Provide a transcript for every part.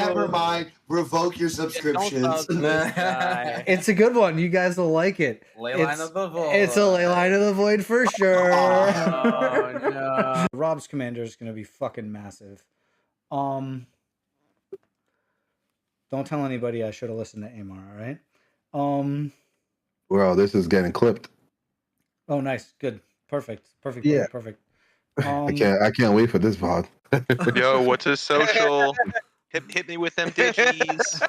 Never mind. Revoke your subscriptions. It's a good one. You guys will like it. Leyline of the Void. It's a Leyline of the Void for sure. Oh, no. Rob's commander is going to be fucking massive. Don't tell anybody I should have listened to Amar, all right? Well, this is getting clipped. Oh, nice. Good. Perfect. Yeah. Perfect. I can't wait for this VOD. Yo, what's his social? Hit me with them digis.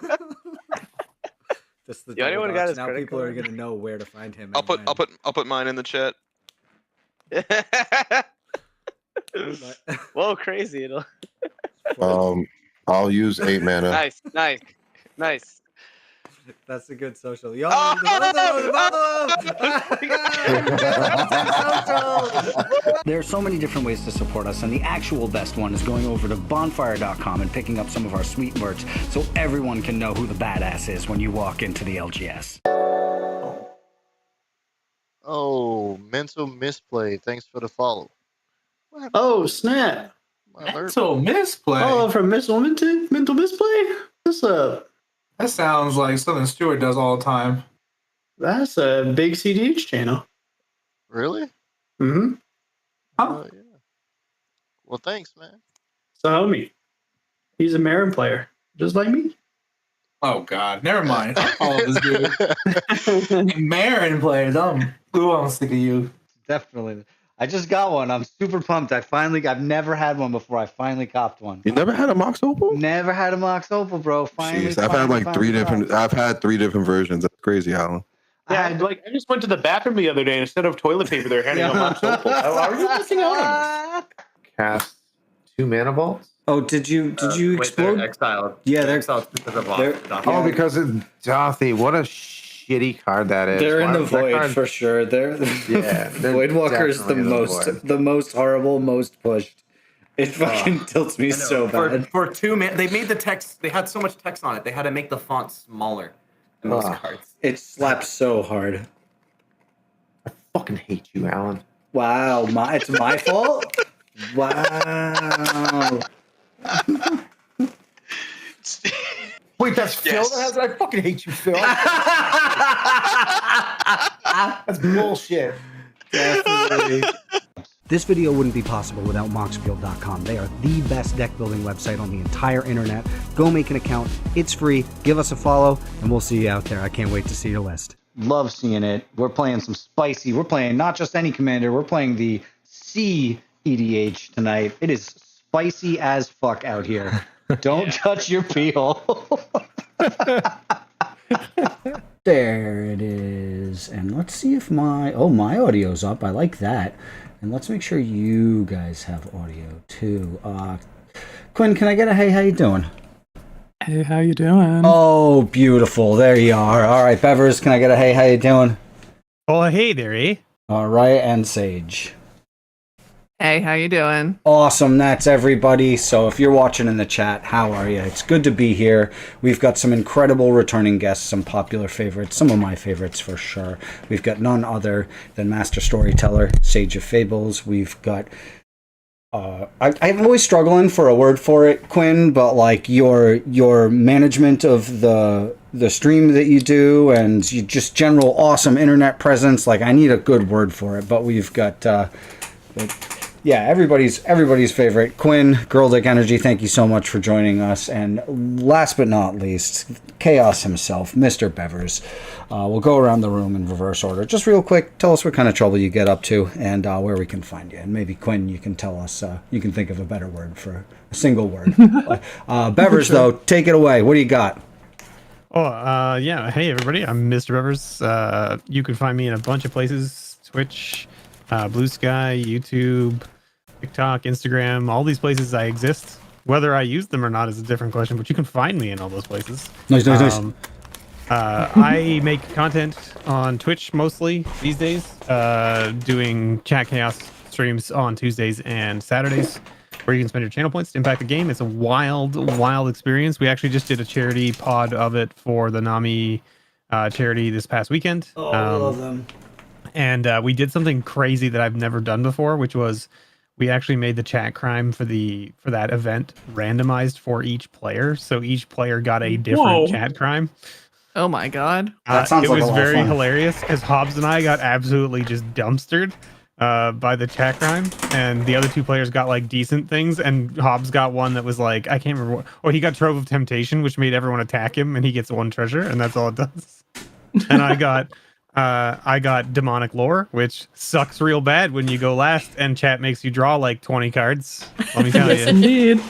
This is the Yeah, anyone got his now credit people are card? going to know where to find him. I'll put mine in the chat. Whoa, crazy. I'll use 8 mana. Nice. That's a good social. Yo, there are so many different ways to support us, and the actual best one is going over to bonfire.com and picking up some of our sweet merch so everyone can know who the badass is when you walk into the LGS. Oh, mental misplay. Thanks for the follow. Oh, snap. Mental misplay? Oh, from Miss Wilmington? Mental misplay? What's up? That sounds like something Stuart does all the time. That's a big CDH channel. Really? Mm-hmm. Oh, yeah. Well, thanks, man. So, homie, he's a Marin player, just like me. Oh, God. Never mind. All of this dude. Marin players. Who else think of you? Definitely. I just got one. I'm super pumped. I've never had one before. I finally copped one. You never had a Mox Opal? Never had a Mox Opal, bro. Finally. Jeez, I've had like 3 different. I've had 3 different versions. That's crazy, Alan. Yeah, I just went to the bathroom the other day, and instead of toilet paper, they're handing out Mox Opal. How are you missing out on this? Cast 2 mana vaults? Oh, did you explode? They're exiled. Yeah, they're exiled because of Dothi. Oh, because of Dothi. What a shitty card that is. They're in Why the was that void card- for sure. They're Voidwalker is the definitely in the most, void. the most horrible, most pushed. It fucking tilts me so bad. For 2 minutes, they made the text. They had so much text on it. They had to make the font smaller in those cards. It slaps so hard. I fucking hate you, Alan. Wow, it's my fault. Wow. Wait, that's Phil that has it? I fucking hate you, Phil. That's bullshit. Definitely. This video wouldn't be possible without moxfield.com. They are the best deck building website on the entire internet. Go make an account. It's free. Give us a follow, and we'll see you out there. I can't wait to see your list. Love seeing it. We're playing some spicy. We're playing not just any commander. We're playing the C EDH tonight. It is spicy as fuck out here. Don't touch your peel. There it is. And let's see if my audio's up. I like that. And let's make sure you guys have audio too. Quinn, can I get a hey, how you doing? Hey, how you doing? Oh, beautiful. There you are. All right, Bevers, can I get a hey, how you doing? Oh, hey there, eh? All right, and Sage. Hey, how you doing? Awesome, that's everybody. So if you're watching in the chat, how are you? It's good to be here. We've got some incredible returning guests, some popular favorites, some of my favorites for sure. We've got none other than Master Storyteller, Sage of Fables. We've got I'm always struggling for a word for it, Quinn, but like your management of the stream that you do and you just general awesome internet presence, like I need a good word for it, but we've got yeah, everybody's favorite, Quinn, Girl Dick Energy, thank you so much for joining us. And last but not least, Chaos himself, Mr. Bevers. We'll go around the room in reverse order. Just real quick, tell us what kind of trouble you get up to and where we can find you. And maybe, Quinn, you can tell us, you can think of a better word for a single word. Bevers, sure. Though, take it away. What do you got? Oh, yeah. Hey, everybody. I'm Mr. Bevers. You can find me in a bunch of places. Twitch, Blue Sky, YouTube, TikTok, Instagram, all these places I exist. Whether I use them or not is a different question, but you can find me in all those places. Nice. I make content on Twitch mostly these days, doing Chat Chaos streams on Tuesdays and Saturdays, where you can spend your channel points to impact the game. It's a wild experience. We actually just did a charity pod of it for the NAMI charity this past weekend. Oh, I love them. And we did something crazy that I've never done before, which was we actually made the chat crime for that event randomized for each player, so each player got a different chat crime. Oh my god. That sounds like a It was lot of very fun. hilarious because Hobbs and I got absolutely just dumpstered by the chat crime, and the other two players got like decent things, and Hobbs got one that was like, I can't remember he got Trove of Temptation, which made everyone attack him, and he gets one treasure, and that's all it does. And I got Demonic Lore, which sucks real bad when you go last and chat makes you draw like 20 cards. Let me tell Yes, you. indeed.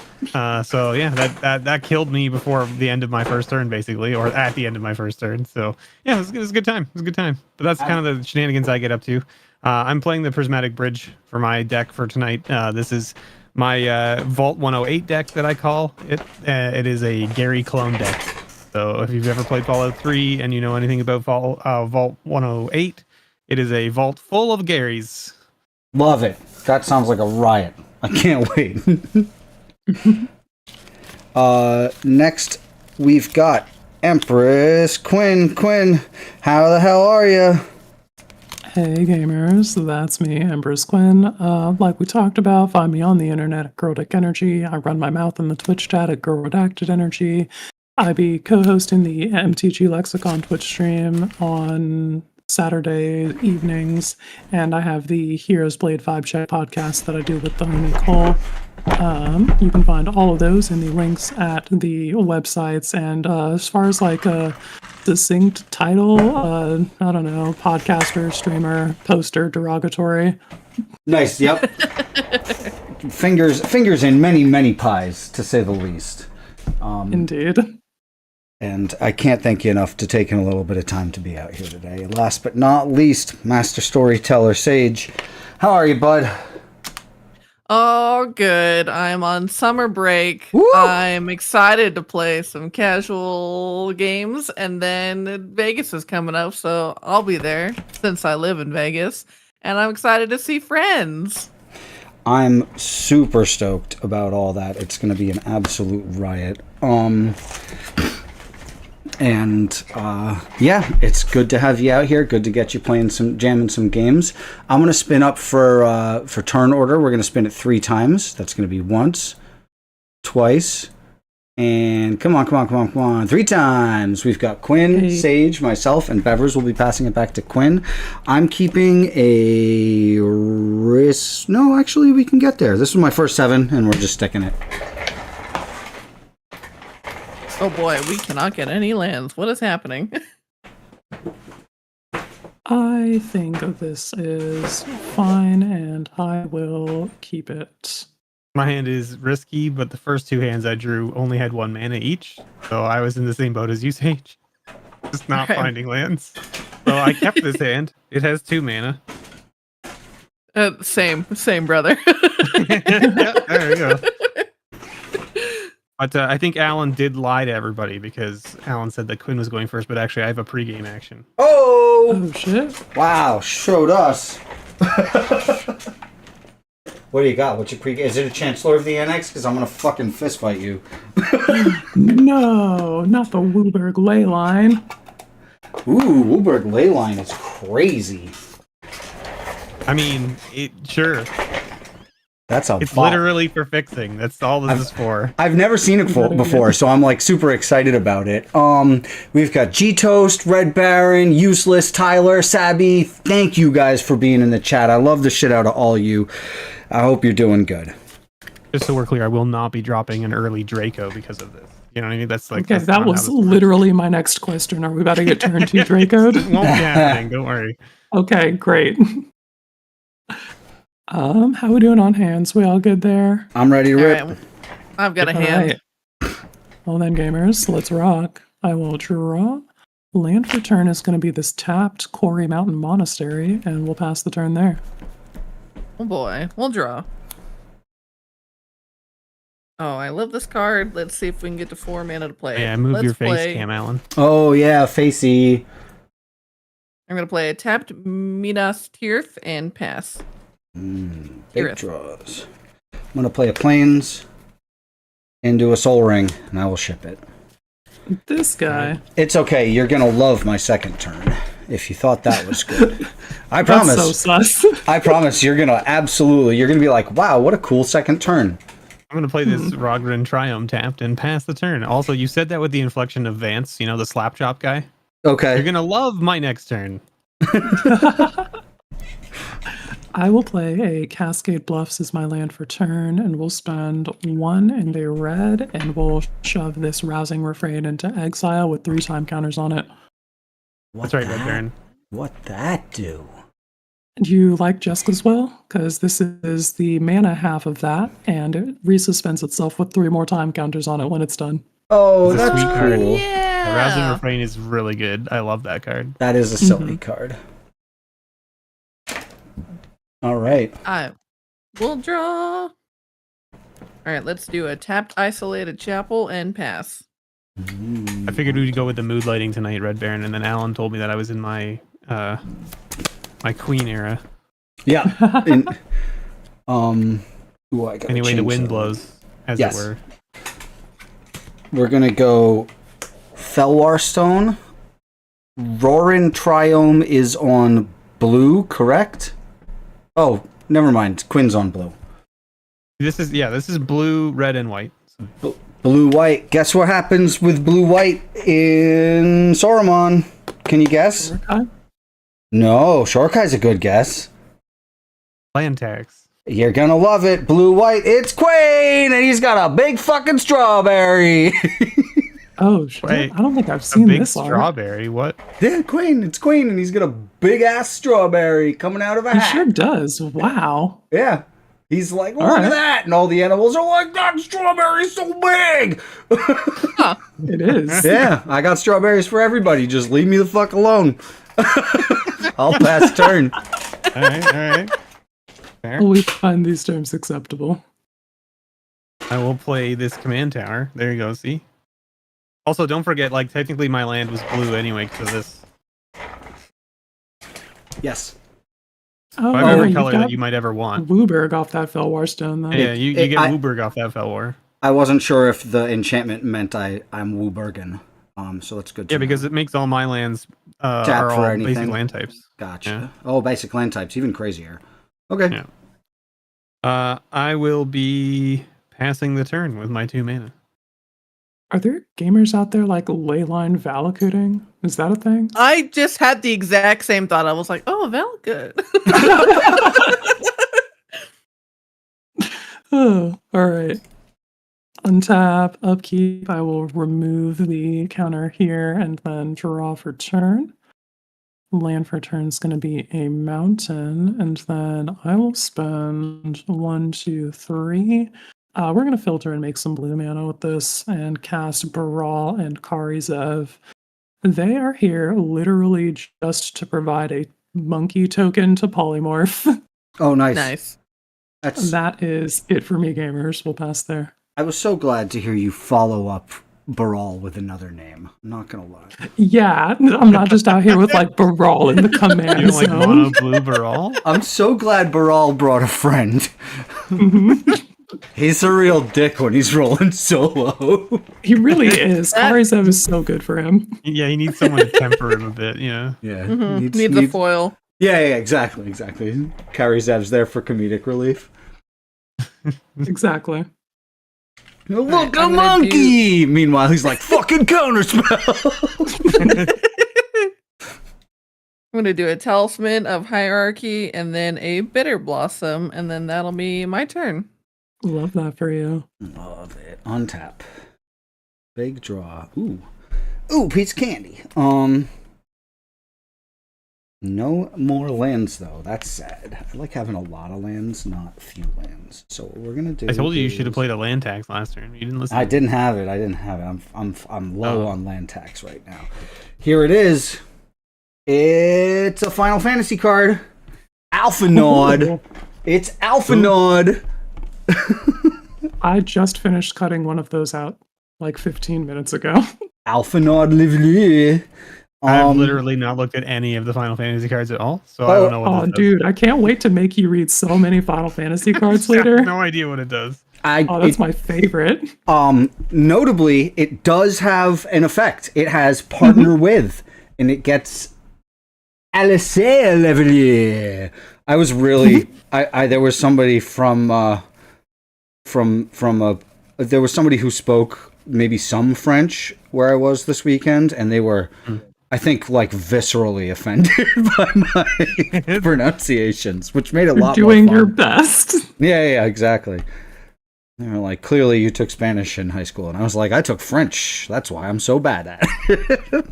So yeah, that killed me before the end of my first turn, basically, or at the end of my first turn. So yeah, it was a good time. It was a good time. But that's kind of the shenanigans I get up to. I'm playing the Prismatic Bridge for my deck for tonight. This is my Vault 108 deck that I call it. It is a Gary clone deck. So if you've ever played Fallout 3 and you know anything about Vault 108, it is a vault full of Garys. Love it. That sounds like a riot. I can't wait. Next, we've got Empress Quinn. Quinn, how the hell are you? Hey gamers, that's me, Empress Quinn. Like we talked about, find me on the internet at Girldick Energy. I run my mouth in the Twitch chat at Girlredacted Energy. I be co-hosting the MTG Lexicon Twitch stream on Saturday evenings, and I have the Heroes Blade Vibe Check podcast that I do with the homie Cole. You can find all of those in the links at the websites, and as far as like a succinct title, I don't know, podcaster, streamer, poster, derogatory. Nice, yep. Fingers in many pies, to say the least. Indeed. And I can't thank you enough to taking a little bit of time to be out here today. Last but not least, Master Storyteller Sage. How are you, bud? Oh, good. I'm on summer break. Woo! I'm excited to play some casual games, and then Vegas is coming up, so I'll be there since I live in Vegas, and I'm excited to see friends. I'm super stoked about all that. It's going to be an absolute riot. Yeah, it's good to have you out here. Good to get you jamming some games. I'm gonna spin up for turn order. We're gonna spin it 3 times. That's gonna be once, twice, and come on, 3 times. We've got Quinn, Sage, myself, and Bevers will be passing it back to Quinn. I'm keeping a risk. No, actually, we can get there. This is my first 7, and we're just sticking it. Oh boy, we cannot get any lands. What is happening? I think this is fine, and I will keep it. My hand is risky, but the first 2 hands I drew only had 1 mana each, so I was in the same boat as you, Sage. Just not finding lands. So I kept this hand. It has 2 mana. Same, brother. Yeah, there you go. But I think Alan did lie to everybody because Alan said that Quinn was going first, but actually I have a pregame action. Oh shit. Wow, showed us. What do you got? What's your pregame? Is it a Chancellor of the Annex? Because I'm going to fucking fistfight you. No, not the Wooburg Leyline. Ooh, Wooburg Leyline is crazy. I mean, sure. It's literally for fixing. That's all this is for. I've never seen it before, so I'm like super excited about it. We've got G-Toast, Red Baron, Useless, Tyler, Sabby. Thank you guys for being in the chat. I love the shit out of all you. I hope you're doing good. Just so we're clear, I will not be dropping an early Draco because of this. You know what I mean? That's like Okay, that was literally my next question. Are we about to get turn 2 Draco'd? It won't be happening. Don't worry. Okay, great. How we doing on hands? We all good there? I'm ready to rip. Right. I've got a hand. Right. Well then, gamers, let's rock. I will draw. Land for turn is going to be this tapped Quarry Mountain Monastery, and we'll pass the turn there. Oh boy, we'll draw. Oh, I love this card. Let's see if we can get to 4 mana to play. Yeah, move your face play. cam, Alan. Oh yeah, facey. I'm going to play a tapped Minas Tirith and pass. Big draws. I'm going to play a Plains into a Soul Ring, and I will ship it. This guy. It's okay. You're going to love my second turn. if you thought that was good. I That's promise. so sus. I promise you're gonna be like, wow, what a cool second turn. I'm going to play this Rogren Triumph tapped and pass the turn. Also, you said that with the inflection of Vance, the slap chop guy. Okay. You're going to love my next turn. I will play a Cascade Bluffs as my land for turn, and we'll spend 1 and a red, and we'll shove this Rousing Refrain into exile with 3 time counters on it. That's right, Red Baron. What that do? Do you like cASUAL? Because this is the mana half of that, and it resuspends itself with 3 more time counters on it when it's done. Oh, It's a that's sweet card. cool. The Rousing Refrain is really good. I love that card. That is a silly card. All right. I will draw. All right, let's do a tapped isolated chapel and pass. I figured we'd go with the mood lighting tonight, Red Baron, and then Alan told me that I was in my my Queen era. Yeah. I gotta Anyway, the change wind that. blows, as Yes. it were. We're gonna go Felwar Stone. Roarin Triome is on blue, correct? Oh, never mind. Quinn's on blue. This is blue, red, and white. Blue white. Guess what happens with blue white in Saruman? Can you guess? No, Shorkai's a good guess. Land tax. You're gonna love it. Blue white. It's Quinn, and he's got a big fucking strawberry. Oh shit! Wait, I don't think I've a seen big this art. strawberry. What? Yeah, Quinn. It's Quinn, and he's got a big ass strawberry coming out of a He hat. sure does. Wow. Yeah. He's like, look All at right. that. And all the animals are like, that strawberry's so big. It is. Yeah, I got strawberries for everybody. Just leave me the fuck alone. I'll pass turn. All right. Fair. We find these terms acceptable. I will play this command tower. There you go. See. Also, don't forget, technically my land was blue anyway because of this. Yes. Oh, My yeah, favorite you've color got that you might ever want. Wooburg off that Felwar Stone, though. Yeah, you get Wooburg off that Felwar. I wasn't sure if the enchantment meant I'm Wooburgen. So that's good to Yeah, know. because it makes all my lands Tap are for all anything. basic land types. Gotcha. Yeah. Oh, basic land types. Even crazier. Okay. Yeah. I will be passing the turn with my 2 mana. Are there gamers out there like Leyline Valakooting? Is that a thing? I just had the exact same thought. I was like, oh, Val, good. Oh, all right. Untap, upkeep. I will remove the counter here and then draw for turn. Land for turn is going to be a mountain, and then I will spend 1, 2, 3. We're going to filter and make some blue mana with this and cast Baral and Karizev. They are here literally just to provide a monkey token to polymorph. Oh, nice. Nice. That is it for me, gamers. We'll pass there. I was so glad to hear you follow up Baral with another name. I'm not gonna lie. Yeah, I'm not just out here with like Baral in the command You don't like zone. mono blue Baral? I'm so glad Baral brought a friend. He's a real dick when he's rolling solo. He really is. Karizev is so good for him. Yeah, he needs someone to temper him a bit. Yeah. Yeah. Needs a foil. Yeah, exactly. Karizev's there for comedic relief. Exactly. Look, a monkey! Meanwhile, he's like, fucking counterspell! I'm going to do a Talisman of Hierarchy and then a Bitter Blossom, and then that'll be my turn. Love that for you. Love it. Untap. Big draw. Ooh, piece of candy. No more lands, though. That's sad. I like having a lot of lands, not a few lands. So what we're gonna do. I told you should have played a land tax last turn. You didn't listen. I didn't have it. I'm low on land tax right now. Here it is. It's a Final Fantasy card. Alphanod. It's Alphanod. I just finished cutting one of those out like 15 minutes ago. Alphanod Lively. I've literally not looked at any of the Final Fantasy cards at all, so I don't know what this does. Dude, I can't wait to make you read so many Final Fantasy cards I later. have no idea what it does. That's my favorite. Notably, it does have an effect. It has partner with, and it gets Alistair Levelier. I was really I there was somebody there was somebody who spoke maybe some French where I was this weekend, and they were I think like viscerally offended by my pronunciations, which made it a lot Doing more fun. your best. Yeah, exactly. They were like, clearly you took Spanish in high school, and I was like, I took French. That's why I'm so bad at it.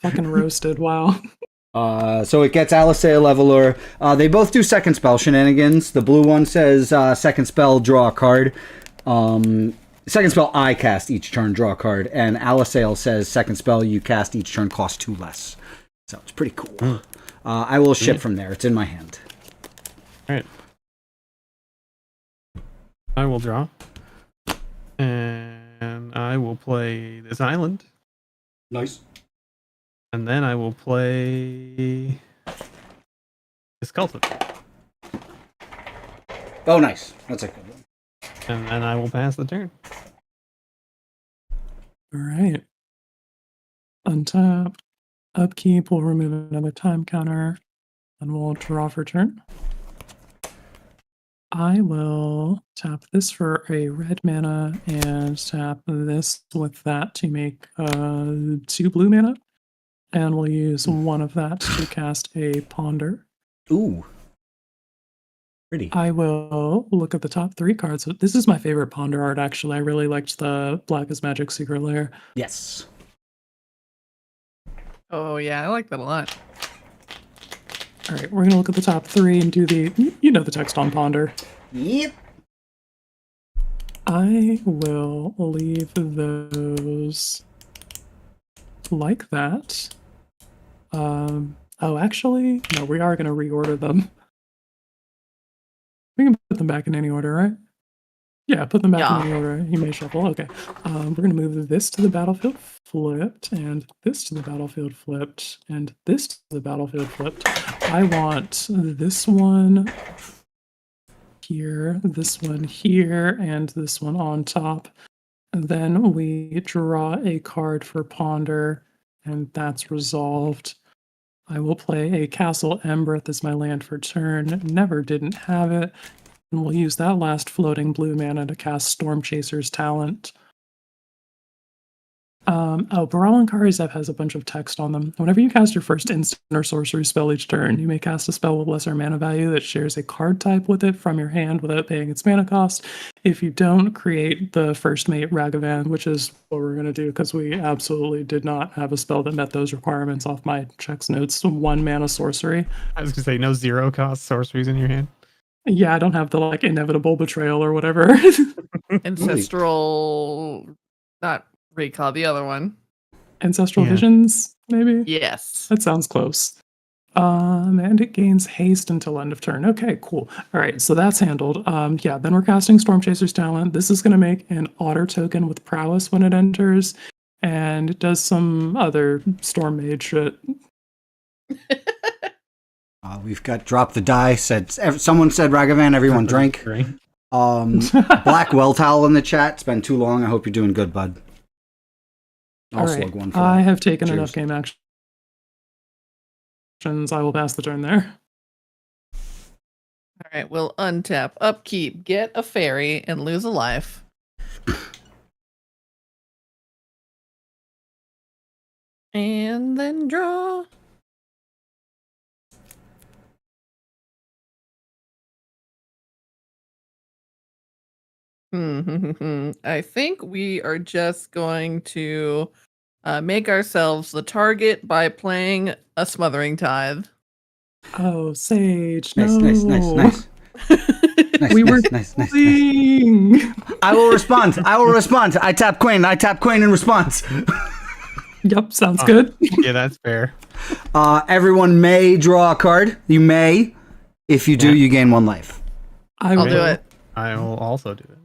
Fucking roasted. Wow. So it gets Alistair Leveler. They both do second spell shenanigans. The blue one says second spell, draw a card. Second spell, I cast each turn, draw a card. And Alistair says second spell, you cast each turn, cost 2 less. So it's pretty cool. I will ship from there. It's in my hand. All right. I will draw. And I will play this island. Nice. And then I will play this cultivate. Oh, nice. That's a good one. And then I will pass the turn. All right. Untap. Upkeep. We'll remove another time counter. And we'll draw for turn. I will tap this for a red mana and tap this with that to make 2 blue mana. And we'll use one of that to cast a Ponder. Ooh. Pretty. I will look at the top 3 cards. This is my favorite Ponder art, actually. I really liked the Black is Magic Secret Lair. Yes. Oh, yeah, I like that a lot. All right, we're going to look at the top 3 and do the, you know, the text on Ponder. Yep. I will leave those like that. Oh, actually, no, we are going to reorder them. We can put them back in any order, right? Yeah, put them back in any order. You may shuffle. Okay. We're going to move this to the battlefield flipped, and this to the battlefield flipped, and this to the battlefield flipped. I want this one here, this one here, and this one on top. And then we draw a card for Ponder, and that's resolved. I will play a Castle Embereth as my land for turn. Never didn't have it. And we'll use that last floating blue mana to cast Storm Chaser's Talent. Baral and Karizev has a bunch of text on them. Whenever you cast your first instant or sorcery spell each turn, you may cast a spell with lesser mana value that shares a card type with it from your hand without paying its mana cost. If you don't, create the first mate Ragavan, which is what we're going to do because we absolutely did not have a spell that met those requirements off my checks notes. 1 mana sorcery. I was going to say, no 0 cost sorceries in your hand. Yeah, I don't have the like inevitable betrayal or whatever. Ancestral, not recall, the other one. Ancestral Visions, maybe? Yes. That sounds close. And it gains haste until end of turn. Okay, cool. All right, so that's handled. Yeah, then we're casting Storm Chaser's Talent. This is going to make an otter token with prowess when it enters, and it does some other Storm Mage shit. We've got Drop the Die. Someone said Ragavan, everyone drink. Black Well Towel in the chat. It's been too long. I hope you're doing good, bud. All right. I have taken enough game actions. I will pass the turn there. All right, we'll untap, upkeep, get a fairy, and lose a life. And then draw. I think we are just going to make ourselves the target by playing a Smothering Tithe. Oh, Sage, nice, no. nice. We were nice. I will respond. I tap Quinn in response. Yep, sounds good. Yeah, that's fair. Everyone may draw a card. You may. If you do, you gain 1 life. I'll do it. I will also do it.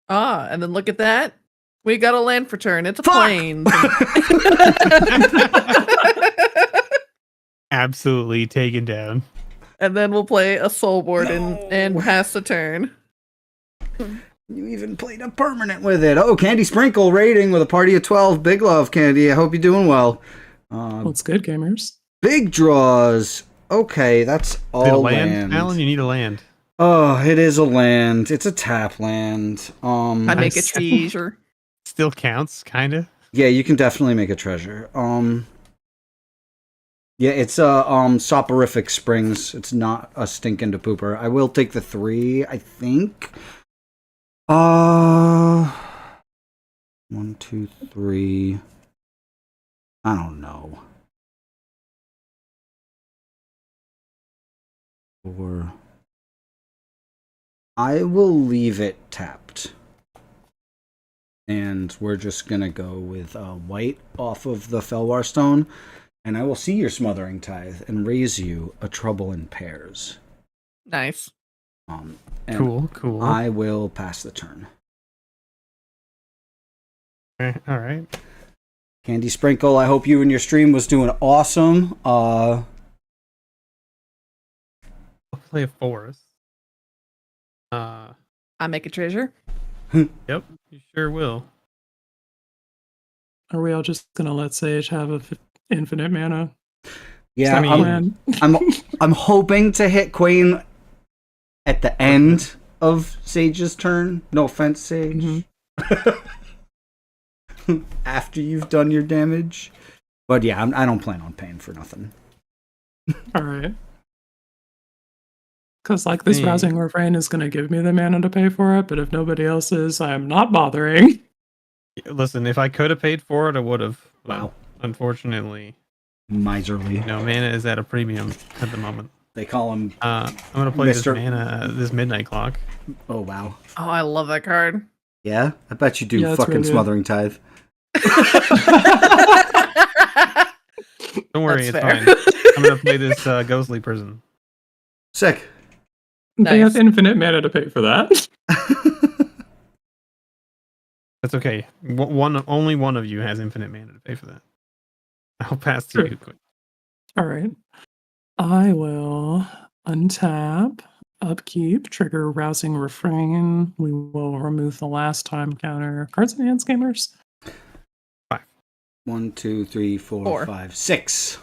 And then look at that. We got a land for turn. It's a plane. Absolutely taken down. And then we'll play a soul board and pass the turn. You even played a permanent with it. Oh, Candy Sprinkle rating with a party of 12. Big love, Candy. I hope you're doing well. What's good, gamers? Big draws. Okay, that's all Is it a land. Alan, you need a land. Oh, it is a land. It's a tap land. I make a treasure. Still counts, kind of. Yeah, you can definitely make a treasure. Yeah, it's Soporific Springs. It's not a stinking to pooper. I will take the 3, I think. 1, 2, 3. I don't know. 4. I will leave it tapped. And we're just gonna go with white off of the Felwar Stone. And I will see your Smothering Tithe and raise you a Trouble in Pairs. Nice. And Cool. I will pass the turn. All right. Candy Sprinkle, I hope you and your stream was doing awesome. I'll play a forest. I make a treasure. Yep, you sure will. Are we all just gonna let Sage have infinite mana? Yeah, I'm hoping to hit Queen at the end of Sage's turn. No offense, Sage. After you've done your damage. But yeah, I don't plan on paying for nothing. All right. Because like this Rousing Refrain is going to give me the mana to pay for it, but if nobody else is, I am not bothering. Listen, if I could have paid for it, I would have. Wow. Unfortunately. Miserly. Mana is at a premium at the moment. They call him I'm going to play this Midnight Clock. Oh, wow. Oh, I love that card. Yeah? I bet you do fucking really Smothering Tithe. Don't worry, That's it's fair. fine. I'm going to play this Ghostly Prison. Sick. They have infinite mana to pay for that. That's okay. Only one of you has infinite mana to pay for that. I'll pass to you quick. All right. I will untap, upkeep, trigger Rousing Refrain. We will remove the last time counter. Cards in hands, gamers? 1, 2, 3, 4, 5, 6.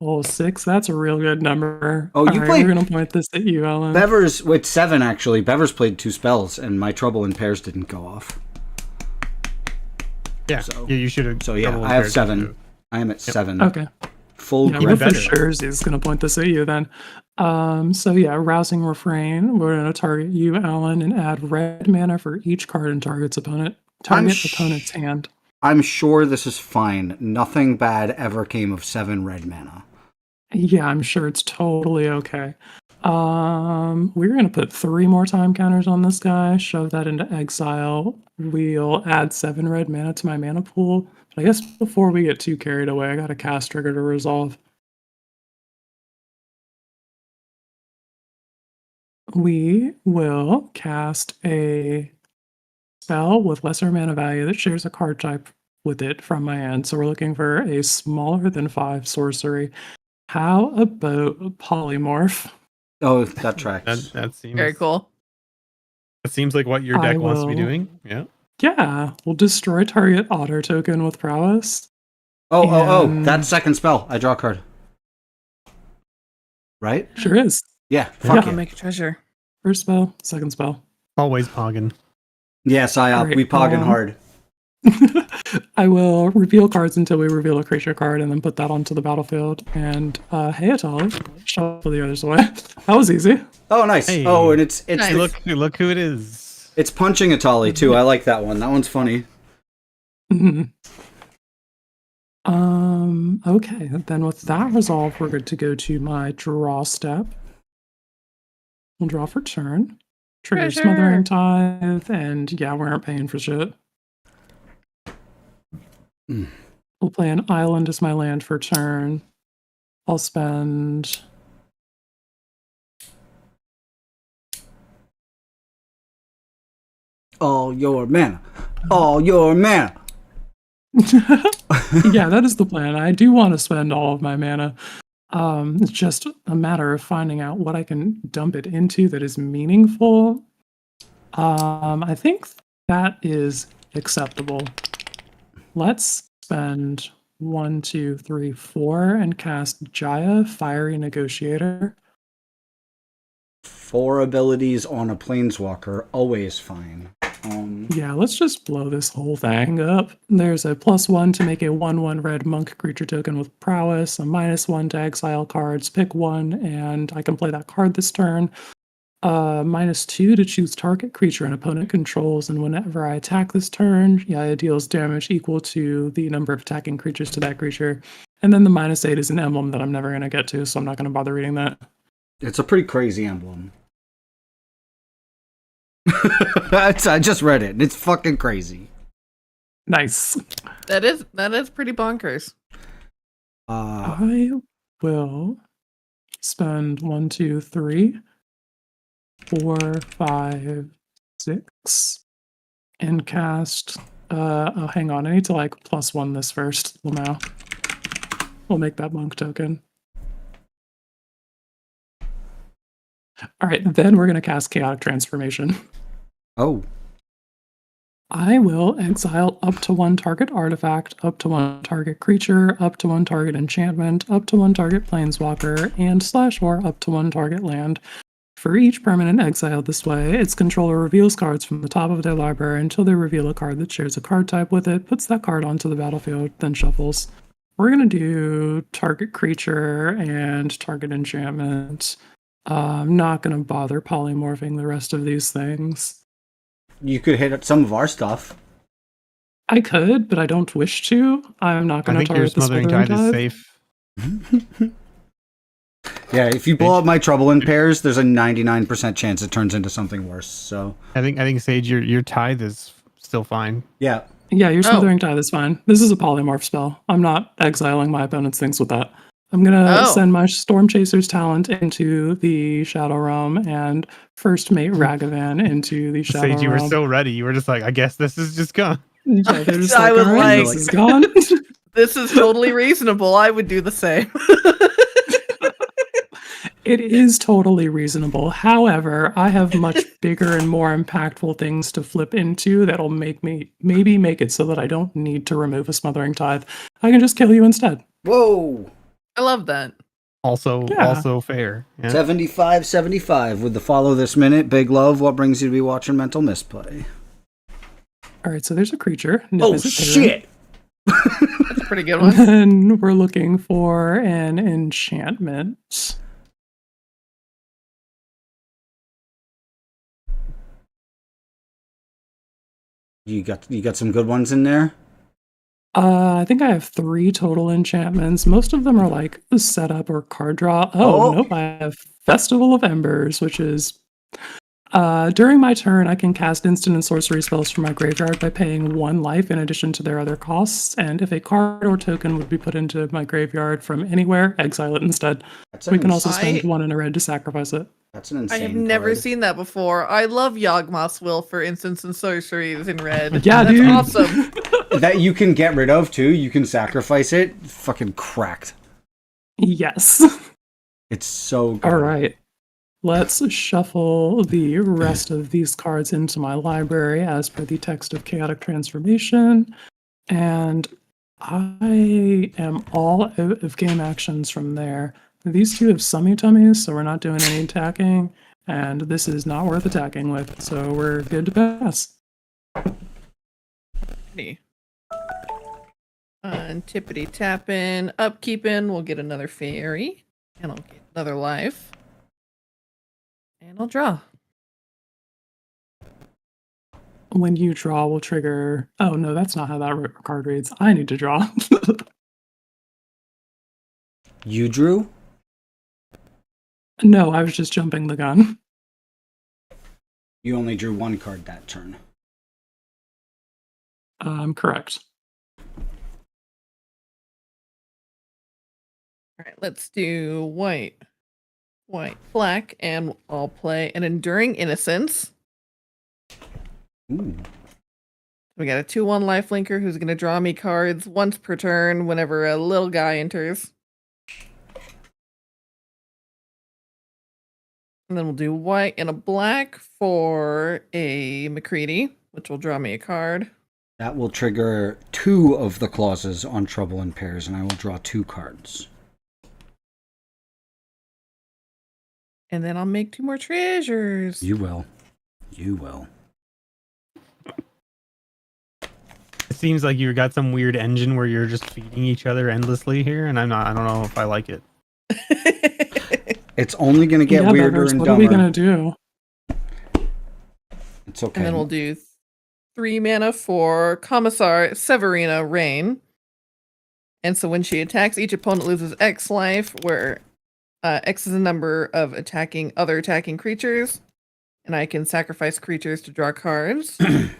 Oh, 6. That's a real good number. Oh, you played. We're gonna point this at you, Alan. Bevers with 7 actually. Bevers played 2 spells, and my Trouble in Pairs didn't go off. Yeah, you should have. So yeah, I have 7. I am at 7. Okay. Full yeah, grip. for sure is going to point this at you then. So yeah, Rousing Refrain. We're going to target you, Alan, and add red mana for each card in opponent's opponent's hand. I'm sure this is fine. Nothing bad ever came of 7 red mana. Yeah, I'm sure it's totally okay. We're going to put 3 more time counters on this guy, shove that into exile. We'll add 7 red mana to my mana pool. But I guess before we get too carried away, I got a cast trigger to resolve. We will cast a spell with lesser mana value that shares a card type with it from my end. So we're looking for a smaller than 5 sorcery. How about polymorph? Oh, that tracks. That seems very cool. That seems like what your deck wants to be doing. Yeah. Yeah, we'll destroy target otter token with prowess. Oh, that second spell. I draw a card. Right? Sure is. Yeah, fuck I'll it. make a treasure. First spell, second spell. Always pogging. Yes, we pogging hard. I will reveal cards until we reveal a creature card and then put that onto the battlefield. And hey, Atali, shuffle the others away. That was easy. Oh, nice. Hey. Oh, and it's Nice. Look who it is. It's punching Atali too. I like that one. That one's funny. Okay, then with that resolve, we're good to go to my draw step. We'll draw for turn. Trigger Treasure. Smothering Tithe, and yeah, we aren't paying for shit. We'll play an island as my land for turn. I'll spend all your mana. All your mana. yeah, that is the plan. I do want to spend all of my mana. It's just a matter of finding out what I can dump it into that is meaningful. I think that is acceptable. Let's spend 1, 2, 3, 4 and cast Jaya, Fiery Negotiator. 4 abilities on a planeswalker, always fine. Yeah, let's just blow this whole thing up. There's a +1 to make a 1/1 red monk creature token with prowess, a -1 to exile cards, pick one, and I can play that card this turn. -2 to choose target creature an opponent controls, and whenever I attack this turn, yeah, it deals damage equal to the number of attacking creatures to that creature. And then the -8 is an emblem that I'm never going to get to, so I'm not going to bother reading that. It's a pretty crazy emblem. I just read it, and it's fucking crazy. Nice. That is pretty bonkers. I will spend 1, 2, 3, 4, 5, 6, and cast. Oh, hang on. I need to like +1 this first. Lamau. We'll make that monk token. All right, then we're going to cast Chaotic Transformation. Oh. I will exile up to 1 target artifact, up to 1 target creature, up to 1 target enchantment, up to 1 target planeswalker, and /or up to 1 target land. For each permanent exiled this way, its controller reveals cards from the top of their library until they reveal a card that shares a card type with it, puts that card onto the battlefield, then shuffles. We're going to do target creature and target enchantment. I'm not going to bother polymorphing the rest of these things. You could hit some of our stuff. I could, but I don't wish to. I'm not going to target the Smothering Tide is safe. Yeah, if you blow up my Trouble in Pairs, there's a 99% chance it turns into something worse. So I think Sage, your Tithe is still fine. Yeah. Yeah, your Smothering Tithe is fine. This is a polymorph spell. I'm not exiling my opponent's things with that. I'm going to send my Storm Chaser's talent into the Shadow Realm and First Mate Ragavan into the Shadow Realm. Sage, you were so ready. You were just like, I guess this is just gone. Yeah, they're just I was "All right, this is gone." This is totally reasonable. I would do the same. It is totally reasonable. However, I have much bigger and more impactful things to flip into that'll make me maybe make it so that I don't need to remove a Smothering Tithe. I can just kill you instead. Whoa. I love that. Also fair. Yeah. 75-75 with the follow this minute. Big love. What brings you to be watching Mental Misplay? All right, so there's a creature. Oh, shit. That's a pretty good one. And we're looking for an enchantment. You got some good ones in there? I think I have 3 total enchantments. Most of them are like setup or card draw. Oh, nope. I have Festival of Embers, which is during my turn, I can cast instant and sorcery spells from my graveyard by paying 1 life in addition to their other costs. And if a card or token would be put into my graveyard from anywhere, exile it instead. We can also spend 1 in a red to sacrifice it. That's an insane I have never seen that before. I love Yawgmoth's Will for instants and sorceries in red. Yeah, That's dude. awesome. That you can get rid of too. You can sacrifice it. Fucking cracked. Yes. It's so good. All right. Let's shuffle the rest of these cards into my library as per the text of Chaotic Transformation. And I am all out of game actions from there. These 2 have summy tummies, so we're not doing any attacking. And this is not worth attacking with, so we're good to pass. Tippity tapping, upkeeping. We'll get another fairy, and I'll get another life, and I'll draw. When you draw, will trigger. Oh no, that's not how that card reads. I need to draw. You drew? No, I was just jumping the gun. You only drew 1 card that turn. Correct. All right, let's do white, black, and I'll play an Enduring Innocence. Ooh. We got a 2/1 lifelinker who's going to draw me cards once per turn whenever a little guy enters. And then we'll do white and a black for a McCready, which will draw me a card. That will trigger 2 of the clauses on Trouble in Pairs, and I will draw 2 cards. And then I'll make 2 more treasures. You will. You will. It seems like you got some weird engine where you're just feeding each other endlessly here, and I don't know if I like it. It's only going to get weirder Bevers, and what dumber. are we going to do? It's okay. And then we'll do 3 mana for Commissar Severina Rain. And so when she attacks, each opponent loses X life, where X is the number of other attacking creatures. And I can sacrifice creatures to draw cards. I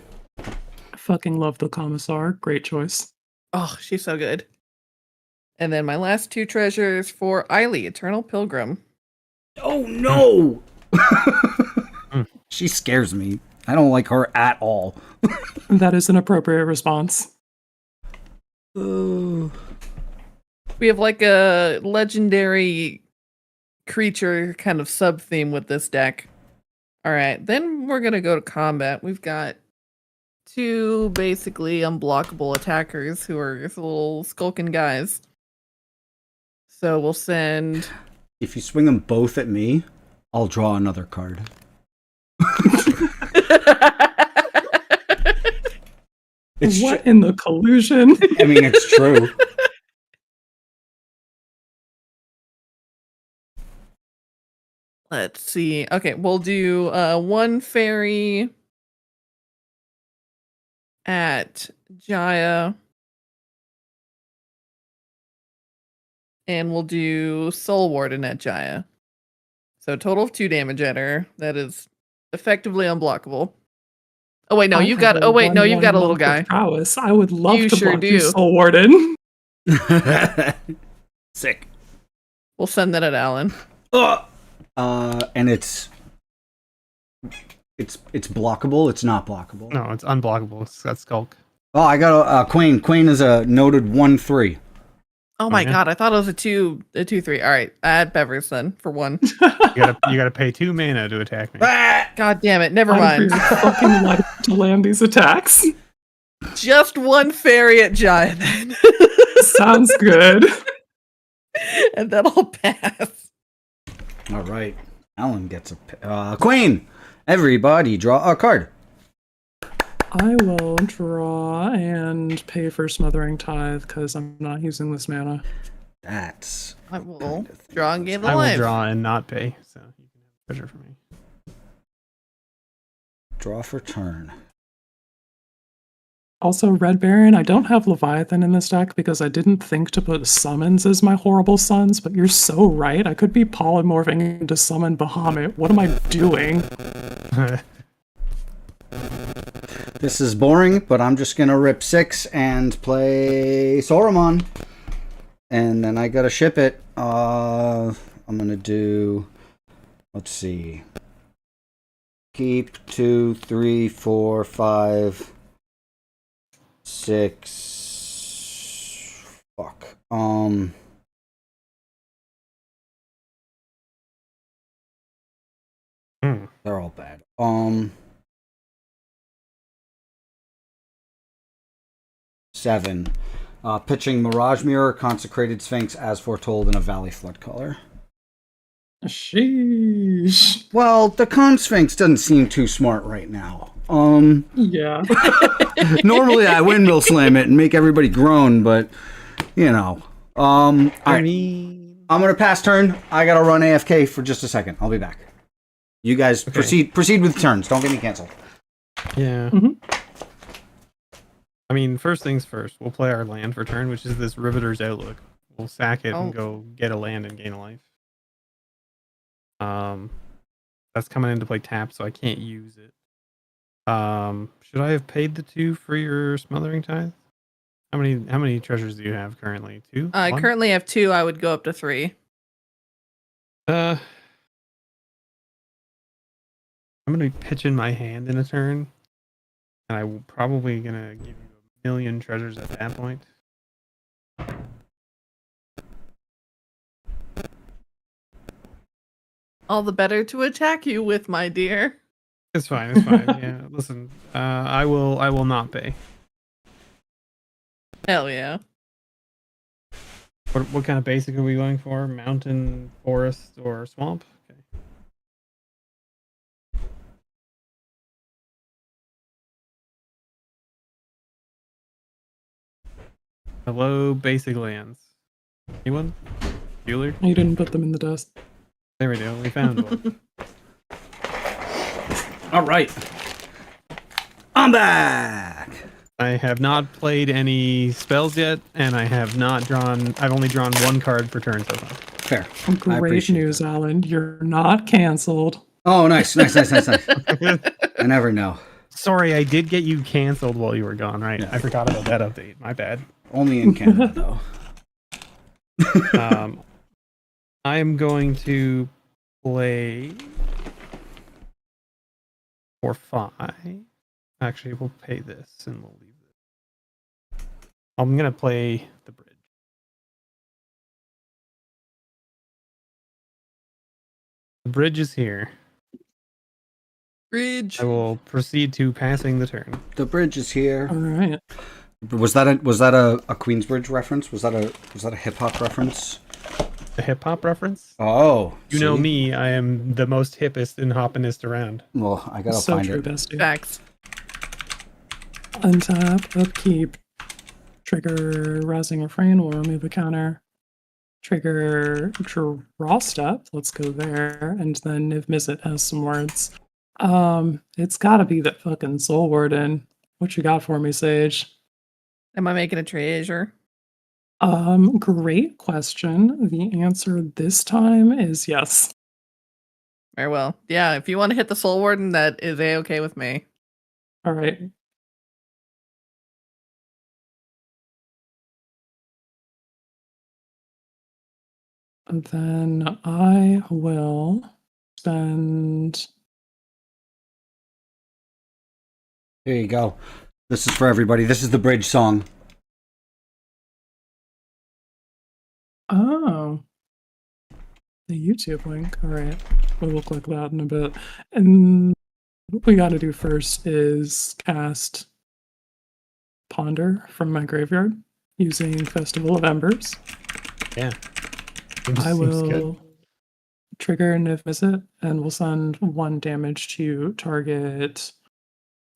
fucking love the Commissar. Great choice. Oh, she's so good. And then my last 2 treasures for Eiley, Eternal Pilgrim. Oh no! She scares me. I don't like her at all. That is an appropriate response. We have like a legendary creature kind of sub theme with this deck. All right, then we're gonna go to combat. We've got 2 basically unblockable attackers who are just little skulking guys. So we'll send. If you swing them both at me, I'll draw another card. What in the collusion? I mean, it's true. Let's see. Okay, we'll do 1 fairy at Jaya. And we'll do Soul Warden at Jaya. So total of 2 damage at her. That is effectively unblockable. Oh wait, no, you've got a little guy. Prowess. I would love You to sure block do. you, Soul Warden. Sick. We'll send that at Alan. And it's blockable. It's not blockable. No, it's unblockable. It's got Skulk. Oh, I got a Queen. Queen is a noted 1/3. Oh my yeah. god, I thought it was a 2/3. All right, add Bevers then for 1. You gotta pay 2 mana to attack me. God damn it, never I'm mind. fucking life to land these attacks. Just 1 fairy at Jaya then. Sounds good. And then I'll pass. All right. Alan gets a Queen. Everybody draw a card. I will draw and pay for Smothering Tithe because I'm not using this mana. That's. I will draw and gain the I will life. draw and not pay, so you can have treasure for me. Draw for turn. Also, Red Baron, I don't have Leviathan in this deck because I didn't think to put summons as my horrible sons, but you're so right. I could be polymorphing into summon Bahamut. What am I doing? This is boring, but I'm just gonna rip 6 and play Saruman. And then I gotta ship it. I'm gonna do. Let's see. Keep 2, 3, 4, 5, 6. Fuck. They're all bad. 7. Pitching Mirage Mirror, Consecrated Sphinx, as foretold in a Valley Flood color. Sheesh. Well, the Con Sphinx doesn't seem too smart right now. Yeah. Normally I windmill slam it and make everybody groan, but you know. I'm gonna pass turn. I gotta run AFK for just a second. I'll be back. You guys proceed with turns. Don't get me canceled. Yeah. Mm-hmm. I mean, first things first, we'll play our land for turn, which is this Riveter's Outlook. We'll sack it and go get a land and gain a life. That's coming into play tap, so I can't use it. Should I have paid the 2 for your Smothering Tithe? How many treasures do you have currently? 2? I 1? currently have 2. I would go up to 3. I'm gonna be pitching my hand in a turn, and I'm probably gonna give you 1,000,000 treasures at that point. All the better to attack you with, my dear. It's fine. It's fine. Yeah. Listen, I will not pay. Hell yeah. What kind of basic are we going for? Mountain, forest, or swamp? Okay. Hello, basic lands. Anyone? Bueller? You didn't put them in the dust. There we go. We found one. All right. I'm back. I have not played any spells yet, and I've only drawn one card per turn so far. Fair. Great news, Alan. You're not canceled. Oh, nice. I never know. Sorry, I did get you canceled while you were gone, right? Yeah. I forgot about that update. My bad. Only in Canada, though. I am going to play for 5. Actually, we'll pay this and we'll leave it. I'm going to play the bridge. The bridge is here. Bridge. I will proceed to passing the turn. The bridge is here. All right. Was that a Queensbridge reference? Was that a hip hop reference? A hip hop reference? Oh, you know me. I am the most hippest and hoppinest around. Well, I gotta so find true, it. Bestie. Facts. Untap, upkeep, trigger Rousing Refrain, will remove a counter. Trigger Draw Step, let's go there, and then Niv Mizzet has some words. It's gotta be that fucking Soul Warden. What you got for me, Sage? Am I making a treasure? Great question. The answer this time is yes. Very well. Yeah, if you want to hit the Soul Warden, that is A-okay with me. All right. And then I will spend... Here you go. This is for everybody. This is the bridge song. Oh. The YouTube link. All right. We'll click that in a bit. And what we got to do first is cast Ponder from my graveyard using Festival of Embers. Yeah. I will trigger Niv Mizzet and we'll send 1 damage to target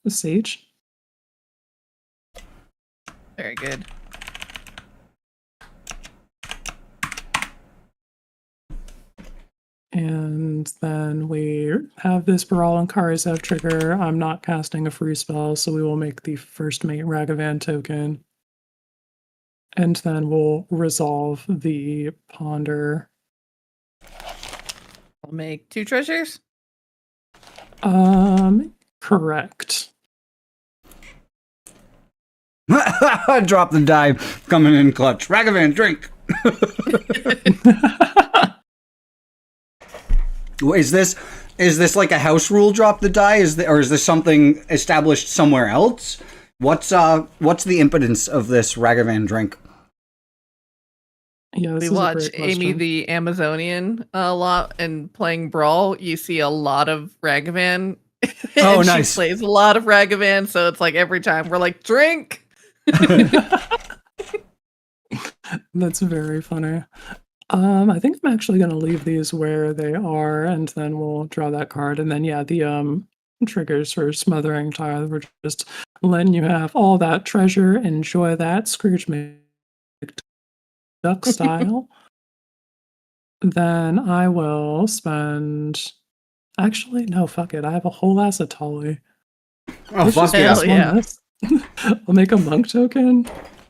the Sage. Very good. And then we have this Baral and Karizev trigger. I'm not casting a free spell, so we will make the first mate Ragavan token. And then we'll resolve the Ponder. I'll make 2 treasures? Correct. Drop the die. Coming in clutch. Ragavan, drink. Is this like a house rule? Drop the die? Or is this something established somewhere else? What's the impotence of this Ragavan drink? Yeah, we watch Amy the Amazonian a lot, and playing Brawl, you see a lot of Ragavan. Oh, and nice. She plays a lot of Ragavan, so it's like every time we're like, drink. That's very funny. I think I'm actually going to leave these where they are, and then we'll draw that card. And then, yeah, the triggers for Smothering Tithe, we're just letting you have all that treasure. Enjoy that, Scrooge McDuck style. Then I will spend... Actually, no, fuck it. I have a whole ass of Tolly. Oh, fuck yeah. Hell yeah. I'll make a monk token,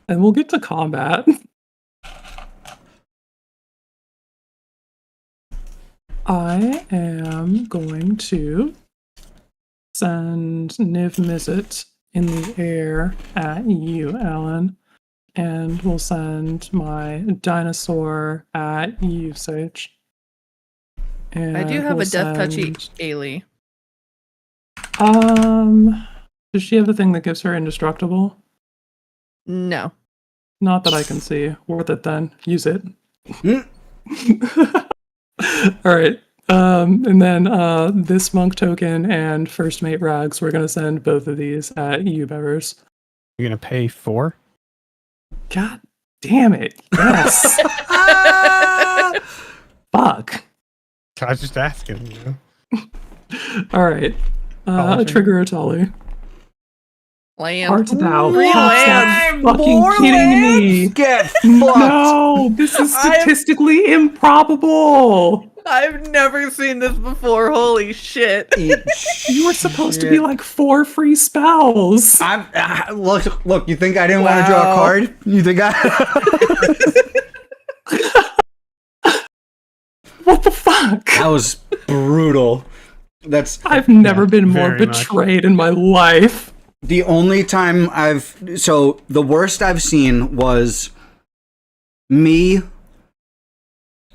and we'll get to combat. I am going to send Niv Mizzet in the air at you, Alan, and we'll send my dinosaur at you, Sage. And I do have we'll a death touchy send- Ailey. Does she have the thing that gives her indestructible? No. Not that I can see. Worth it then. Use it. All right. And then this monk token and first mate rags, we're gonna send both of these at you, Bevers. You're gonna pay 4? God damn it! Yes. Fuck. I was just asking. You know? All right. Trigger Atali. Land. Hearts thou. Three Stop lands. fucking More kidding lands? me. Get fucked. No, this is statistically improbable. I've never seen this before. Holy shit. You were supposed to be like 4 free spells. Look, you think I didn't want to draw a card? You think I... What the fuck? That was brutal. I've never been more betrayed in my life. The only time so the worst I've seen was me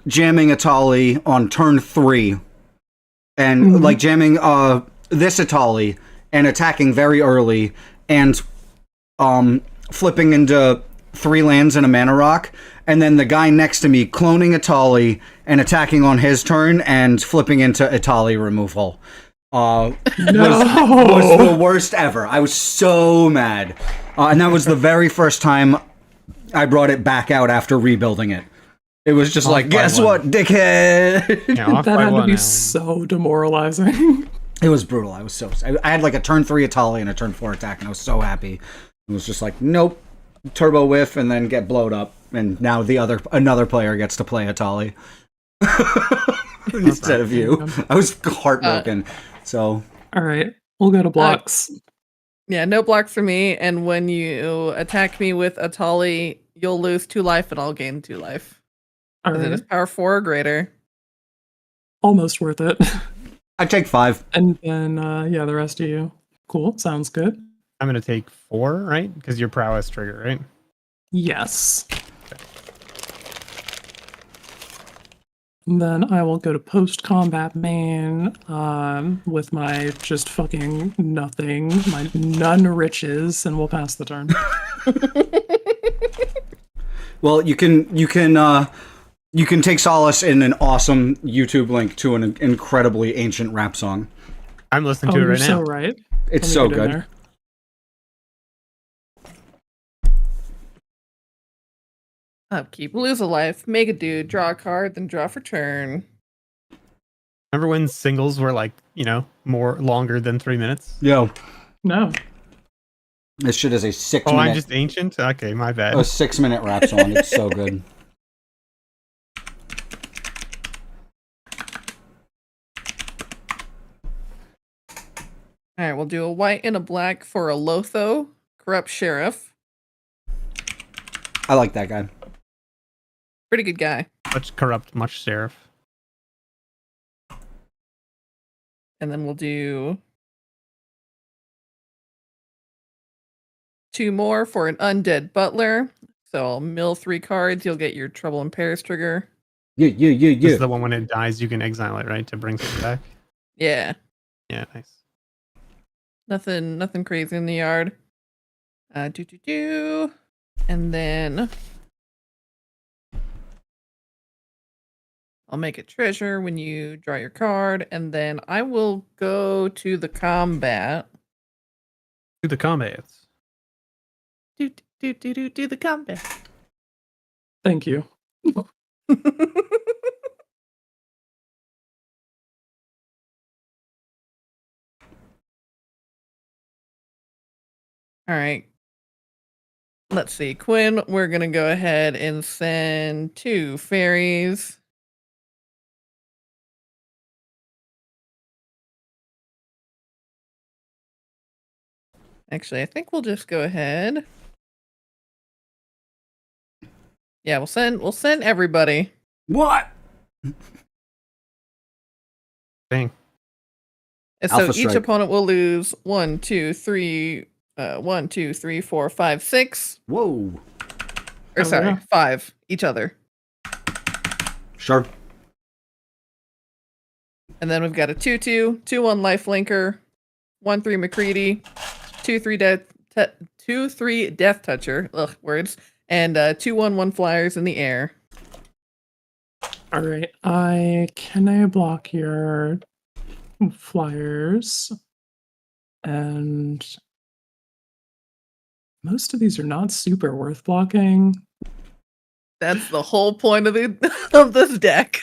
jamming Atali on turn 3 and like jamming this Atali and attacking very early and flipping into 3 lands and a mana rock, and then the guy next to me cloning Atali and attacking on his turn and flipping into Atali removal. Was the worst ever. I was so mad. And that was the very first time I brought it back out after rebuilding it. It was just like, guess what, dickhead? Yeah, that had to be so demoralizing. It was brutal. I was I had like a turn 3 Atali and a turn 4 attack, and I was so happy. It was just like, nope, turbo whiff and then get blowed up, and now another player gets to play Atali instead of you. I was heartbroken. So all right, we'll go to blocks. Yeah, no blocks for me. And when you attack me with Atali, you'll lose 2 life and I'll gain 2 life. All It right, is power 4 or greater. almost worth it. I'd take 5. And then yeah, the rest of you. Cool, sounds good. I'm gonna take 4, right? Because your prowess trigger, right? Yes. And then I will go to post-combat main with my just fucking nothing, my none riches, and we'll pass the turn. Well, you can take solace in an awesome YouTube link to an incredibly ancient rap song. I'm listening to it you're right now. so right. It's Let so me get in good. there. Upkeep, lose a life, make a dude, draw a card, then draw for turn. Remember when singles were like, more longer than 3 minutes? Yo, No. this shit is a 6 Oh, minute. I'm just ancient? Okay, my bad. A 6 minute rap song. It's so good. All right, we'll do a white and a black for a Lotho, Corrupt Sheriff. I like that guy. Pretty good guy. Much corrupt, much sheriff. And then we'll do 2 more for an Undead Butler. So I'll mill 3 cards. You'll get your Trouble in Pairs trigger. This is the one when it dies, you can exile it, right? To bring something back? Yeah. Yeah, nice. Nothing crazy in the yard. And then I'll make a treasure when you draw your card, and then I will go to the combat. Do the combats. Do the combat. Thank you. All right. Let's see. Quinn, we're going to go ahead and send 2 fairies. Actually, I think we'll just go ahead. Yeah, we'll send everybody. What? Dang. And so Alpha each strike. opponent will lose 1, 2, 3, 1, 2, 3, 4, 5, 6. Whoa. Or Oh, sorry, yeah. 5 each other. Sure. And then we've got a 2/2, 2/1 lifelinker, 1/3 McCready, 2/3 Death Toucher. Ugh, words. And 2/1 1 flyers in the air. All right. Can I block your flyers? And most of these are not super worth blocking. That's the whole point of of this deck.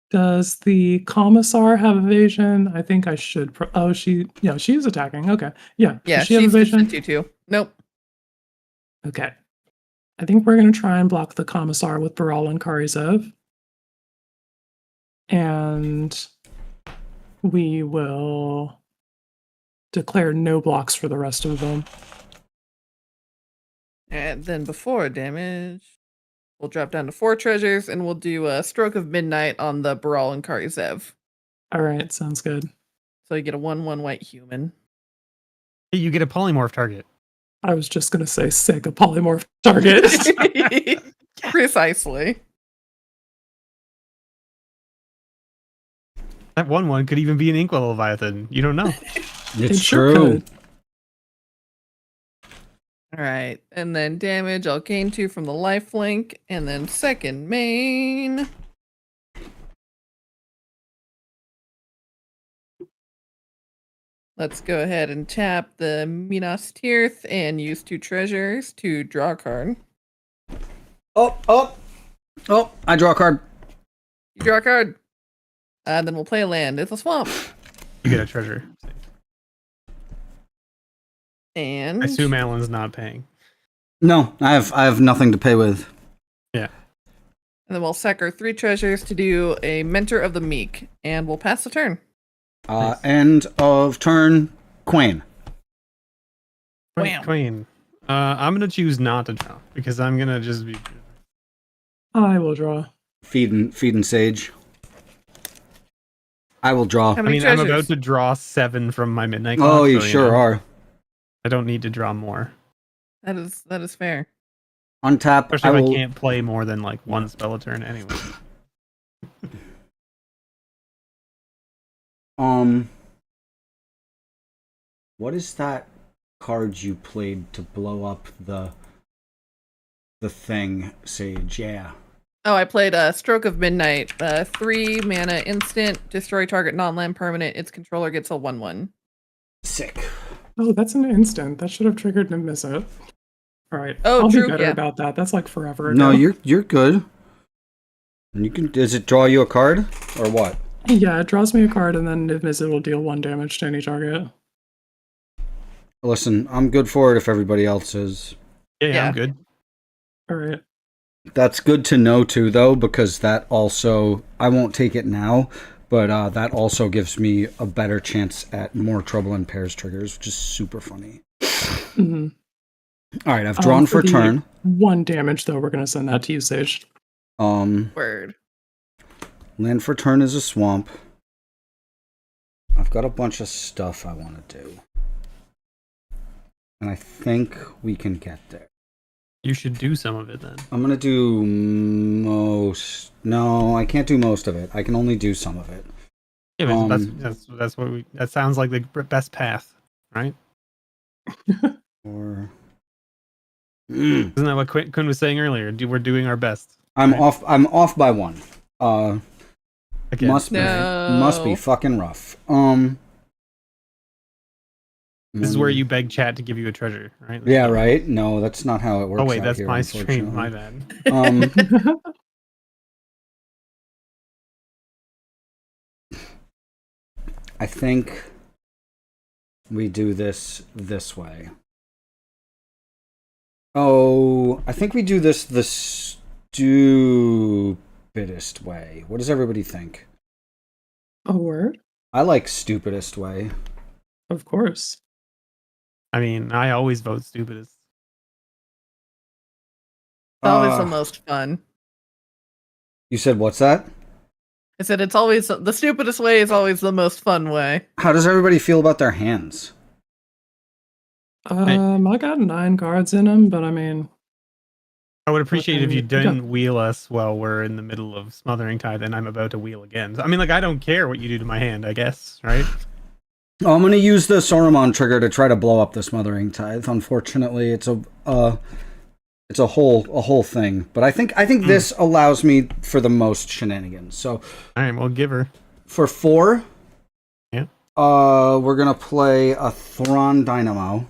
Does the commissar have evasion? I think I should. She is attacking. Okay. Yeah. Yeah, Does she have she's evasion? 2/2. Nope. Okay. I think we're going to try and block the commissar with Baral and Karizev. And we will declare no blocks for the rest of them. And then before damage, we'll drop down to 4 treasures, and we'll do a Stroke of Midnight on the Baral and Karizev. All right, sounds good. So you get a 1/1 white human. You get a polymorph target. I was just going to say sick, a polymorph target. Precisely. That 1/1 could even be an Inkwell Leviathan. You don't know. It's true. All right, and then damage, I'll gain 2 from the lifelink, and then second main. Let's go ahead and tap the Minas Tirith and use 2 treasures to draw a card. Oh, I draw a card. You draw a card. Then we'll play a land. It's a swamp. You get a treasure. And I assume Alan's not paying. No, I have nothing to pay with. Yeah. And then we'll sack our 3 treasures to do a Mentor of the Meek, and we'll pass the turn. Nice. End of turn, Queen. Wham. Queen. I'm gonna choose not to draw because I'm gonna just be. I will draw. Feed and Sage. I will draw. I mean, I'm about to draw 7 from my midnight. Oh, clock, you so, sure know, are. I don't need to draw more. That is fair. Untap. Especially if I can't play more than like 1 spell a turn anyway. What is that card you played to blow up the thing, Sage? Yeah. Oh, I played a Stroke of Midnight. 3 mana instant, destroy target non-land permanent. Its controller gets a 1/1. Sick. Oh, that's an instant. That should have triggered to miss it. All right. Oh, I'll true, be better yeah. about that. That's like forever ago. No, you're good. And you can. Does it draw you a card or what? Yeah, it draws me a card, and then if miss it will deal 1 damage to any target. Listen, I'm good for it if everybody else is. Yeah, I'm good. All right. That's good to know too, though, because that also I won't take it now, but that also gives me a better chance at more trouble in pairs triggers, which is super funny. Mm-hmm. All right, I've drawn for the turn. 1 damage, though. We're gonna send that to you, Sage. Word. Land for turn is a swamp. I've got a bunch of stuff I want to do, and I think we can get there. You should do some of it then. I'm gonna do most. No, I can't do most of it. I can only do some of it. Yeah, but that's what we. That sounds like the best path, right? Or isn't that what Quinn was saying earlier? We're doing our best. I'm right? off. I'm off by 1. Again. Must be fucking rough. This is where you beg chat to give you a treasure, right? Yeah, right. No, that's not how it works. Oh wait, out that's here, my stream. My unfortunately. bad. I think we do this way. Oh, I think we do this the stupidest way. What does everybody think? A word? I like stupidest way. Of course. I mean, I always vote stupidest. Always the most fun. You said what's that? I said it's always the stupidest way is always the most fun way. How does everybody feel about their hands? I got 9 cards in them, but I mean, I would appreciate if you didn't Yeah. wheel us while we're in the middle of Smothering Tithe and I'm about to wheel again. I mean, like, I don't care what you do to my hand, I guess, right? Oh, I'm going to use the Saruman trigger to try to blow up the Smothering Tithe. Unfortunately, it's a It's a whole thing. But I think this allows me for the most shenanigans. So, all right, we'll give her for 4. Yeah. We're gonna play a Thron Dynamo.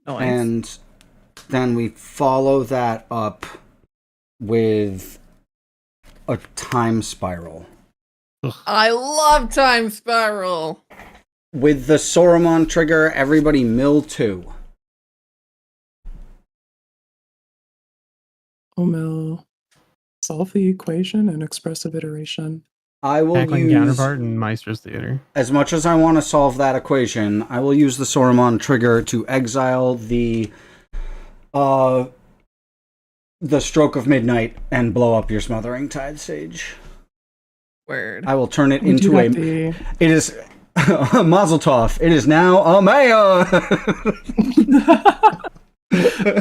Nice. And then we follow that up with a Time Spiral. I love Time Spiral. With the Saruman trigger, everybody mill 2. Mill. Solve the equation and expressive iteration. I will Tackling use, Counterpart and Maestro's Theater. as much as I want to solve that equation, I will use the Saruman trigger to exile the Stroke of Midnight and blow up your Smothering Tide Sage. Word. I will turn it into a... It is... Mazel tov. It is now a mayor!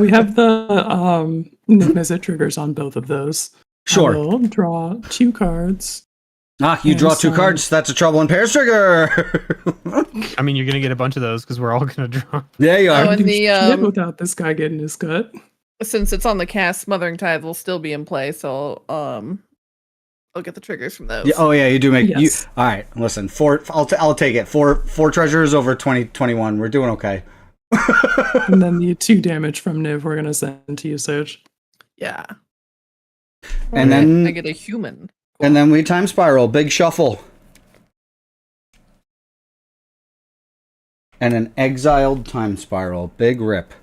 We have the Niv-Mizzet triggers on both of those. Sure. I will draw 2 cards. You draw 2 cards. That's a Trouble in Pairs trigger. I mean, you're gonna get a bunch of those because we're all gonna draw. There you are. Oh, and the without this guy getting his cut. Since it's on the cast, Smothering Tide will still be in play, so I'll get the triggers from those. Yeah, oh yeah, you do make Yes. you. All right, listen. 4. I'll take it. 4 treasures over 2021. We're doing okay. And then the 2 damage from Niv we're gonna send to you, Sage. Yeah. And then I get a human. And then we Time Spiral, big shuffle. And an exiled Time Spiral, big rip.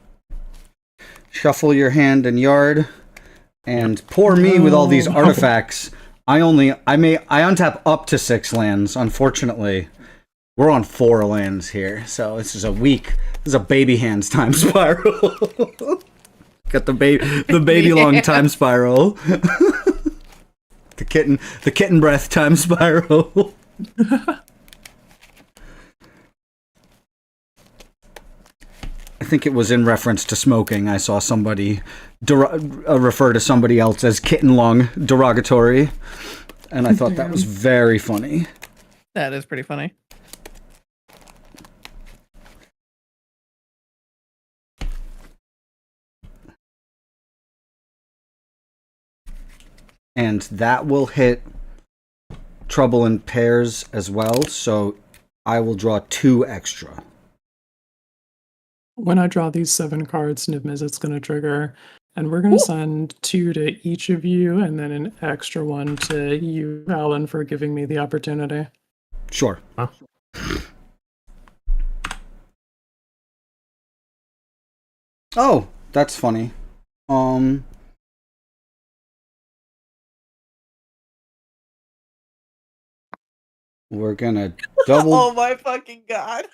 Shuffle your hand and yard. And poor me with all these artifacts. I untap up to 6 lands, unfortunately. We're on 4 lands here, so this is a baby hands Time Spiral. Got the baby long Time Spiral. The kitten breath Time Spiral. I think it was in reference to smoking. I saw somebody refer to somebody else as kitten lung derogatory, and I thought that was very funny. That is pretty funny. And that will hit Trouble in Pairs as well, so I will draw 2 extra. When I draw these 7 cards, Niv-Mizzet's going to trigger, and we're going to send 2 to each of you, and then an extra 1 to you, Alan, for giving me the opportunity. Sure. Huh? Oh, that's funny. We're gonna double. Oh my fucking god!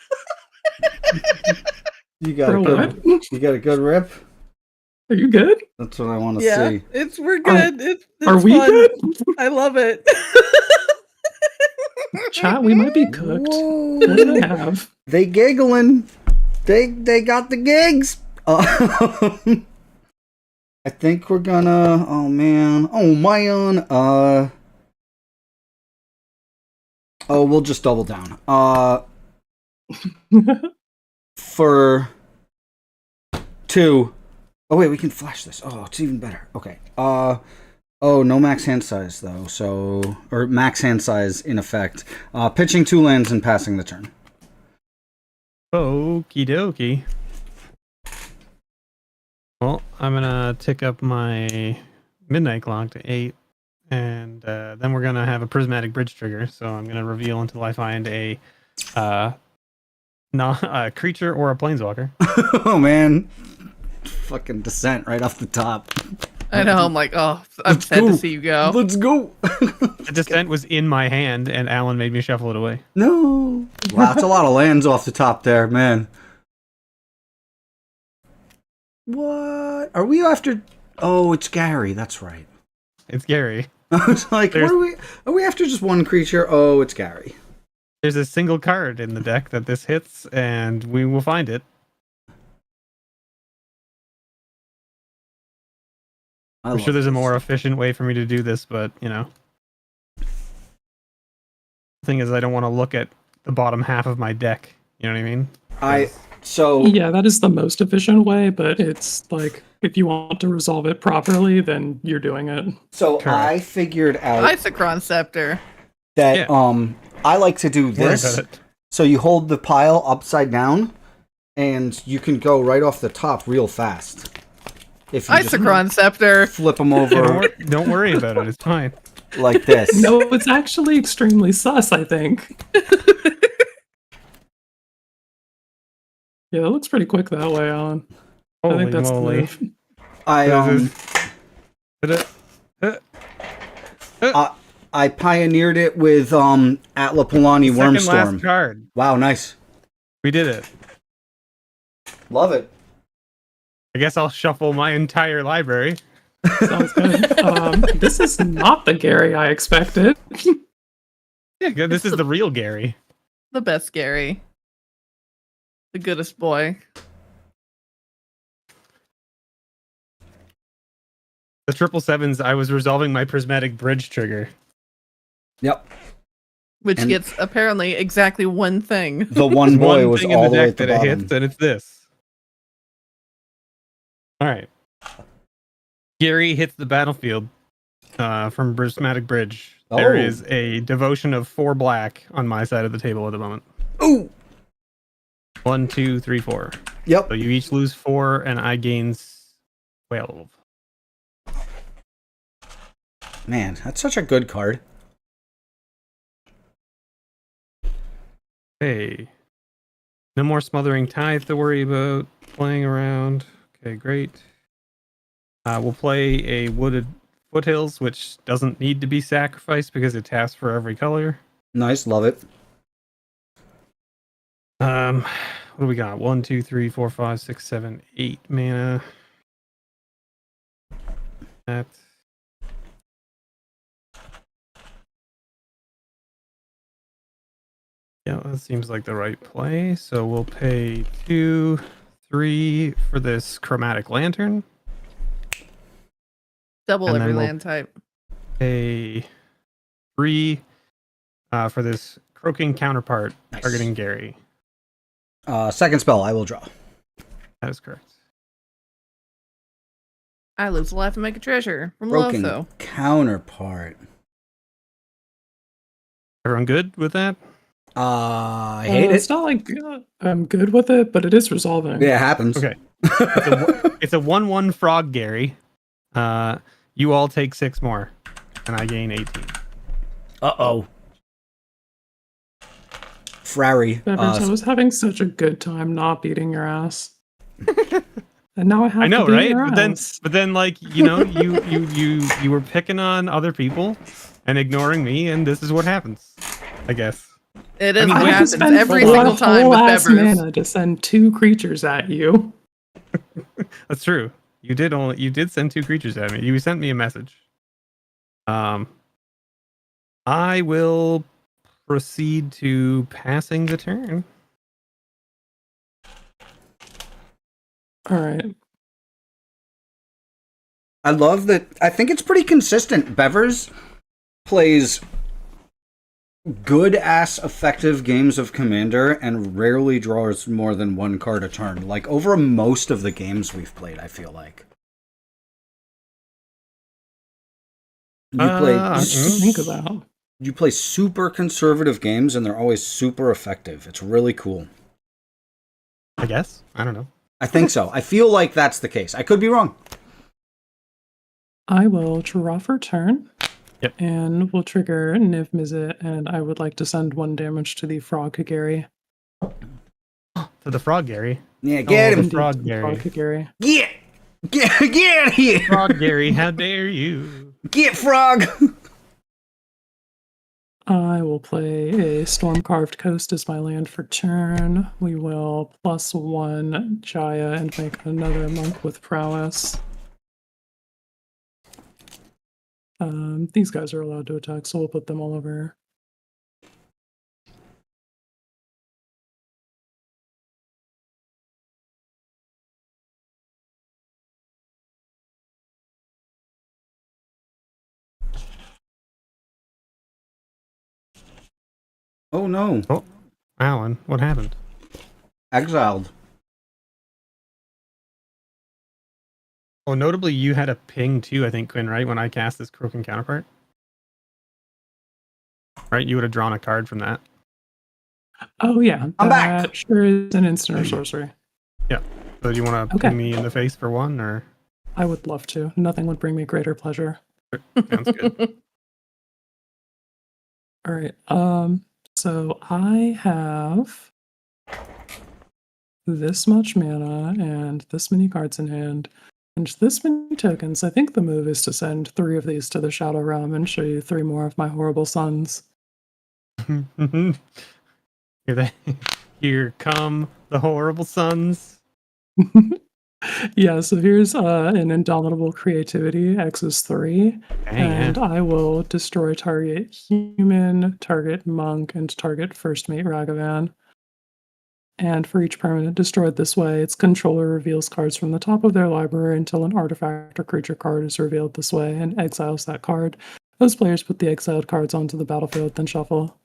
You got a good rip. Are you good? That's what I want to Yeah, see. we're good. It's Are we fun. good? I love it. Chat, we might be cooked. What do they have? They giggling. They got the gigs. I think we're gonna. Oh man. Oh, we'll just double down. For 2. Oh wait, we can flash this. Oh, it's even better. Okay. Oh, no max hand size though. So, or max hand size in effect. Pitching 2 lands and passing the turn. Okie dokie. Well, I'm gonna tick up my midnight clock to 8, and then we're gonna have a prismatic bridge trigger. So I'm gonna reveal until I find a creature or a planeswalker. Oh man, fucking descent right off the top. I know. I'm like, oh, I'm sad to see you go. Let's go. The descent was in my hand, and Alan made me shuffle it away. No. Wow, that's a lot of lands off the top there, man. What? Are we after? Oh, it's Gary. That's right. It's Gary. I was like, what are we? Are we after just one creature? Oh, it's Gary. There's a single card in the deck that this hits, and we will find it. I'm sure there's a more efficient way for me to do this, but, you know. The thing is, I don't want to look at the bottom half of my deck. You know what I mean? So Yeah, that is the most efficient way, but it's like if you want to resolve it properly, then you're doing it. So Correct. I figured out Isochron Scepter. that I like to do Don't worry this. about it. So you hold the pile upside down, and you can go right off the top real fast. If you just Isochron Scepter. flip them over Don't worry about it. It's fine. like this. No, it's actually extremely sus, I think. Yeah, it looks pretty quick that way, Alan. I Holy think that's moly. the move. I pioneered it with Atla Polani Second Wormstorm. last card. Wow, nice. We did it. Love it. I guess I'll shuffle my entire library. Sounds good. This is not the Gary I expected. Yeah, this is the real Gary. The best Gary. The goodest boy. The 777s, I was resolving my prismatic bridge trigger. Yep. Which And- gets apparently exactly one thing. The one boy was thing in all the the way deck at the that it bottom. hits, and it's this. All right. Gary hits the battlefield from Prismatic Bridge. There Oh. is a devotion of 4 black on my side of the table at the moment. Ooh. 1, 2, 3, 4. Yep. So you each lose 4, and I gain 12. Man, that's such a good card. Hey. No more Smothering Tithe to worry about playing around. Okay, great. We'll play a Wooded Foothills, which doesn't need to be sacrificed because it taps for every color. Nice, love it. What do we got? 1, 2, 3, 4, 5, 6, 7, 8 mana. That. Yeah, that seems like the right play. So we'll pay 2, 3 for this Chromatic Lantern. Double And every then we'll- land type. Pay 3 for this Croaking Counterpart Nice. targeting Gary. Second spell, I will draw. That is correct. I lose a life and make a treasure. From Broken Lotho. counterpart. Everyone good with that? I hate It's it. not like I'm good with it, but it is resolving. Yeah, it happens. Okay. It's a 1/1 frog, Gary. You all take 6 more, and I gain 18. Uh-oh. Frary. Bevers, I was having such a good time not beating your ass. And now I have I know, to beat right? your But ass. then, like, you know, you were picking on other people and ignoring me, and this is what happens. I guess. It is I mean, what we happens spent every four single time whole with ass Bevers. mana to send 2 creatures at you. That's true. You did send 2 creatures at me. You sent me a message. I will proceed to passing the turn. All right. I love that. I think it's pretty consistent. Bevers plays good ass effective games of Commander and rarely draws more than 1 card a turn. Like over most of the games we've played, I feel like. Think about. You play super conservative games and they're always super effective. It's really cool. I guess. I don't know. I think so. I feel like that's the case. I could be wrong. I will draw for turn. Yep. And we'll trigger Niv Mizzet, and I would like to send 1 damage to the Frog Kagari. To the frog, Gary. Yeah, get him. The frog, Frog Gary. Kagari. Get out of here. Frog, Gary. How dare you? Get frog. I will play a Storm Carved Coast as my land for turn. We will +1 Jaya and make another Monk with Prowess. These guys are allowed to attack, so we'll put them all over. Oh no. Oh, Alan, what happened? Exiled. Well, notably, you had a ping too, I think, Quinn, right? When I cast this Croaking Counterpart. Right? You would have drawn a card from that. Oh yeah, I'm that back. sure is an instant or sorcery. Yeah. So do you want to ping me in the face for one, or? I would love to. Nothing would bring me greater pleasure. Sounds good. All right. So I have this much mana and this many cards in hand and this many tokens. I think the move is to send 3 of these to the Shadow Realm and show you 3 more of my horrible sons. Here come the horrible sons. Yeah, so here's an Indomitable Creativity, X is 3, and I will destroy target human, target monk, and target first mate Ragavan. And for each permanent destroyed this way, its controller reveals cards from the top of their library until an artifact or creature card is revealed this way and exiles that card. Those players put the exiled cards onto the battlefield, then shuffle.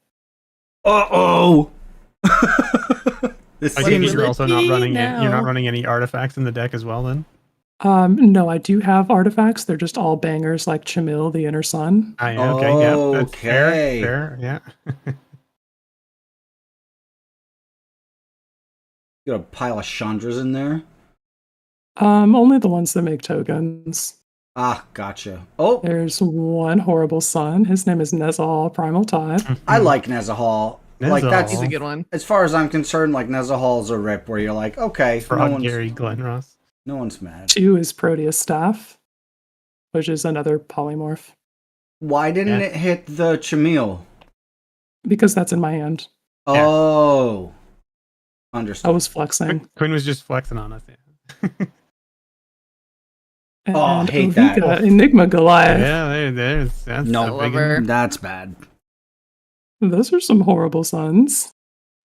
Uh-oh! I think you're also not running you're not running any artifacts in the deck as well, then? No, I do have artifacts. They're just all bangers like Chamil, the Inner Sun. Okay, yeah, that's fair, yeah. You got a pile of Chandras in there? Only the ones that make tokens. Ah, gotcha. Oh! There's one horrible son. His name is Nezahal, Primal Tide. I like Nezahal. Like that's He's a good one. As far as I'm concerned, like Nezahal's a rip where you're like, okay, Gary Glenross. No one's mad. 2 is Proteus Staff, which is another polymorph. Why didn't it hit the Chamil? Because that's in my hand. Oh. Understood. I was flexing. Quinn was just flexing on us. And I hate that. Enigma Goliath. Yeah, there's that's that's bad. Those are some horrible sons.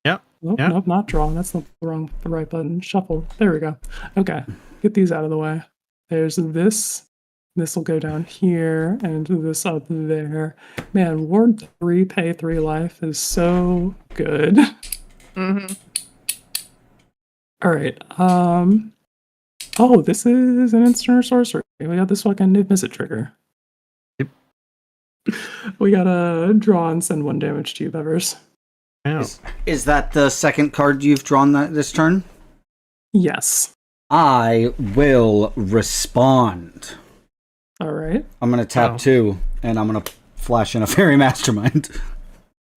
Yep. Nope, not draw. That's not the right button. Shuffle. There we go. Okay. Get these out of the way. There's this. This will go down here, and this up there. Man, Ward 3, pay 3 life is so good. Mm-hmm. All right. Oh, this is an instant or sorcery. We got this fucking Niv Mizzet trigger. Yep. We gotta draw and send 1 damage to you, Bevers. Is that the second card you've drawn this turn? Yes. I will respond. All right. I'm gonna tap 2, and I'm gonna flash in a Fairy Mastermind.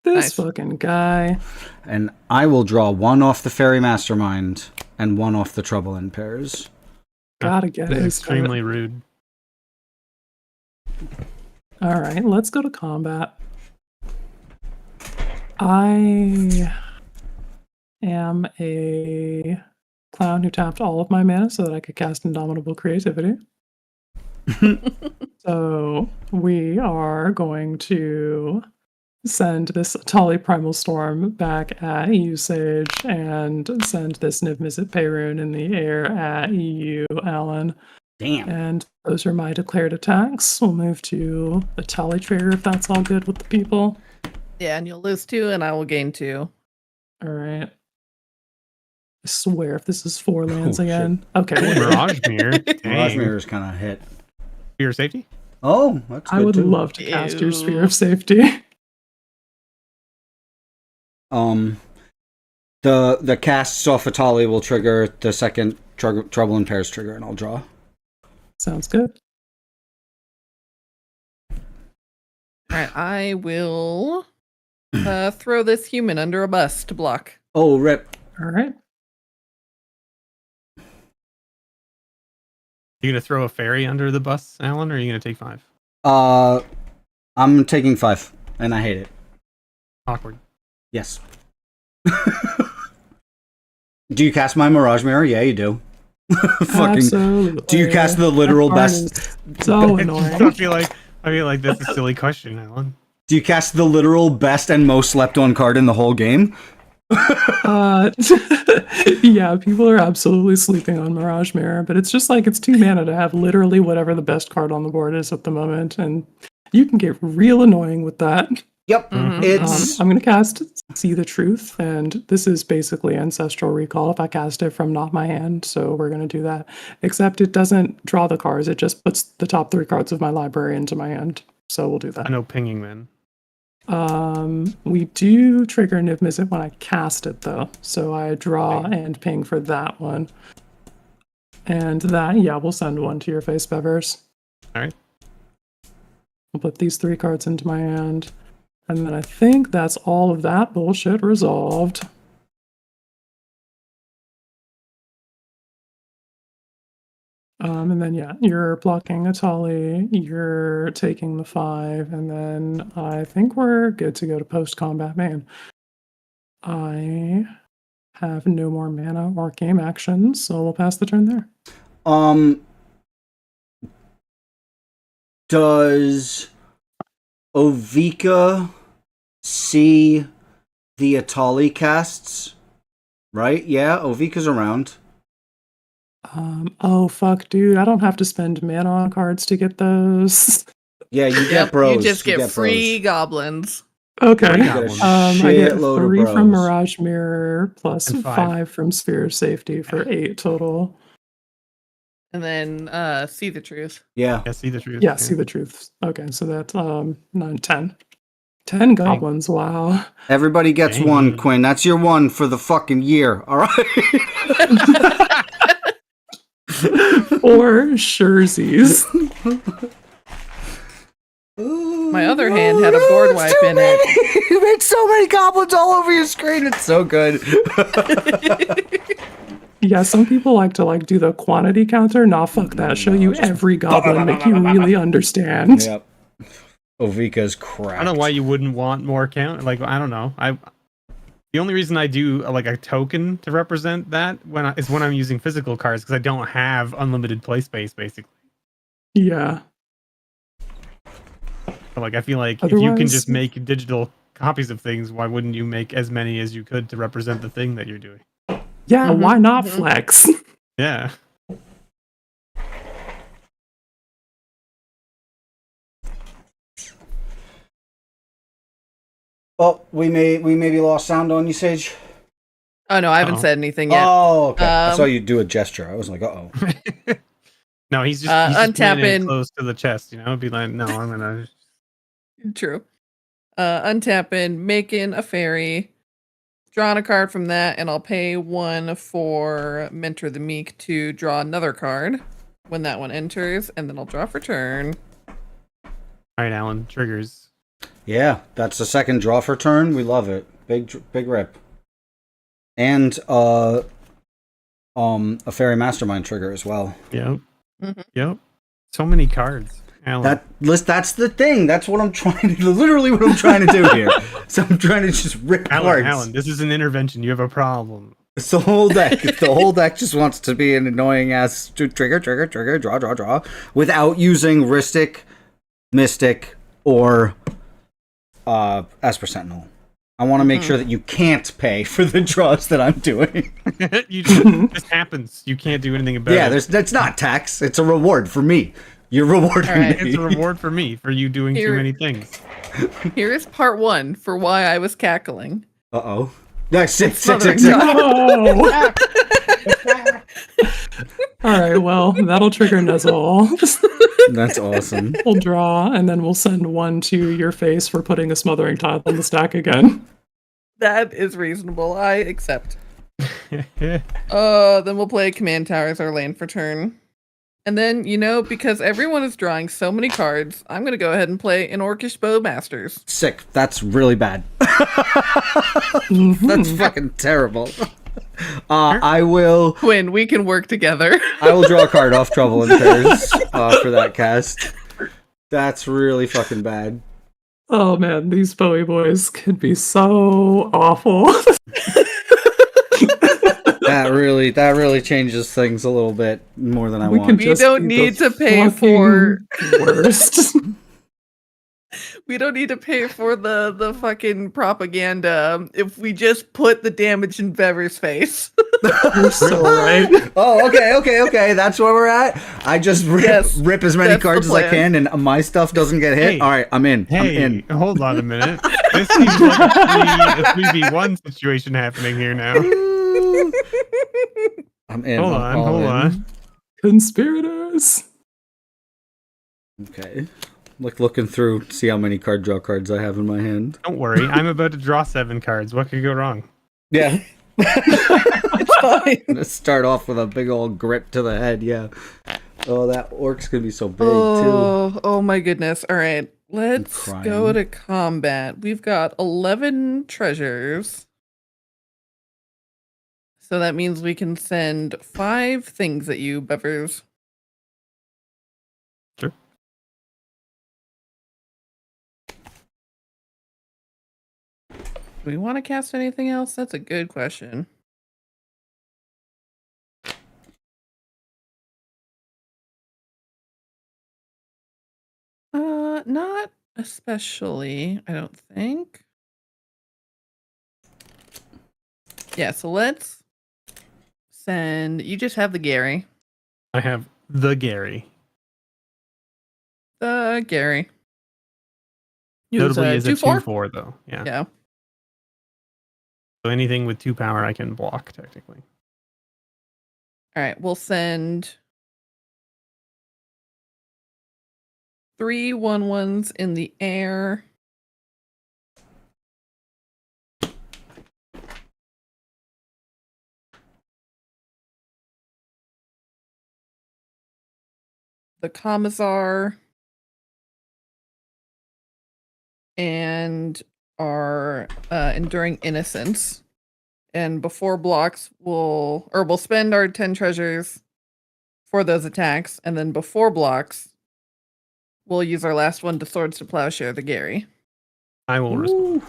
This fucking guy. And I will draw 1 off the Fairy Mastermind and 1 off the Trouble in Pairs. Gotta get it. Extremely rude. All right, let's go to combat. I am a clown who tapped all of my mana so that I could cast Indomitable Creativity. So we are going to send this Atali Primal Storm back at EU Sage and send this Niv Mizzet Payroon in the air at EU Alan. Damn. And those are my declared attacks. We'll move to the Tally trigger if that's all good with the people. Yeah, and you'll lose 2 and I will gain 2. All right. I swear if this is 4 lands again. Okay. Mirage Mirror. Mirage Mirror is kind of hit. Sphere of Safety? Oh, that's good I would too. love to cast your Sphere of Safety. The casts off Atali will trigger the second Trouble in Pairs trigger, and I'll draw. Sounds good. Alright, I will throw this human under a bus to block. Oh, rip. All right. You gonna throw a fairy under the bus, Alan, or are you gonna take 5? I'm taking 5, and I hate it. Awkward. Yes. Do you cast my Mirage Mirror? Yeah, you do. Fucking. Absolutely. Do you cast the literal best? So annoying. I feel like that's a silly question, Alan. Do you cast the literal best and most slept on card in the whole game? Yeah, people are absolutely sleeping on Mirage Mirror, but it's just like it's 2 mana to have literally whatever the best card on the board is at the moment, and you can get real annoying with that. Yep, Mhm. it's I'm going to cast See the Truth, and this is basically Ancestral Recall if I cast it from not my hand, so we're going to do that. Except it doesn't draw the cards, it just puts the top 3 cards of my library into my hand, so we'll do that. I know pinging then. We do trigger Niv Mizzet when I cast it, though, so I draw and ping for that one. And that, yeah, we'll send one to your face, Bevers. All right. I'll put these 3 cards into my hand. And then I think that's all of that bullshit resolved. And then, yeah, you're blocking Atali, you're taking the 5, and then I think we're good to go to post-combat main. I have no more mana or game actions, so we'll pass the turn there. Does Ovika see the Atali casts? Right? Yeah, Ovika's around. Oh fuck, dude! I don't have to spend mana on cards to get those. Yeah, you Yep, get bros. you just get free bros. goblins. Okay. You get a I get shitload of 3 from bros. Mirage Mirror plus And 5 from Sphere of Safety for 8 total. And then See the Truth. Yeah. Yeah, See the Truth. Yeah, See the Truth. Okay, so that's 9, 10. 10 goblins, wow. Everybody gets Dang. one, Quinn. That's your one for the fucking year. All right. Or Sherzies. My other hand had a board wipe in it. You make so many goblins all over your screen. It's so good. Yeah, some people like to do the quantity counter. Nah, fuck that. Show you every goblin, make you really understand. Yep. Ovika's crap. I don't know why you wouldn't want more count. Like, I don't know. The only reason I do like a token to represent that is when I'm using physical cards because I don't have unlimited play space, basically. Yeah. But, like, I feel like if you can Otherwise- just make digital copies of things, why wouldn't you make as many as you could to represent the thing that you're doing? Yeah, why not flex? Yeah. Oh, we maybe lost sound on you, Sage. Oh no, I haven't Uh-oh. said anything yet. Oh, okay. I saw Um, you do a gesture. I was like, uh-oh. No, he's just playing it untapping. close to the chest, you know? It'd be like, no, I'm gonna. True. Untapping, making a fairy, drawing a card from that, and I'll pay 1 for Mentor the Meek to draw another card when that one enters, and then I'll draw for turn. All right, Alan, triggers. Yeah, that's the second draw for turn. We love it. Big rip. And a fairy mastermind trigger as well. Yep. Mhm. Yep. So many cards. Alan. That's the thing. That's what I'm trying to literally what I'm trying to do here. So I'm trying to just rip cards. Alan, this is an intervention. You have a problem. It's the whole deck. The whole deck just wants to be an annoying ass to trigger, draw, without using Rhystic, Mystic, or Esper Sentinel. I want to make sure that you can't pay for the draws that I'm doing. This happens. You can't do anything about Yeah, it. that's not tax. It's a reward for me. You're rewarding Alright. me. It's a reward for me for you doing Here- too many things. Here is part 1 for why I was cackling. Uh-oh. Yeah, six. Smothering No! Alright, well, that'll trigger Nuzzle. That's awesome. We'll draw, and then we'll send 1 to your face for putting a Smothering Tile on the stack again. That is reasonable. I accept. Then we'll play Command Tower as our land for turn. And then, because everyone is drawing so many cards, I'm going to go ahead and play an Orcish Bowmasters. Sick. That's really bad. That's fucking terrible. I will Quinn, we can work together. I will draw a card off Trouble in Pairs for that cast. That's really fucking bad. Oh man, these Bowie boys could be so awful. That really changes things a little bit more than I want. We don't need to pay for worst. We don't need to pay for the fucking propaganda if we just put the damage in Bever's face. You're so right. Oh, okay. That's where we're at. I just rip as many that's the cards as I plan. can, and my stuff doesn't get hit. Hey, All right, I'm in. I'm Hey, in. hold on a minute. This seems like a 3v1 situation happening here now. I'm in. Hold I'm on, all hold in. on. Conspirators. Okay. Looking through, see how many card draw cards I have in my hand. Don't worry, I'm about to draw 7 cards. What could go wrong? Yeah. It's fine. Let's start off with a big old grip to the head. Yeah. Oh, that orc's gonna be so big too. Oh my goodness. All right. Let's go to combat. We've got 11 treasures. So that means we can send 5 things at you, Bevers. Sure. Do we want to cast anything else? That's a good question. Not especially, I don't think. Yeah, so let's send, you just have the Gary. I have the Gary. The Gary. Use, Notably is a 2/4? 2/4 though. Yeah. Yeah. So anything with 2 power I can block technically. All right, we'll send 3 1/1s in the air. The Commissar and our Enduring Innocence. And before blocks, we'll spend our 10 treasures for those attacks, and then before blocks, we'll use our last one to Swords to Plowshare the Gary. I will respond.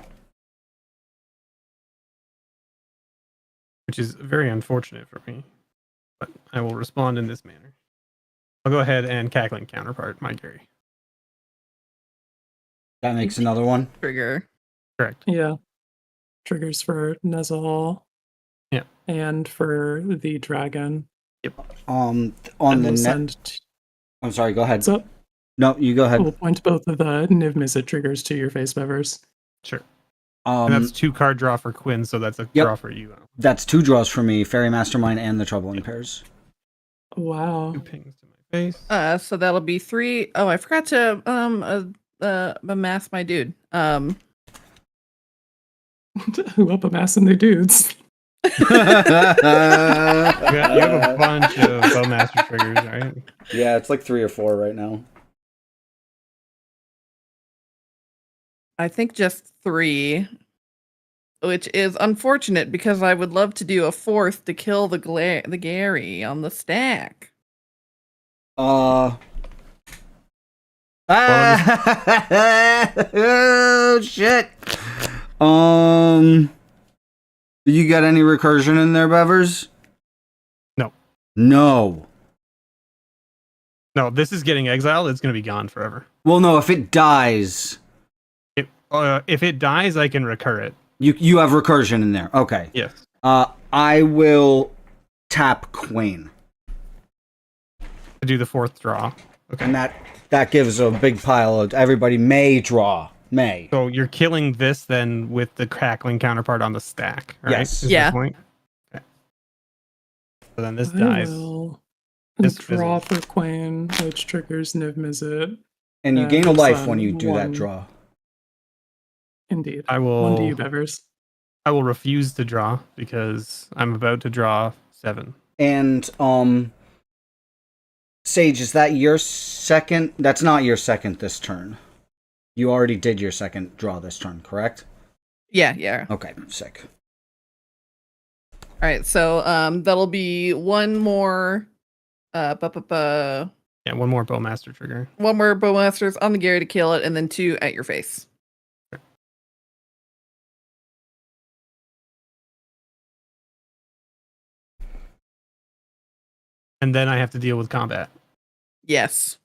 Which is very unfortunate for me. But I will respond in this manner. I'll go ahead and Cackling Counterpart my Gary. That makes another one. Trigger. Correct. Yeah. Triggers for Nezahal. Yeah. And for the dragon. Yep. On And the we'll net. I'm sorry. Go ahead. So No, you go ahead. we'll point both of the Niv Mizzet triggers to your face, Bevers. Sure. And that's 2 card draw for Quinn, so that's a draw for you. That's 2 draws for me, Fairy Mastermind and the Troubling Pairs. Wow. 2 pings to my face. So that'll be 3. Oh, I forgot to amass my dude. Who up amassing their dudes? You have a bunch of Bowmaster triggers, right? Yeah, it's like 3 or 4 right now. I think just 3, which is unfortunate because I would love to do a 4th to kill the Gary on the stack. Oh shit. You got any recursion in there, Bevers? No. No. No, this is getting exiled. It's going to be gone forever. Well, no, if it dies... if it dies, I can recur it. You have recursion in there. Okay. Yes. I will tap Queen. To do the 4th draw. Okay. And that gives a big pile of... Everybody may draw. May. So you're killing this then with the Cackling Counterpart on the stack, right? Yes. Is Yeah. the point? Okay. So then this I dies. will This draw fizzles. for Queen, which triggers Niv Mizzet. And you gain a life on when you do that 1. draw. Indeed. I will 1 to you, Bevers. I will refuse to draw because I'm about to draw 7. And Sage, is that your second? That's not your second this turn. You already did your second draw this turn, correct? Yeah. Okay, sick. All right, so that'll be 1 more Yeah, 1 more Bowmaster trigger. 1 more Bowmasters on the Gary to kill it, and then 2 at your face. And then I have to deal with combat. Yes.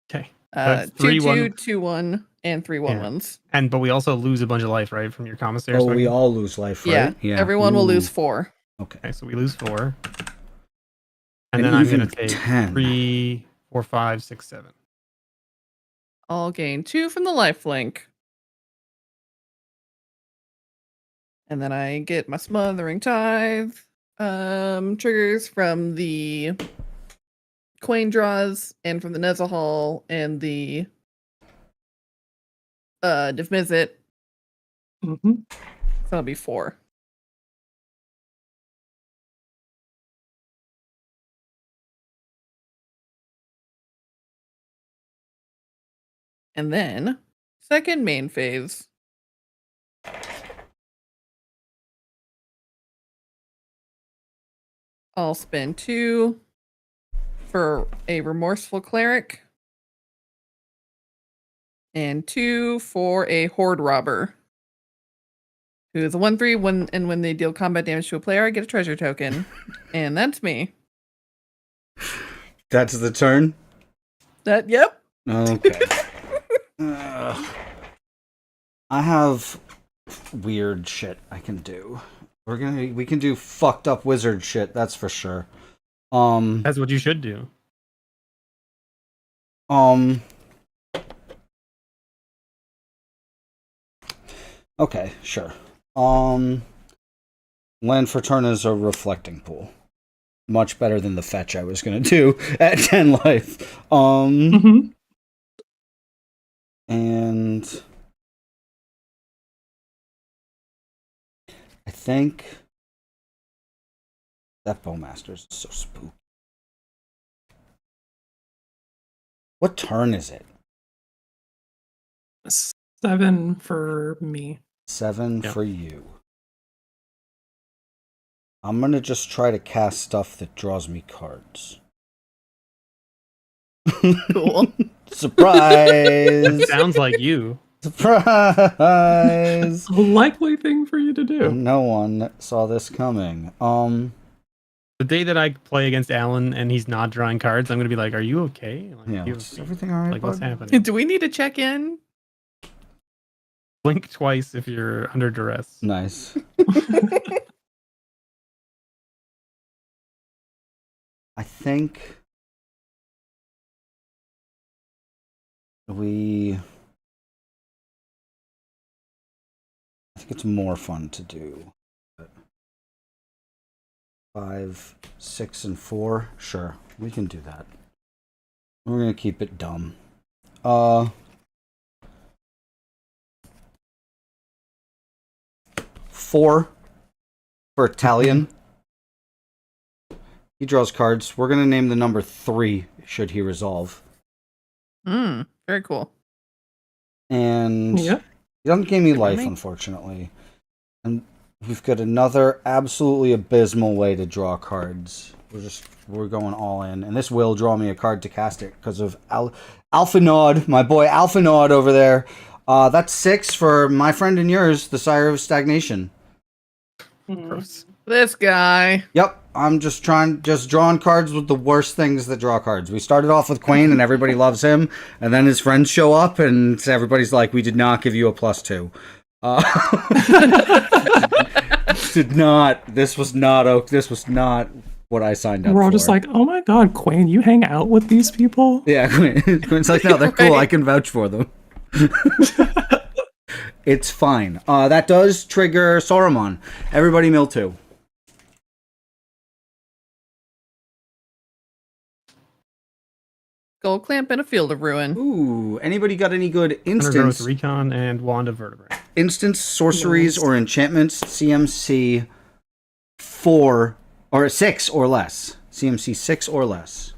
Okay. 2 That's 3, 2 1. 2 1. and 3 1/1s. But we also lose a bunch of life, right, from your commissary. Oh, we all lose life, right? Yeah. Everyone will lose 4. Okay. So we lose 4. And And then I'm even going to take 10. 3, 4, 5, 6, 7. I'll gain 2 from the life link. And then I get my Smothering Tithe triggers from the coin draws and from the Nezahal and the Divmizzet. Mm-hmm. So that'll be 4. And then, second main phase. I'll spend 2 for a Remorseful Cleric. And 2 for a Horde Robber. Who is a 1/3, and when they deal combat damage to a player, I get a treasure token. And that's me. That's the turn? Yep. Okay. I have weird shit I can do. We can do fucked up wizard shit, that's for sure. That's what you should do. Okay, sure. Land for turn is a reflecting pool. Much better than the fetch I was gonna do at 10 life. And I think that Bowmaster's so spooky. What turn is it? 7 for me. 7 for you. I'm gonna just try to cast stuff that draws me cards. Cool. Surprise! That sounds like you. Surprise! A likely thing for you to do. No one saw this coming. The day that I play against Alan and he's not drawing cards, I'm gonna be like, "Are you okay? Like, Yeah, is everything all right? Like, what's bud? happening?" Do we need to check in? Blink twice if you're under duress. Nice. I think it's more fun to do 5, 6, and 4. Sure, we can do that. We're gonna keep it dumb. 4 for Italian. He draws cards. We're gonna name the number 3 should he resolve. Very cool. And Yeah. he doesn't give me life, me. unfortunately. And we've got another absolutely abysmal way to draw cards. We're going all in, and this will draw me a card to cast it because of Alphanod, my boy Alphanod over there. That's 6 for my friend and yours, the Sire of Stagnation. Gross. This guy. Yep, I'm just drawing cards with the worst things that draw cards. We started off with Quinn, and everybody loves him, and then his friends show up, and everybody's like, "We did not give you a +2." This was not what I signed up for. We're all just like, oh my god, Quinn, you hang out with these people? Yeah, Quinn's like, no, they're cool. I can vouch for them. It's fine. That does trigger Saruman. Everybody mill 2. Gold Clamp and a Field of Ruin. Ooh, anybody got any good Undergrowth, instance Recon, and Wand of Vertebrae. sorceries or enchantments CMC 4 or 6 or less? CMC 6 or less.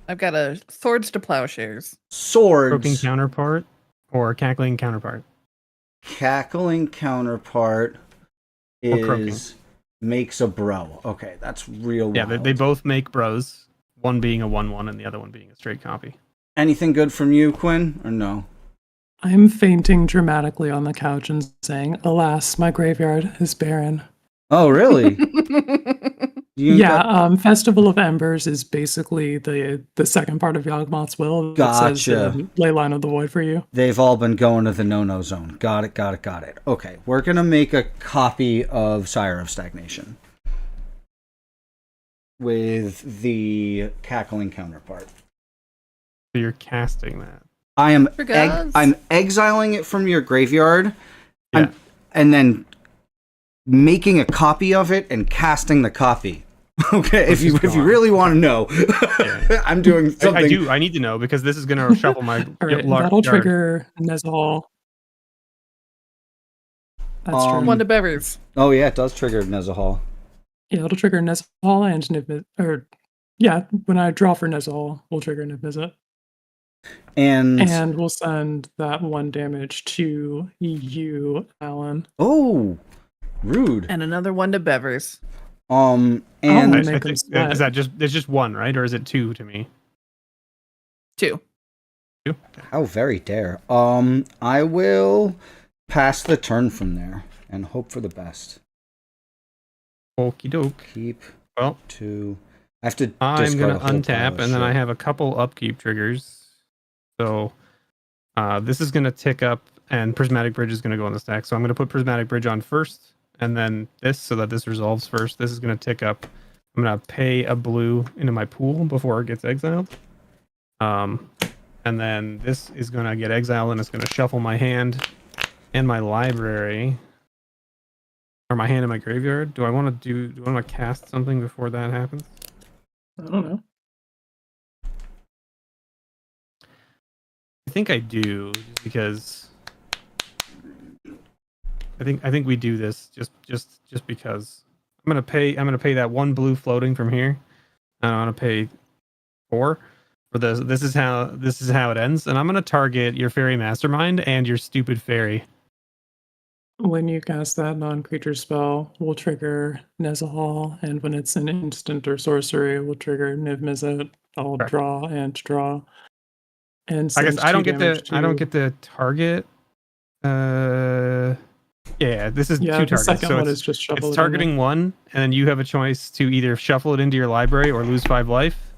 I've got a Swords to Plowshares. Swords. Croaking Counterpart or Cackling Counterpart. Cackling Counterpart croaking. makes a bro. Okay, that's real wild. Yeah, they both make bros. One being a 1/1 and the other one being a straight copy. Anything good from you, Quinn, or no? I'm fainting dramatically on the couch and saying, alas, my graveyard is barren. Oh, really? Festival of Embers is basically the second part of Yawgmoth's will. That says Leyline of the Void for you. They've all been going to the no-no zone. Got it. Okay, we're going to make a copy of Sire of Stagnation with the cackling counterpart. So you're casting that. I'm exiling it from your graveyard, and then making a copy of it and casting the copy. Okay, if you really want to know, I'm doing something. I do. I need to know because this is going to shuffle my. That'll trigger Nezahal. That's true. One to Bevers. Oh yeah, it does trigger Nezahal. Yeah, it'll trigger Nezahal and Niv. When I draw for Nezahal, we'll trigger Niv. And we'll send that 1 damage to you, Alan. Oh, rude. And another 1 to Bevers. And is that just 1, right? Or is it 2 to me? 2. How very dare. I will pass the turn from there and hope for the best. Okie doke. Keep. Well, 2. I have to. I'm gonna untap, and then I have a couple upkeep triggers. So this is gonna tick up, and Prismatic Bridge is gonna go on the stack. So I'm gonna put Prismatic Bridge on first, and then this, so that this resolves first. This is gonna tick up. I'm gonna pay a blue into my pool before it gets exiled. And then this is gonna get exiled, and it's gonna shuffle my hand and my library, or my hand and my graveyard. Do I want to cast something before that happens? I don't know. I think I do, just because I think we do this just because I'm gonna pay that 1 blue floating from here. And I'm gonna pay 4 for this. This is how it ends, and I'm gonna target your fairy mastermind and your stupid fairy. When you cast that non-creature spell, we'll trigger Nezahal, and when it's an instant or sorcery, we'll trigger Niv Mizzet. I'll draw and draw. And I guess I don't get the target. This is 2 targets. The second so one is just shuffle. It's targeting 1, and then you have a choice to either shuffle it into your library or lose 5 life.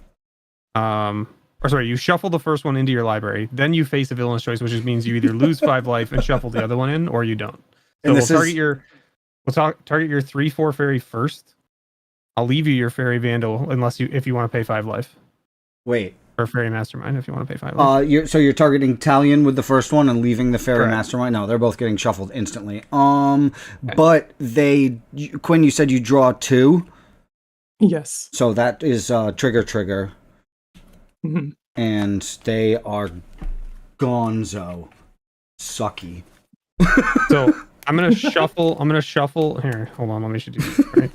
You shuffle the first one into your library, then you face a villainous choice, which means you either lose 5 life and shuffle the other one in, or you don't. So we'll target your 3/4 fairy first. I'll leave you your fairy vandal if you want to pay 5 life. Wait. Or fairy mastermind if you want to pay 5 life. You're targeting Talion with the first one and leaving the fairy mastermind. No, they're both getting shuffled instantly. But Quinn, you said you draw 2. Yes. So that is trigger. Mm-hmm. And they are gonzo sucky. So I'm gonna shuffle here. Hold on, let me should do this. Right?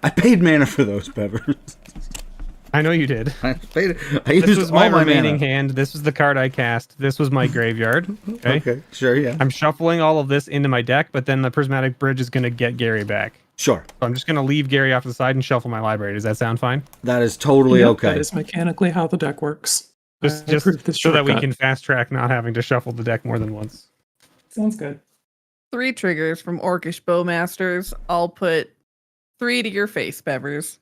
I paid mana for those, Bevers. I know you did. This was my remaining hand. This was the card I cast. This was my graveyard. Okay, sure, yeah. I'm shuffling all of this into my deck, but then the Prismatic Bridge is going to get Gary back. Sure. So I'm just going to leave Gary off to the side and shuffle my library. Does that sound fine? That is totally okay. That is mechanically how the deck works. Just so that we can fast track not having to shuffle the deck more than once. Sounds good. 3 triggers from Orcish Bowmasters. I'll put 3 to your face, Bevers.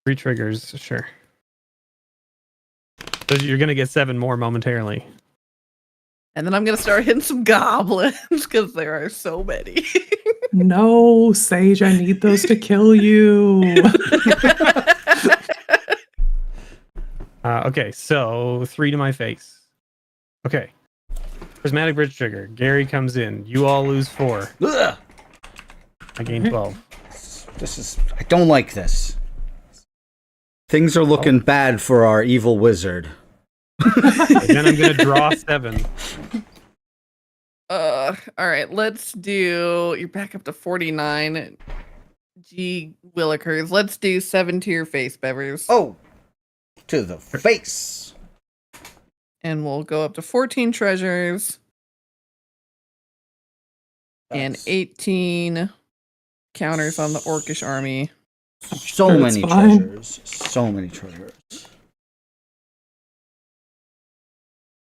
3 triggers, sure. So you're going to get 7 more momentarily. And then I'm going to start hitting some goblins because there are so many. No, Sage, I need those to kill you. Okay, so 3 to my face. Okay. Prismatic Bridge trigger. Gary comes in. You all lose 4. Ugh. I gain 12. I don't like this. Things are looking bad for our evil wizard. Then I'm going to draw 7. All right, let's do... You're back up to 49. Gee, Willikers. Let's do 7 to your face, Bevers. Oh! To the face! And we'll go up to 14 treasures. And 18 counters on the Orcish army. So many treasures. So many treasures.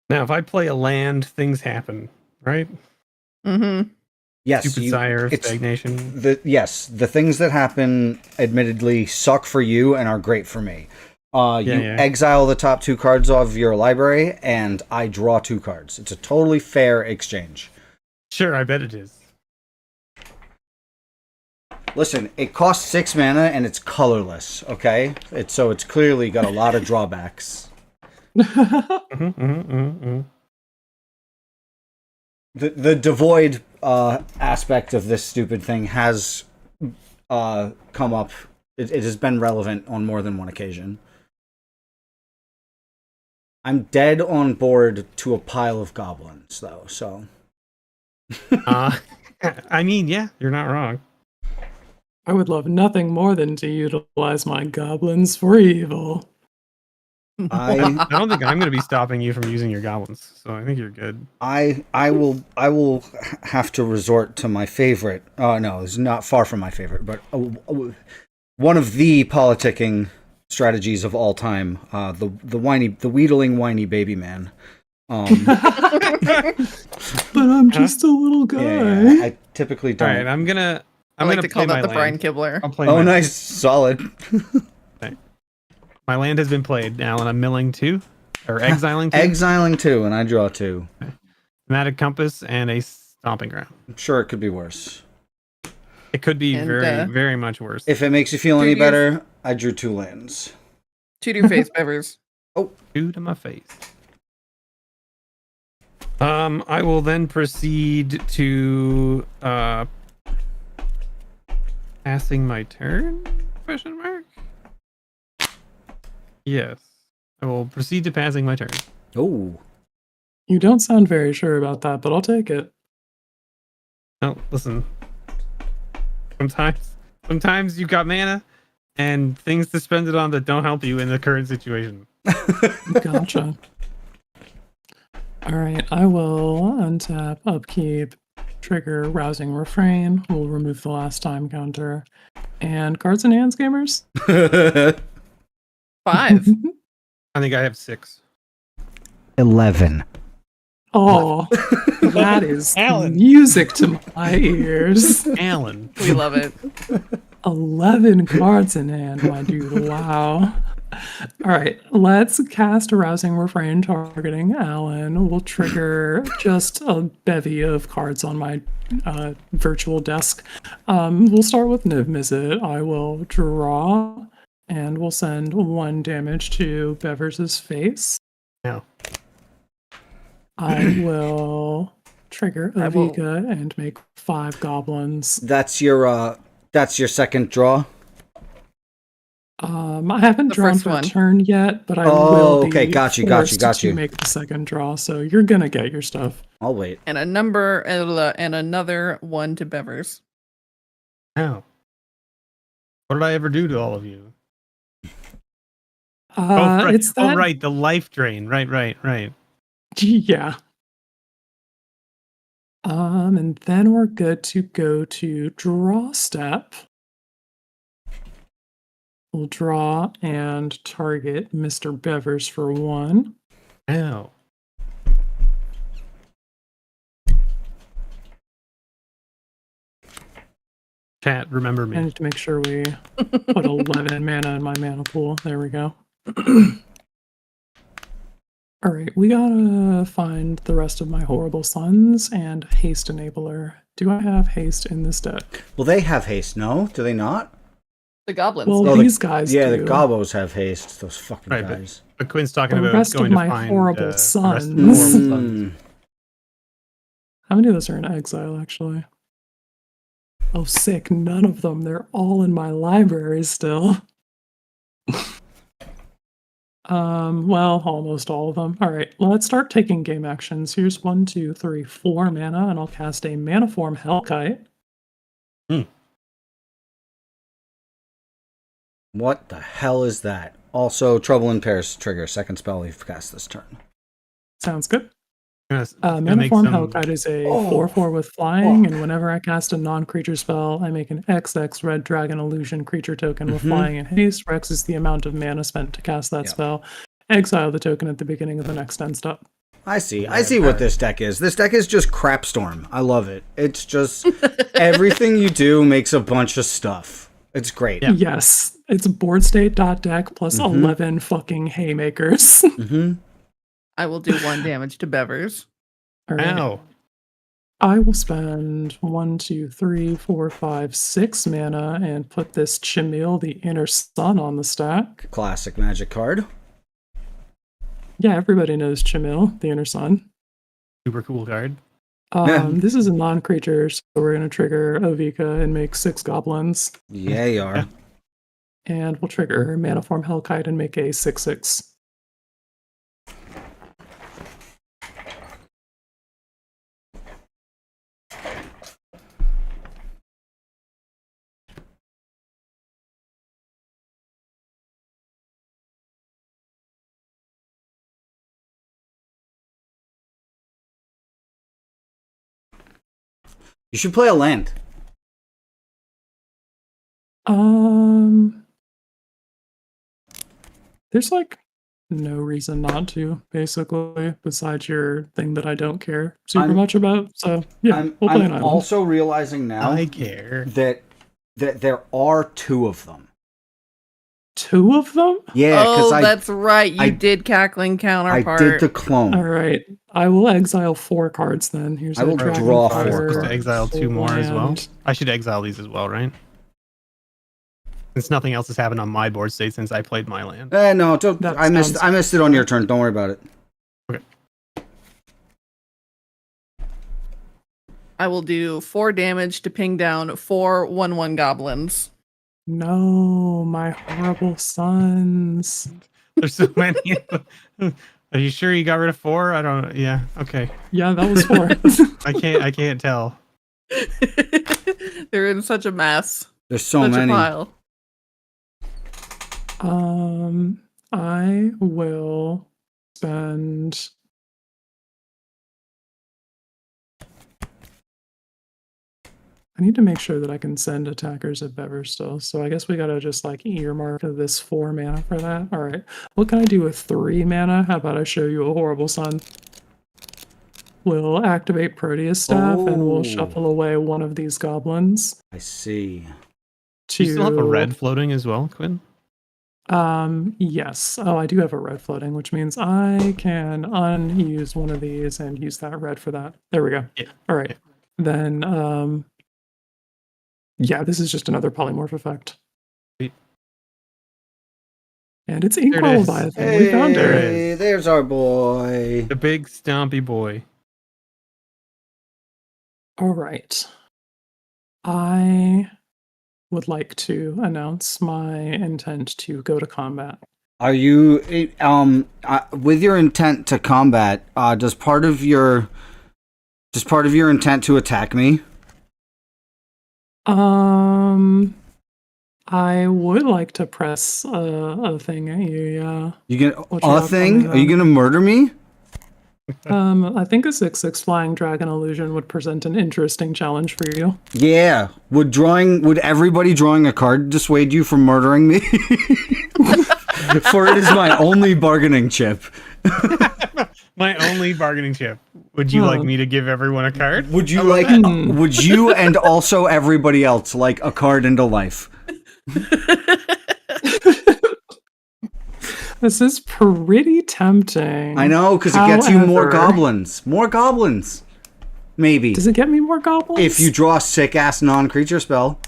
Now, if I play a land, things happen, right? Mm-hmm. Yes, Stupid Sire, Stagnation. The things that happen, admittedly, suck for you and are great for me. You exile the top 2 cards of your library, and I draw 2 cards. It's a totally fair exchange. Sure, I bet it is. Listen, it costs 6 mana and it's colorless. Okay, it's clearly got a lot of drawbacks. The devoid aspect of this stupid thing has come up. It has been relevant on more than one occasion. I'm dead on board to a pile of goblins, though. So, I mean, yeah, you're not wrong. I would love nothing more than to utilize my goblins for evil. I don't think I'm going to be stopping you from using your goblins, so I think you're good. I will have to resort to my favorite. Oh no, it's not far from my favorite, but one of the politicking strategies of all time. The wheedling whiny baby man. But I'm just a little guy. Yeah, I typically don't. All right, I'm gonna call that the land. Brian Kibler. I'll play Oh, my nice, solid. Okay. My land has been played. Alan, I'm milling 2 or exiling 2. Exiling 2, and I draw 2. Thematic Compass and a Stomping Ground. I'm sure it could be worse. It could be very much worse. If it makes you feel any better, I drew 2 lands. 2 to your face, Bevers. Oh, 2 to my face. I will then proceed to passing my turn? Question mark. Yes, I will proceed to passing my turn. Oh, you don't sound very sure about that, but I'll take it. No, listen. Sometimes you've got mana and things to spend it on that don't help you in the current situation. Gotcha. All right, I will untap, upkeep, trigger Rousing Refrain. We'll remove the last time counter. And cards in hands, gamers? 5. I think I have 6. 11. Oh, that is Alan. music to my ears. Alan. We love it. 11 cards in hand, my dude. Wow. All right, let's cast a Rousing Refrain targeting Alan. We'll trigger just a bevy of cards on my virtual desk. We'll start with Niv Mizzet. I will draw, and we'll send 1 damage to Bevers' face. No. I will trigger Avika and make 5 goblins. That's your second draw. I haven't The drawn first for one. a turn yet, but I Oh, will be okay, got you. to make the second draw, so you're gonna get your stuff. I'll wait. And a number and another 1 to Bevers. How? What did I ever do to all of you? Right. It's that. Oh, right, the life drain. Right. Yeah. And then we're good to go to draw step. We'll draw and target Mr. Bevers for 1. Ow. Chat, remember me. I need to make sure we put 11 mana in my mana pool. There we go. All right, we gotta find the rest of my horrible sons and haste enabler. Do I have haste in this deck? Well, they have haste, no? Do they not? The goblins. Well, these guys Yeah, do. the gobos have haste. Those fucking Right, guys. But Quinn's talking The about rest of going my to find horrible the rest sons. of the horrible sons. How many of those are in exile, actually? Oh, sick. None of them. They're all in my library still. Well, almost all of them. All right, let's start taking game actions. Here's 1, 2, 3, 4 mana, and I'll cast a mana form Hellkite. What the hell is that? Also, Trouble in Paris trigger. Second spell we've cast this turn. Sounds good. Gonna Mana make form some- Hellkite is a 4/4 with flying, and whenever I cast a non-creature spell, I make an XX red dragon illusion creature token with flying and haste. Rex is the amount of mana spent to cast that spell. Exile the token at the beginning of the next end step. I see what this deck is. This deck is just Crapstorm. I love it. It's just everything you do makes a bunch of stuff. It's great. Yeah. Yes, it's board state deck plus 11 fucking haymakers. I will do 1 damage to Bevers. All right. Ow. I will spend 1, 2, 3, 4, 5, 6 mana and put this Chimil, the Inner Sun, on the stack. Classic Magic card. Yeah, everybody knows Chimil, the Inner Sun. Super cool card. This is a non-creature, so we're going to trigger Avika and make 6 goblins. Yeah, you are. And we'll trigger Manaform Hellkite and make a 6/6. You should play a land. There's like no reason not to, basically, besides your thing that I don't care super much about. So yeah, we'll play an I'm island. also realizing now I care. that there are 2 of them. 2 of them? Yeah, because that's right. You did Cackling Counterpart. I did the clone. All right, I will exile 4 cards then. Here's I will Dragon draw Fire, 4 Just cards. exile 2 more as well. land. I should exile these as well, right? Since nothing else has happened on my board state since I played my land. No, don't. That I missed sounds- it on your turn. Don't worry about it. I will do 4 damage to ping down 4 1/1 goblins. No, my horrible sons. There's so many. Are you sure you got rid of 4? I don't. Yeah. Okay. Yeah, that was 4. I can't tell. They're in such a mess. There's so Such many. a pile. I will spend. I need to make sure that I can send attackers at Bevers still. So I guess we gotta just like earmark this 4 mana for that. All right. What can I do with 3 mana? How about I show you a horrible son? We'll activate Proteus Staff and we'll shuffle away one of these goblins. I see. Do you still have a red floating as well, Quinn? Yes. Oh, I do have a red floating, which means I can unuse one of these and use that red for that. There we go. Yeah. All right. Then, yeah, this is just another polymorph effect. Sweet. And it's There it equal is. by a thing. We found There it. it Hey, there's our boy. The big stompy boy. All right. I would like to announce my intent to go to combat. Are you with your intent to combat? Does part of your intent to attack me? I would like to press a thing at you, yeah. You What gonna you got for me, Are you then? gonna murder me? I think a 6/6 flying dragon illusion would present an interesting challenge for you. Yeah. Would everybody drawing a card dissuade you from murdering me? For it is my only bargaining chip. My only bargaining chip. Would you like me to give everyone a card? Would you like? Would you and also everybody else like a card into life? This is pretty tempting. I know, because it gets you more However- goblins. More goblins. Maybe. Does it get me more goblins? If you draw a sick-ass non-creature spell.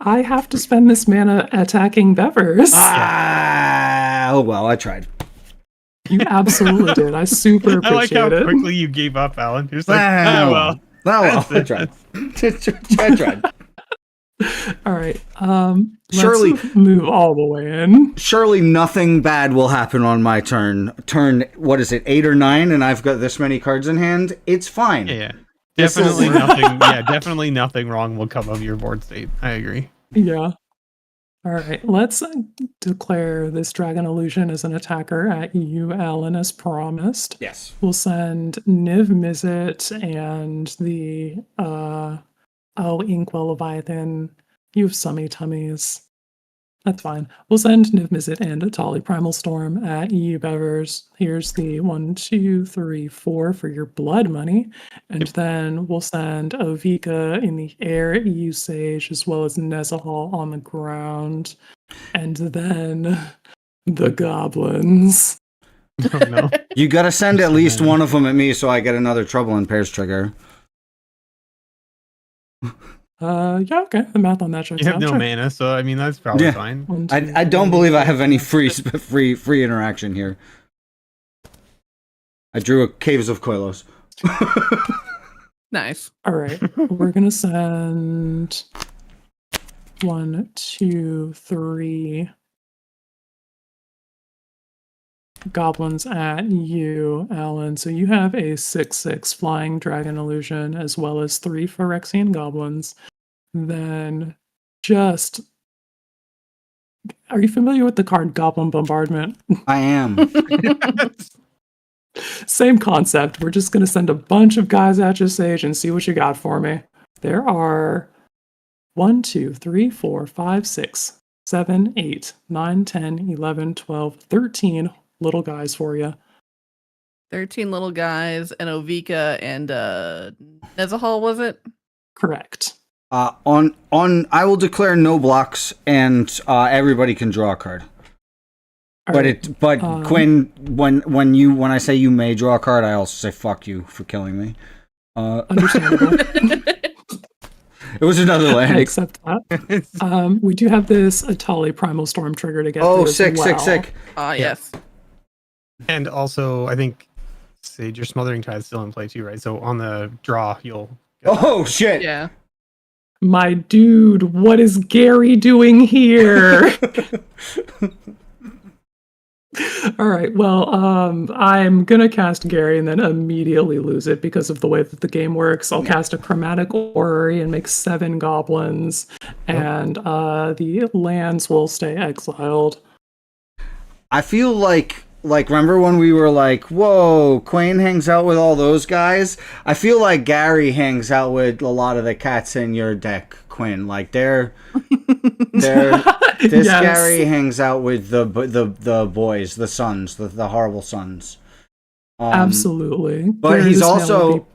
I have to spend this mana attacking Bevers. Oh well, I tried. You absolutely did. I super I like appreciate how it. quickly you gave up, Alan. You're just like, Oh well. well, I That's tried. it. I tried. All right. Surely- Let's move all the way in. Surely nothing bad will happen on my turn. Turn, what is it, 8 or 9, and I've got this many cards in hand? It's fine. Yeah. This is- Definitely nothing. Yeah, definitely nothing wrong will come of your board state. I agree. Yeah. All right. Let's declare this dragon illusion as an attacker at you, Alan, as promised. Yes. We'll send Niv Mizzet and the Inkwell Leviathan. You have Summy Tummies. That's fine. We'll send Niv-Mizzet and Atali Primal Storm at EU Bevers. Here's the 1, 2, 3, 4 for your blood money. And then we'll send Ovika in the air at EU Sage, as well as Nezahal on the ground. And then the goblins. Oh, no. You gotta send at least one of them at me so I get another Trouble in Pairs trigger. Yeah, okay. The math on that checks You have out. no Sure. mana, so I mean that's probably Yeah. fine. 1, 2, I don't believe I have any 3, free interaction here. I drew a Caves of Koilos. Nice. All right. We're going to send 1, 2, 3 goblins at you, Alan. So you have a 6/6 flying dragon illusion, as well as 3 Phyrexian goblins. Then just... Are you familiar with the card Goblin Bombardment? I am. Same concept. We're just going to send a bunch of guys at your Sage and see what you got for me. There are 1, 2, 3, 4, 5, 6, 7, 8, 9, 10, 11, 12, 13 little guys for you. 13 little guys, and Ovika and Nezahal, was it? Correct. On I will declare no blocks, and everybody can draw a card. Quinn, when I say you may draw a card, I also say fuck you for killing me. Understandable. It was another land. I accept that. We do have this Atali Primal Storm trigger to get Oh, through sick. Yes. And also, I think Sage, your Smothering Tide is still in play too, right? So on the draw, you'll. Oh shit! Yeah. My dude, what is Gary doing here? All right, well, I'm gonna cast Gary and then immediately lose it because of the way that the game works. I'll cast a Chromatic Orrery and make 7 goblins, and the lands will stay exiled. I feel like remember when we were like, whoa, Quinn hangs out with all those guys? I feel like Gary hangs out with a lot of the cats in your deck, Quinn. Like this Yes. Gary hangs out with the boys, the sons, the horrible sons. Absolutely. But he's also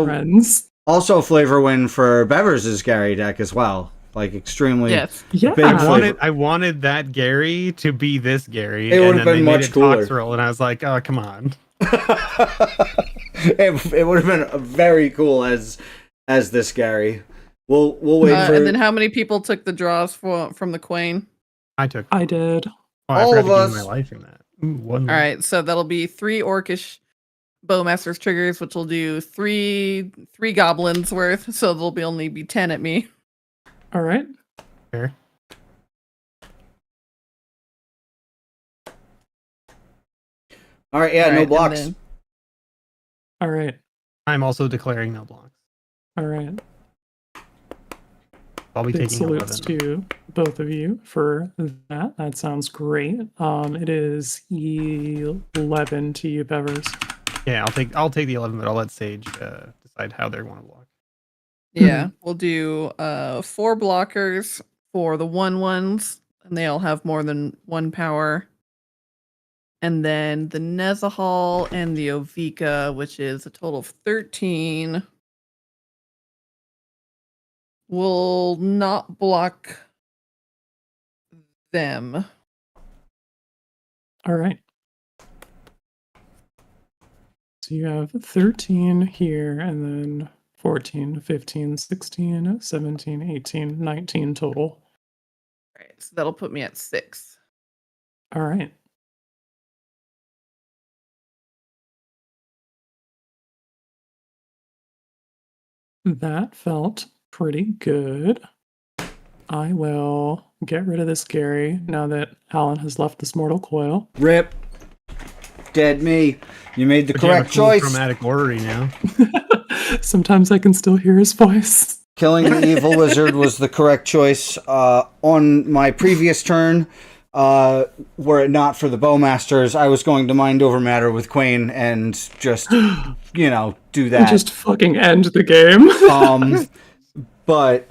friends. Also flavor win for Bevers' Gary deck as well. Like extremely Yeah. big flavor. I wanted that Gary to be this Gary. It would have then been they made much it cooler. Toxrill, and I was like, oh, come on. it would have been very cool as this Gary. We'll wait for. And then how many people took the draws from the Queen? I took. I did. Oh, I all forgot of to give us. my life in that. Ooh, one. All right, so that'll be 3 Orcish Bowmasters triggers, which will do three goblins worth. So there'll only be 10 at me. All right. Fair. All right, yeah, All no right, blocks. and All right. I'm also declaring no blocks. All right. I'll be Big taking salutes 11. to both of you for that. That sounds great. It is 11 to you, Bevers. Yeah, I'll take the 11, but I'll let Sage decide how they want to block. Yeah, we'll do 4 blockers for the 1/1s, and they all have more than 1 power. And then the Nezahal and the Ovika, which is a total of 13, will not block them. All right. So you have 13 here, and then 14, 15, 16, 17, 18, 19 total. All right, so that'll put me at 6. All right. That felt pretty good. I will get rid of this Gary now that Alan has left this mortal coil. Rip. Dead me. You made the But you have a correct cool choice. Chromatic Orrery now. Sometimes I can still hear his voice. Killing the evil wizard was the correct choice. On my previous turn, were it not for the Bowmasters, I was going to mind over matter with Quain and just, do that. Just fucking end the game. But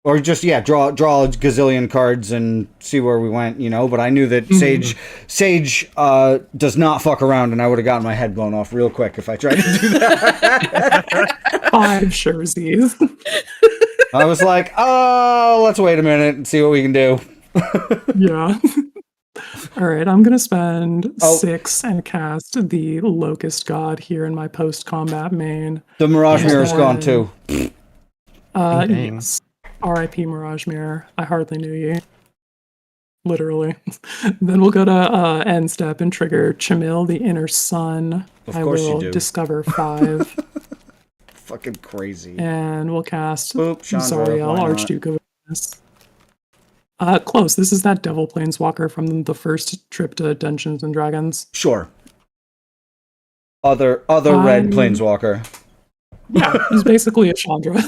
Or just draw a gazillion cards and see where we went, But I knew that Sage does not fuck around, and I would have gotten my head blown off real quick if I tried to do that. 5 Sherzies. I was like, oh, let's wait a minute and see what we can do. Yeah. All right, I'm gonna spend 6 and cast the Locust God here in my post-combat main. The Mirage Mirror's gone too. Yes. R.I.P. Mirage Mirror. I hardly knew you. Literally. Then we'll go to end step and trigger Chamil, the Inner Sun. Of course I will you do. discover 5. Fucking crazy. And we'll cast Chandra, Zariel, why not? Archduke of Venice. Close. This is that Devil Planeswalker from the first trip to Dungeons and Dragons. Sure. Other red Planeswalker. Yeah, he's basically a Chandra.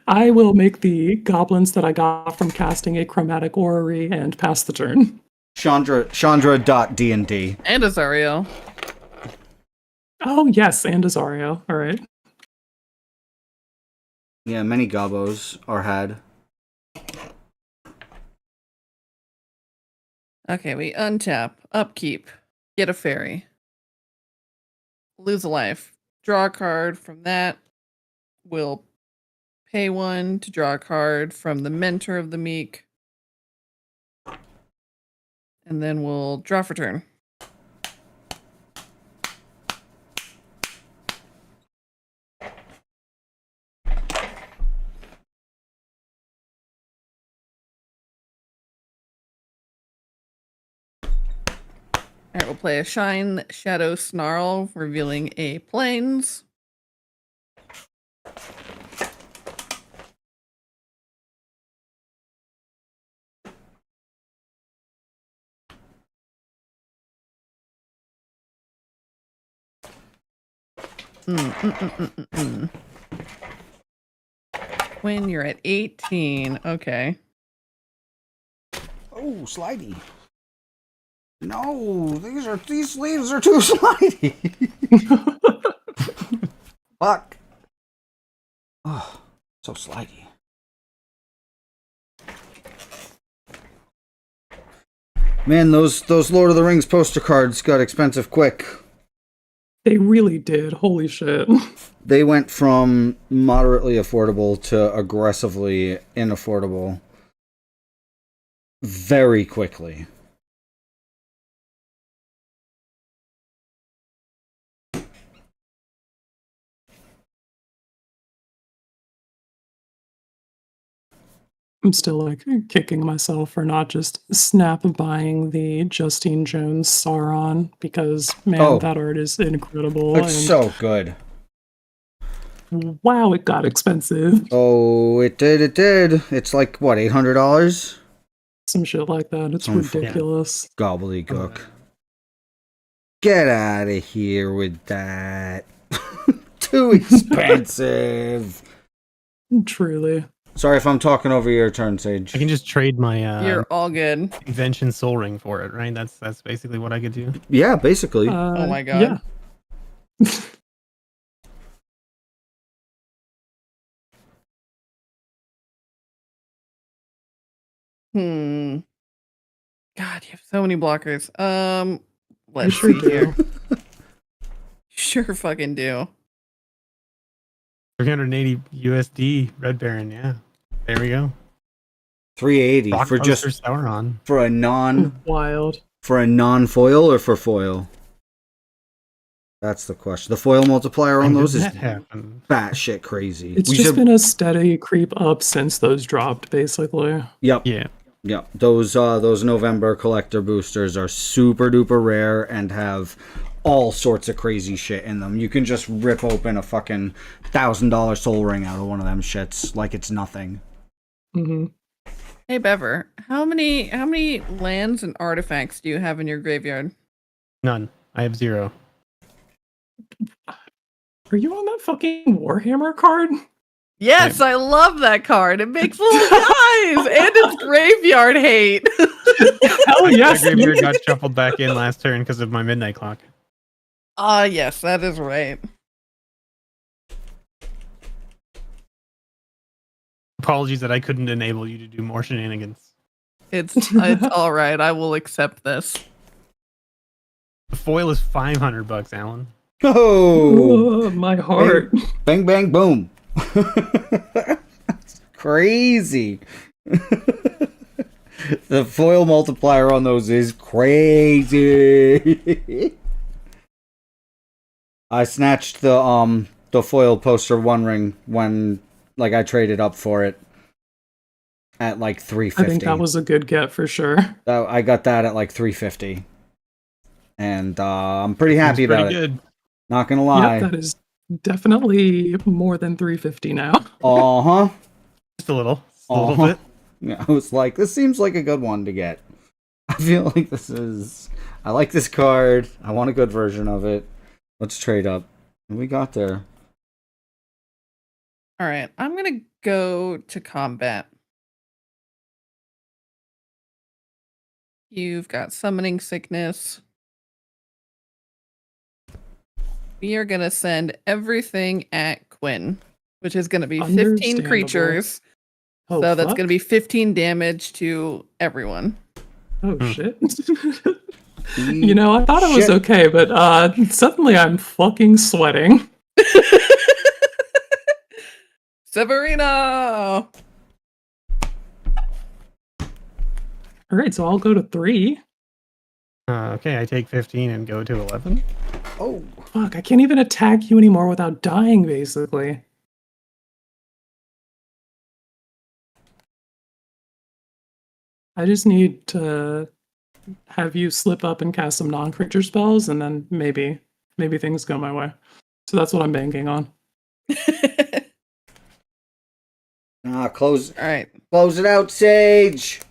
I will make the goblins that I got from casting a chromatic orrery and pass the turn. Chandra.D&D. And Azario. Oh, yes, and Azario. All right. Yeah, many gobos are had. Okay, we untap, upkeep, get a fairy, lose a life, draw a card from that. We'll pay 1 to draw a card from the Mentor of the Meek. And then we'll draw for turn. Alright, we'll play a Shine Shadow Snarl, revealing a Plains. When you're at 18, okay. Oh, slidey. No, these sleeves are too slidey. Fuck. Oh, so slidey. Man, those Lord of the Rings poster cards got expensive quick. They really did. Holy shit. They went from moderately affordable to aggressively inaffordable very quickly. I'm still like kicking myself for not just snap buying the Justine Jones Sauron because man, that art is incredible. It's so good. Wow, it got expensive. Oh, it did. It's like what, $800? Some shit like that. It's ridiculous. Gobbledygook. Get out of here with that. Too expensive. Truly. Sorry if I'm talking over your turn, Sage. I can just trade my You're all good. Invention Soul Ring for it, right? That's basically what I could do. Yeah, basically. Oh my god. Yeah. God, you have so many blockers. Let's sure see do. here. Sure fucking do. 380 USD Red Baron, yeah. There we go. 380 Rock for just Poster Sauron. for a Wild. for a non-foil or for foil? That's the question. The foil multiplier on When those did is that happen? batshit crazy. It's just been a steady creep up since those dropped, basically. Yep. Yeah. Yep. Those November collector boosters are super duper rare and have all sorts of crazy shit in them. You can just rip open a fucking $1,000 soul ring out of one of them shits like it's nothing. Mm-hmm. Hey Bever, how many lands and artifacts do you have in your graveyard? None. I have 0. Are you on that fucking Warhammer card? Yes, I love that card. It makes little guys and it's graveyard hate. Hell yes. My graveyard got shuffled back in last turn because of my midnight clock. Yes, that is right. apologies that I couldn't enable you to do more shenanigans. It's all right. I will accept this. The foil is $500, Alan. Oh, Oh, my heart. bang, bang, boom. That's crazy. The foil multiplier on those is crazy. I snatched the foil poster One Ring when like I traded up for it at like 350. I think that was a good get for sure. I got that at like 350, and I'm pretty happy about it. Not gonna lie. Yep, that is definitely more than 350 now. Just a little bit. Yeah, I was like, this seems like a good one to get. I feel like I like this card. I want a good version of it. Let's trade up. And we got there. All right, I'm gonna go to combat. You've got summoning sickness. We are gonna send everything at Quinn, which is gonna be 15 Understandable. creatures. Oh, So that's fuck. gonna be 15 damage to everyone. Oh, shit. You know, I thought it was okay, but suddenly I'm fucking sweating. Severino! All right, so I'll go to 3. Okay, I take 15 and go to 11. Oh, fuck, I can't even attack you anymore without dying, basically. I just need to have you slip up and cast some non-creature spells, and then maybe things go my way. So that's what I'm banking on. Close. All right. Close it out, Sage.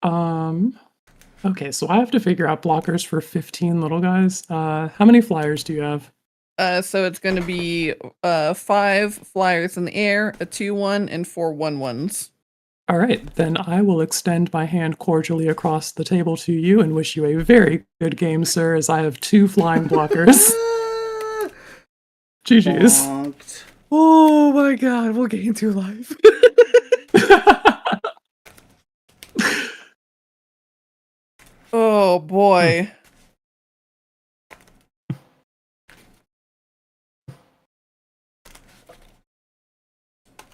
Okay, so I have to figure out blockers for 15 little guys. How many flyers do you have? So it's going to be 5 flyers in the air, a 2/1, and 4 1/1s. All right, then I will extend my hand cordially across the table to you and wish you a very good game, sir, as I have 2 flying blockers. GG's. Bonked. Oh my god, we'll gain 2 life. Oh boy.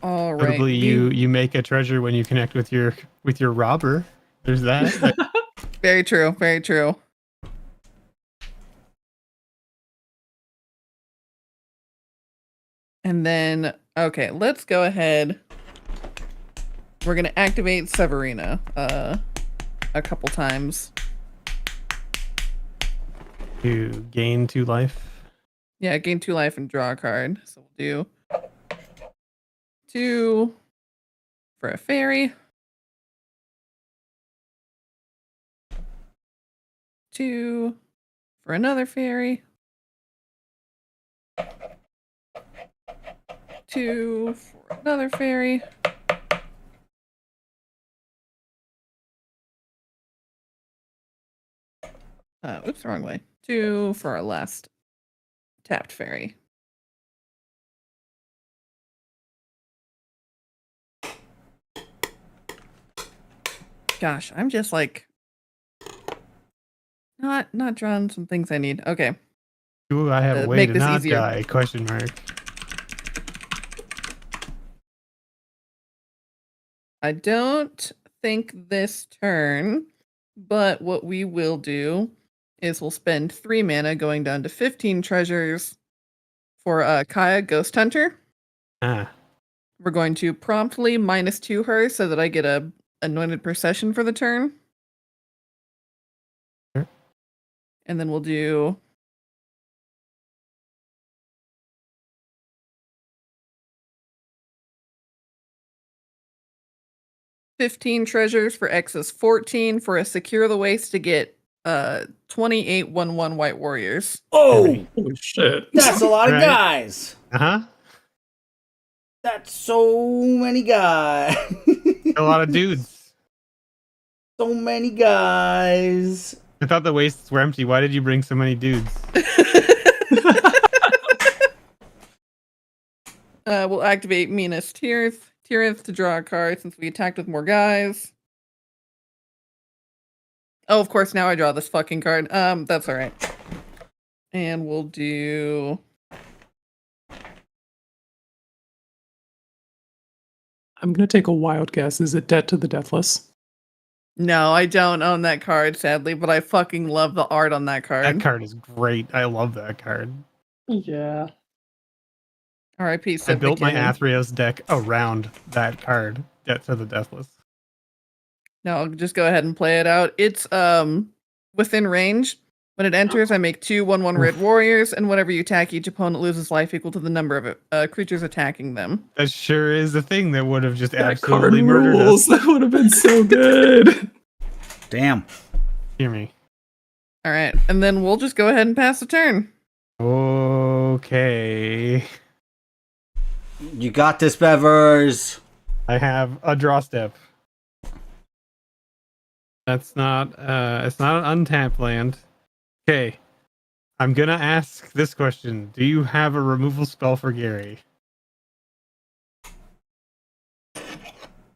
All right. Notably, you make a treasure when you connect with your robber. There's that. Very true. Very true. And then, okay, let's go ahead. We're gonna activate Severina a couple times. You gain 2 life. Yeah, gain 2 life and draw a card. So we'll do 2 for a fairy. 2 for another fairy. 2 for another fairy. Oops, wrong way. 2 for our last tapped fairy. Gosh, I'm just like not drawing some things I need. Okay. Ooh, I have a way make to this not easier. die, question mark. I don't think this turn, but what we will do is we'll spend 3 mana going down to 15 treasures for Kaya Ghost Hunter. Ah. We're going to promptly -2 her so that I get a Anointed Procession for the turn. Sure. And then we'll do $15 treasures for X is 14 for a Secure the Waste to get 28 1/1 White Warriors. Oh, Holy shit. that's a lot of Right. guys. Uh-huh. That's so many guys. A lot of dudes. So many guys. I thought the wastes were empty. Why did you bring so many dudes? We'll activate Minas Tirith. Curious to draw a card since we attacked with more guys. Oh, of course, now I draw this fucking card. That's alright. And we'll do... I'm going to take a wild guess. Is it Debt to the Deathless? No, I don't own that card, sadly, but I fucking love the art on that card. That card is great. I love that card. Yeah. R.I.P. I built my Athreos deck around that card, Debt to the Deathless. No, I'll just go ahead and play it out. It's within range. When it enters, I make 2 1/1 red warriors, and whenever you attack, each opponent loses life equal to the number of creatures attacking them. That sure is a thing that would have just That absolutely card murdered rules. us. That would have been so good. Damn. Hear me. All right, and then we'll just go ahead and pass the turn. Okay. You got this, Bevers. I have a draw step. That's not it's not an untapped land. Okay. I'm gonna ask this question. Do you have a removal spell for Gary?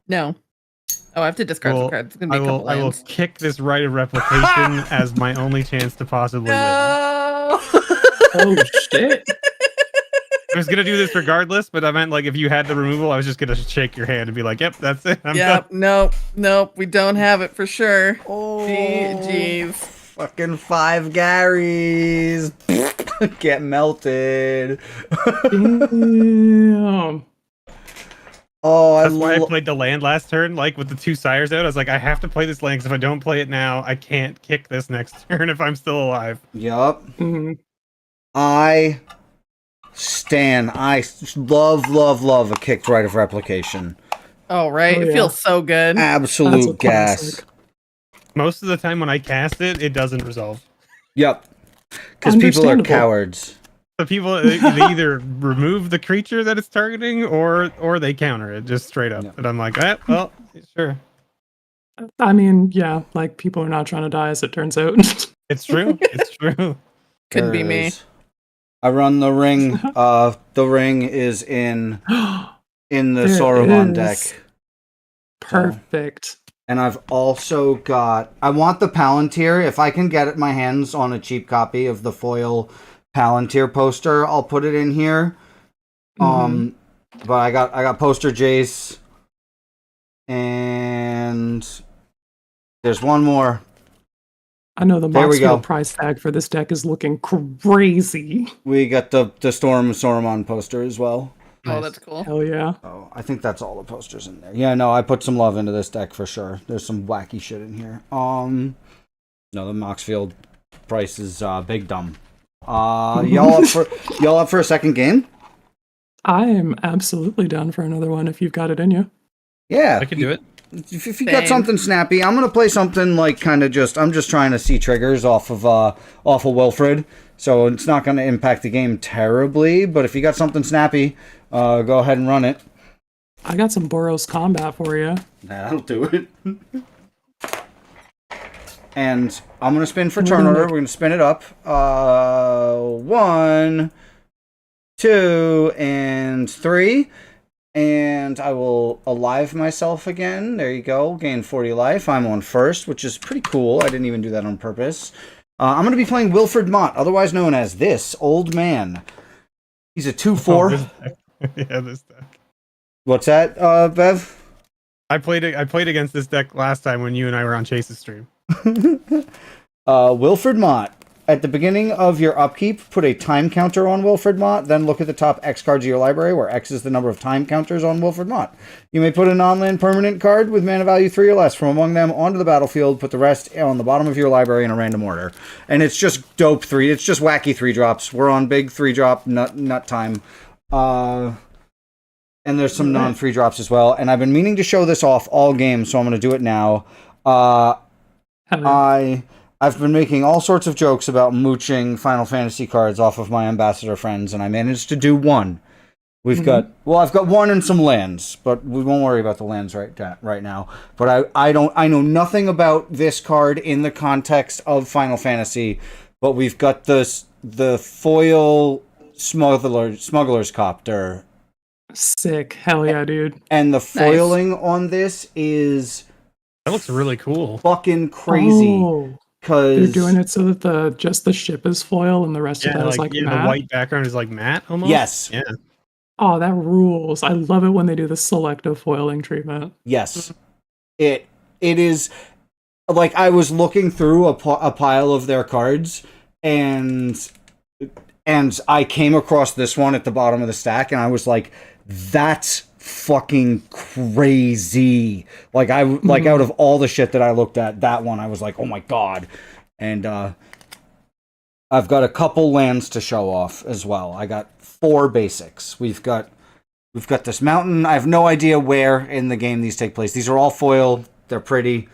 No. Oh, I have to discard some cards. It's gonna be a couple I will lands. kick this right of replication as my only chance to possibly win. No! Oh, shit. I was gonna do this regardless, but I meant like if you had the removal, I was just gonna shake your hand and be like, "Yep, that's it." I'm Yep, done. nope, we don't have it for sure. Oh, Jeez. fucking 5 Garys. Get melted. Damn. Oh, That's why I played the land last turn, like with the 2 sires out. I was like, I have to play this land because if I don't play it now, I can't kick this next turn if I'm still alive. Yup. Mm-hmm. I love a kicked right of replication. Oh, right. Oh, It yeah. feels so good. Absolute That's a gas. classic. Most of the time when I cast it, it doesn't resolve. Yep. Because people are Understandable. cowards. So people they either remove the creature that it's targeting or they counter it just straight up. Yeah. And I'm like, well, sure. I mean, yeah, like people are not trying to die as it turns out. It's true. It's true. Could be There me. is. I run the ring. The ring is in the There Sauron is. deck. Perfect. And I've also got... I want the Palantir. If I can get my hands on a cheap copy of the foil Palantir poster, I'll put it in here. Mhm. But I got poster Jace. And there's one more. I know the There we go. Moxfield price tag for this deck is looking crazy. We got the Storm Sauron poster as well. Oh, that's cool. Hell yeah. Oh, I think that's all the posters in there. Yeah, no, I put some love into this deck for sure. There's some wacky shit in here. No, the Moxfield price is big dumb. Y'all up for a second game? I am absolutely down for another one if you've got it in you. Yeah. I can do it. If you got Same. something snappy, I'm gonna play something like I'm just trying to see triggers off of Wilfred, so it's not gonna impact the game terribly. But if you got something snappy, go ahead and run it. I got some Boros combat for you. That'll do it. And I'm gonna spin for turn order. We're gonna spin it up. 1, 2, and 3. And I will alive myself again. There you go. Gain 40 life. I'm on first, which is pretty cool. I didn't even do that on purpose. I'm going to be playing Wilfred Mott, otherwise known as This Old Man. He's a 2/4. Yeah, this deck. What's that, Bev? I played against this deck last time when you and I were on Chase's stream. Wilfred Mott. At the beginning of your upkeep, put a time counter on Wilfred Mott, then look at the top X cards of your library, where X is the number of time counters on Wilfred Mott. You may put a non-land permanent card with mana value 3 or less from among them onto the battlefield, put the rest on the bottom of your library in a random order. And it's just dope 3, it's just wacky 3-drops. We're on big 3-drop nut time. And there's some non-3 drops as well. And I've been meaning to show this off all game, so I'm going to do it now. I've been making all sorts of jokes about mooching Final Fantasy cards off of my ambassador friends, and I managed to do one. I've got one and some lands, but we won't worry about the lands right now. But I know nothing about this card in the context of Final Fantasy, but we've got the foil smuggler's copter Sick. Hell yeah, dude. And the foiling on this is That looks really cool. fucking crazy. Oh, Cause they're doing it so that just the ship is foil and the rest of that is like the matte. white background is like matte almost. Yes. Yeah. Oh, that rules. I love it when they do the selective foiling treatment. Yes. It is like I was looking through a pile of their cards and I came across this one at the bottom of the stack and I was like, that's fucking crazy. Like like out of all the shit that I looked at, that one I was like, oh my god. And I've got a couple lands to show off as well. I got 4 basics. We've got this mountain. I have no idea where in the game these take place. These are all foil. They're pretty.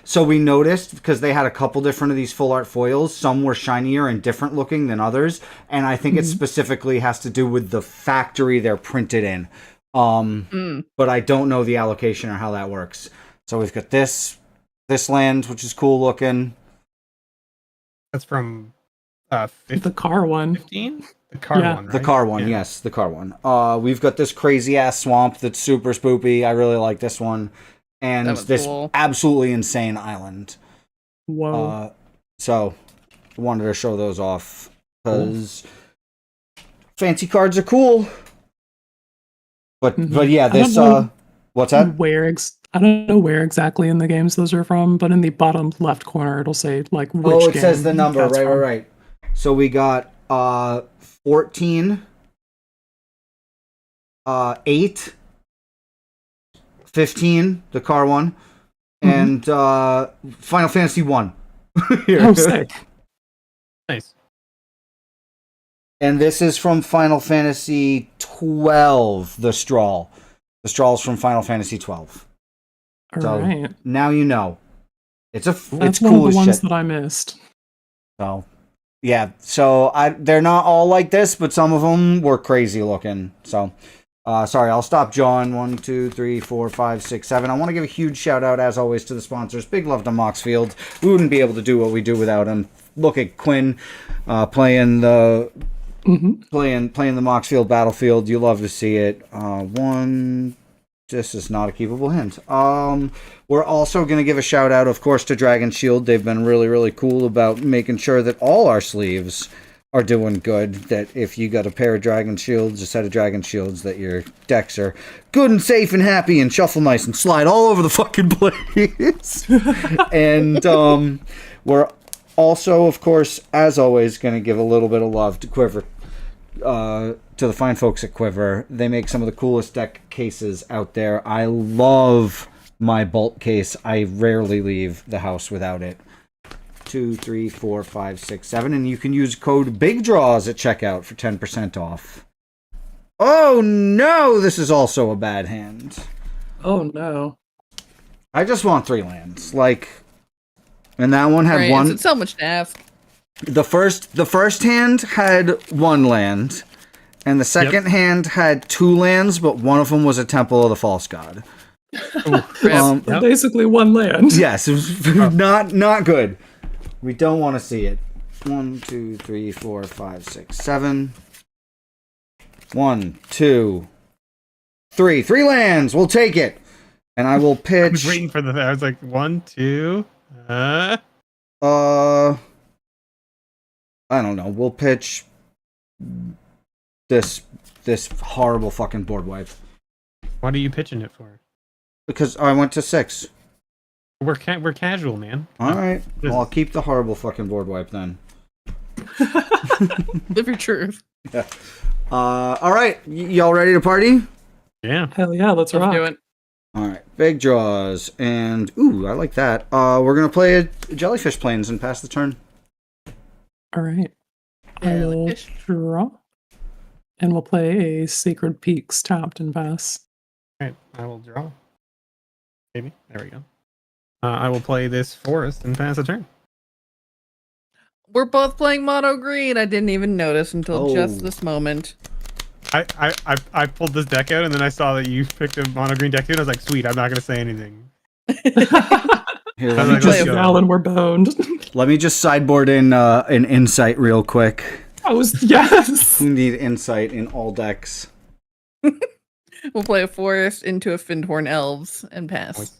So we noticed, because they had a couple different of these full art foils, some were shinier and different looking than others, and I think it specifically has to do with the factory they're printed in. But I don't know the allocation or how that works. So we've got this land, which is cool looking. That's from the car one. 15? The car one, right? The car one, yes, the car one. We've got this crazy ass swamp that's super spoopy. I really like this one. And this absolutely insane island. Whoa. So I wanted to show those off because fancy cards are cool. But yeah, this what's that? I don't know where exactly in the games those are from, but in the bottom left corner it'll say like which it game says the number, that's from. right. So we got 14, 8, 15, the car one, and Final Fantasy 1. Oh, sick. Nice. And this is from Final Fantasy 12, the Strawl. The Strawl's from Final Fantasy 12. So Alright. now you know. It's That's cool one of the as ones shit. that I missed. So yeah, so they're not all like this, but some of them were crazy looking. So sorry, I'll stop John. 1, 2, 3, 4, 5, 6, 7. I want to give a huge shout out, as always, to the sponsors. Big love to Moxfield. We wouldn't be able to do what we do without him. Look at Quinn playing the playing the Moxfield Battlefield. You love to see it. This is not a keepable hint. We're also going to give a shout out, of course, to Dragon Shield. They've been really, really cool about making sure that all our sleeves are doing good, that if you got a pair of Dragon Shields, a set of Dragon Shields, that your decks are good and safe and happy and shuffle nice and slide all over the fucking place. And we're also, of course, as always, going to give a little bit of love to Quiver, to the fine folks at Quiver. They make some of the coolest deck cases out there. I love my Bolt case. I rarely leave the house without it. 2, 3, 4, 5, 6, 7, and you can use code BIGDRAWS at checkout for 10% off. Oh no, this is also a bad hand. Oh no. I just want 3 lands. And that one had one. It's so much to ask. The first hand had 1 land, and the second hand had 2 lands, but one of them was a Temple of the False God. Basically 1 land. Yes, it was not good. We don't want to see it. 1, 2, 3, 4, 5, 6, 7. 1, 2, 3. 3 lands. We'll take it. And I will pitch. I was waiting for I was like 1, 2. I don't know. We'll pitch this horrible fucking board wipe. What are you pitching it for? Because I went to 6. We're casual, man. All right. Well, I'll keep the horrible fucking board wipe then. Live your truth. Yeah. All right. Y'all ready to party? Yeah. Hell yeah, let's rock. Do it. All right. Big draws. And, ooh, I like that. We're going to play a Jellyfish Plains and pass the turn. All right. I will draw. And we'll play a Sacred Peaks tapped and pass. All right. I will draw. Maybe. There we go. I will play this forest and pass a turn. We're both playing mono green. I didn't even notice until just this moment. I pulled this deck out and then I saw that you picked a mono green deck too, and I was like, sweet, I'm not gonna say anything. Here, let me just Alan, we're boned. Let me just sideboard in an insight real quick. Yes. We need insight in all decks. We'll play a forest into a Findhorn Elves and pass.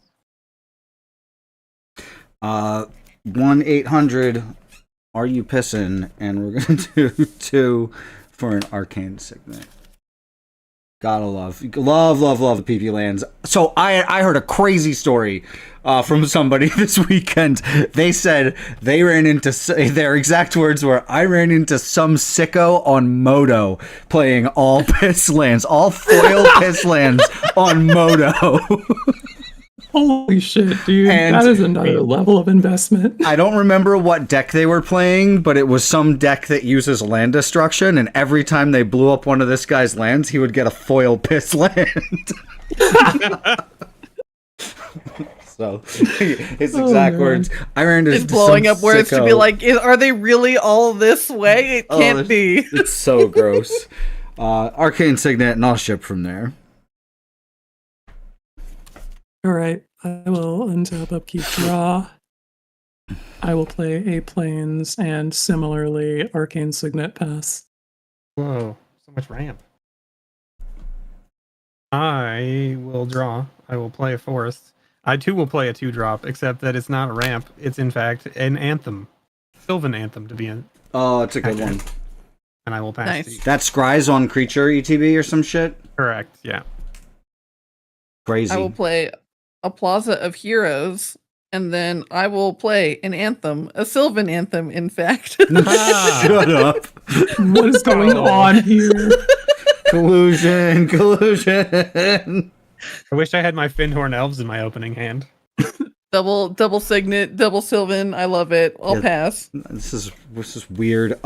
1-800 are you pissing? And we're gonna do 2 for an arcane signet. Gotta love the PP lands. So I heard a crazy story from somebody this weekend. They said they ran into, their exact words were, I ran into some sicko on Moto playing all piss lands, all foil piss lands on Moto. Holy shit, dude. And that is another level of investment. I don't remember what deck they were playing, but it was some deck that uses land destruction, and every time they blew up one of this guy's lands, he would get a foil piss land. So, his exact words, I ran into It's blowing some up words to be sicko. like, are they really all this way? It can't be. It's so gross. Arcane Signet, and I'll ship from there. All right, I will untap upkeep draw. I will play a Plains and similarly Arcane Signet pass. Whoa, so much ramp. I will draw. I will play a forest. I too will play a 2-drop, except that it's not a ramp. It's in fact an anthem. Sylvan Anthem to be in. Oh, it's a good one. And I will pass. Nice. to That scries on creature ETB or some shit? Correct, yeah. Crazy. I will play a Plaza of Heroes, and then I will play an anthem, a Sylvan Anthem, in fact. Shut up. What is going on here? Collusion. I wish I had my Findhorn Elves in my opening hand. double Signet, double Sylvan. I love it. I'll pass. This is weird.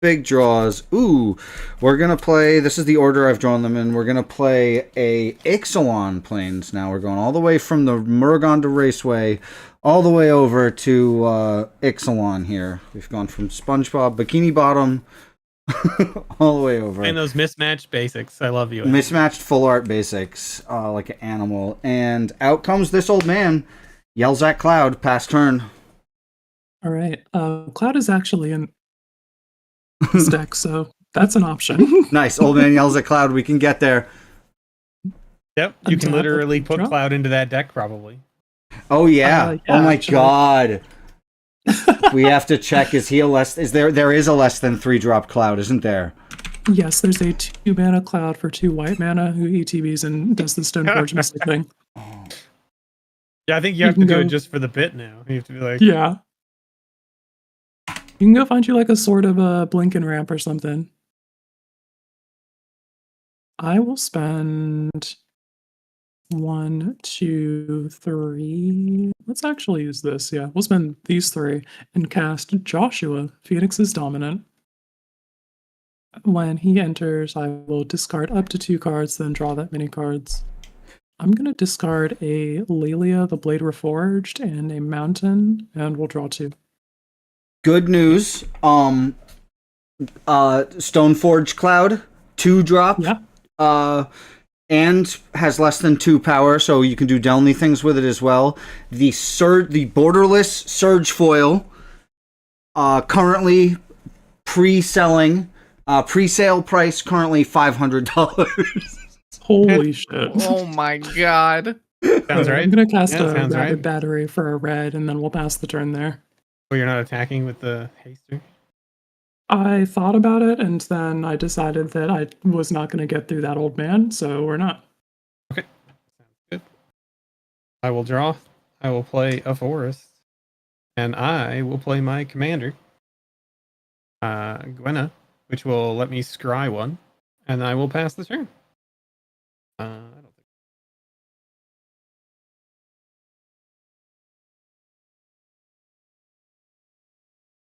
Big draws. Ooh, we're gonna play. This is the order I've drawn them in. We're gonna play a Ixalan Plains now. We're going all the way from the Murgonda Raceway, all the way over to Ixalan here. We've gone from SpongeBob Bikini Bottom all the way over. And those mismatched basics. I love you. Mismatched full art basics, like an animal. And out comes this old man, yells at Cloud, pass turn. All right, Cloud is actually in this deck, so that's an option. Nice, old man yells at Cloud, we can get there. Yep, you can Untap literally it, put draw. Cloud into that deck probably. Oh yeah, yeah, oh my actually. god. We have to check, is he a less, there is a less than 3-drop Cloud, isn't there? Yes, there's a 2-mana Cloud for 2 white mana who ETBs and does the Stoneforge Mystic thing. Yeah, I think you have to can do go- it just for the bit now. You have to be like, Yeah. You can go find you like a sort of a Blinken ramp or something. I will spend 1, 2, 3. Let's actually use this. Yeah, we'll spend these 3 and cast Joshua, Phoenix's Dominant. When he enters, I will discard up to 2 cards, then draw that many cards. I'm going to discard a Lelia, the Blade Reforged, and a Mountain, and we'll draw 2. Good news, Stoneforge Cloud, 2-drop. Yeah. And has less than 2 power, so you can do Delny things with it as well. The borderless Surge Foil, currently pre-selling, pre-sale price currently $500. Holy shit. Oh my god. sounds right. I'm going to cast Yeah, a sounds Rapid right. Battery for a red, and then we'll pass the turn there. Well, you're not attacking with the haster? I thought about it, and then I decided that I was not going to get through that old man, so we're not. Okay. Sounds good. I will draw. I will play a forest. And I will play my commander, Gwenna, which will let me scry one. And I will pass the turn. I don't think.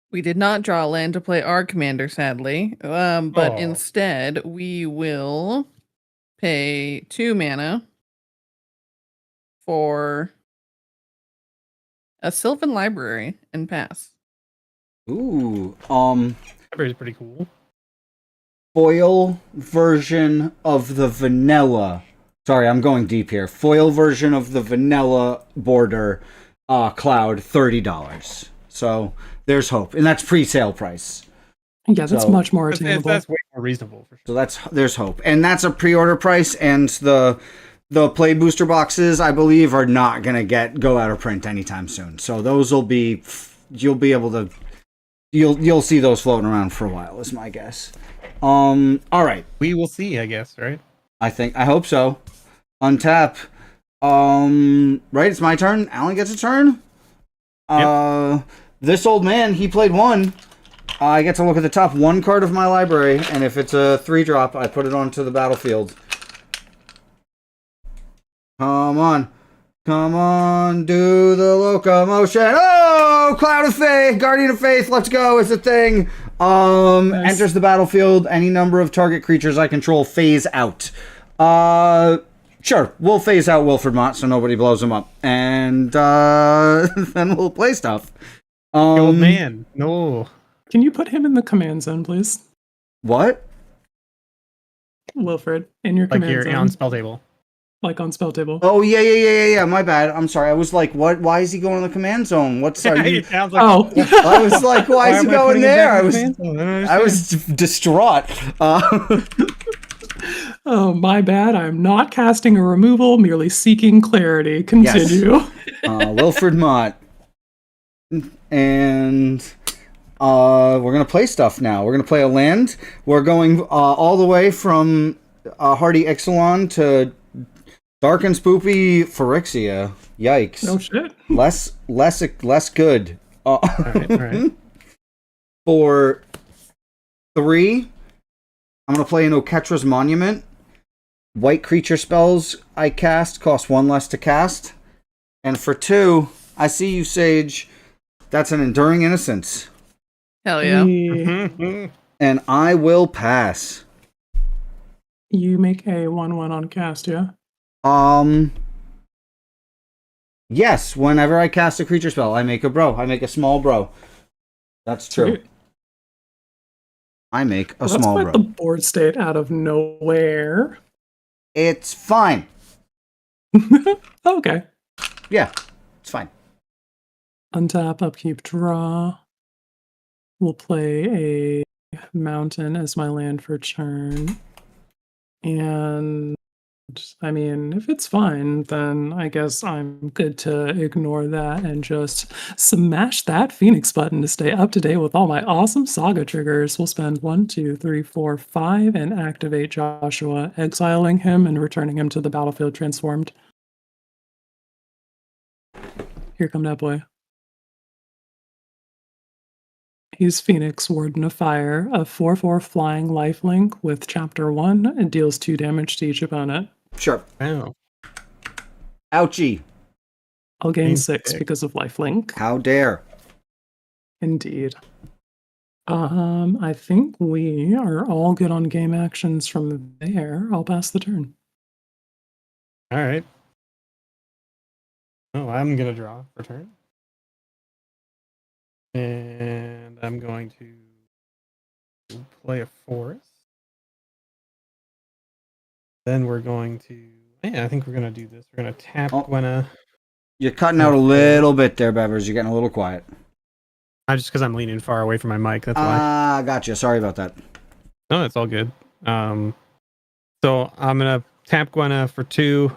We did not draw a land to play our commander, sadly. But Aw. instead, we will pay 2 mana for a Sylvan Library and pass. Ooh, Library's pretty cool. foil version of the vanilla. Sorry, I'm going deep here. Foil version of the vanilla border Cloud, $30. So there's hope, and that's pre-sale price. Yeah, that's So- much more That's attainable. way more more reasonable for sure. So there's hope, and that's a pre-order price, and the play booster boxes, I believe, are not gonna go out of print anytime soon. So those will be, you'll be able to, you'll see those floating around for a while, is my guess. All right, we will see, I guess, right? I hope so. Untap. Right, it's my turn. Alan gets a turn. This old man, he played one. I get to look at the top one card of my library, and if it's a 3-drop, I put it onto the battlefield. Come on. Come on, do the locomotion. Oh, Cloud of Faith, Guardian of Faith, let's go, it's a thing. Nice. Enters the battlefield, any number of target creatures I control phase out. Sure, we'll phase out Wilfred Mott so nobody blows him up. And then we'll play stuff. Old man, no. Can you put him in the command zone, please? What? Wilfred, in your command zone. Like you're on spell table. Like on spell table. Oh, yeah, my bad. I'm sorry. I was like, what? Why is he going to the command zone? What's are you? Oh. I was like, why is he going there? I was distraught. Oh, my bad. I'm not casting a removal, merely seeking clarity. Continue. Yes. Wilfred Mott. And we're going to play stuff now. We're going to play a land. We're going all the way from Hardy Ixalan to Dark and Spoopy Phyrexia. Yikes. No shit. Less good. All right. For 3, I'm going to play an Oketra's Monument. White creature spells I cast cost 1 less to cast. And for 2, I see you, Sage. That's an Enduring Innocence. Hell yeah. And I will pass. You make a 1/1 on cast, yeah? Yes, whenever I cast a creature spell, I make a bro. I make a small bro. That's true. Sweet. I make a Let's small put bro. the board state out of nowhere. It's fine. Okay. Yeah, it's fine. Untap, upkeep, draw. We'll play a mountain as my land for turn. And I mean, if it's fine, then I guess I'm good to ignore that and just smash that Phoenix button to stay up to date with all my awesome saga triggers. We'll spend 1, 2, 3, 4, 5 and activate Joshua, exiling him and returning him to the battlefield transformed. Here come that boy. He's Phoenix, Warden of Fire, a 4/4 flying lifelink with Chapter 1 and deals 2 damage to each opponent. Sure. Wow. Ouchie. I'll gain 6 because of lifelink. How dare. Indeed. I think we are all good on game actions from there. I'll pass the turn. All right. Oh, I'm going to draw for turn. And I'm going to play a forest. Then we're going to... Yeah, I think we're going to do this. We're going to tap Gwenna. You're cutting out a little bit there, Bevers. You're getting a little quiet. Just because I'm leaning far away from my mic, that's why. Gotcha. Sorry about that. No, it's all good. So I'm going to tap Gwenna for 2.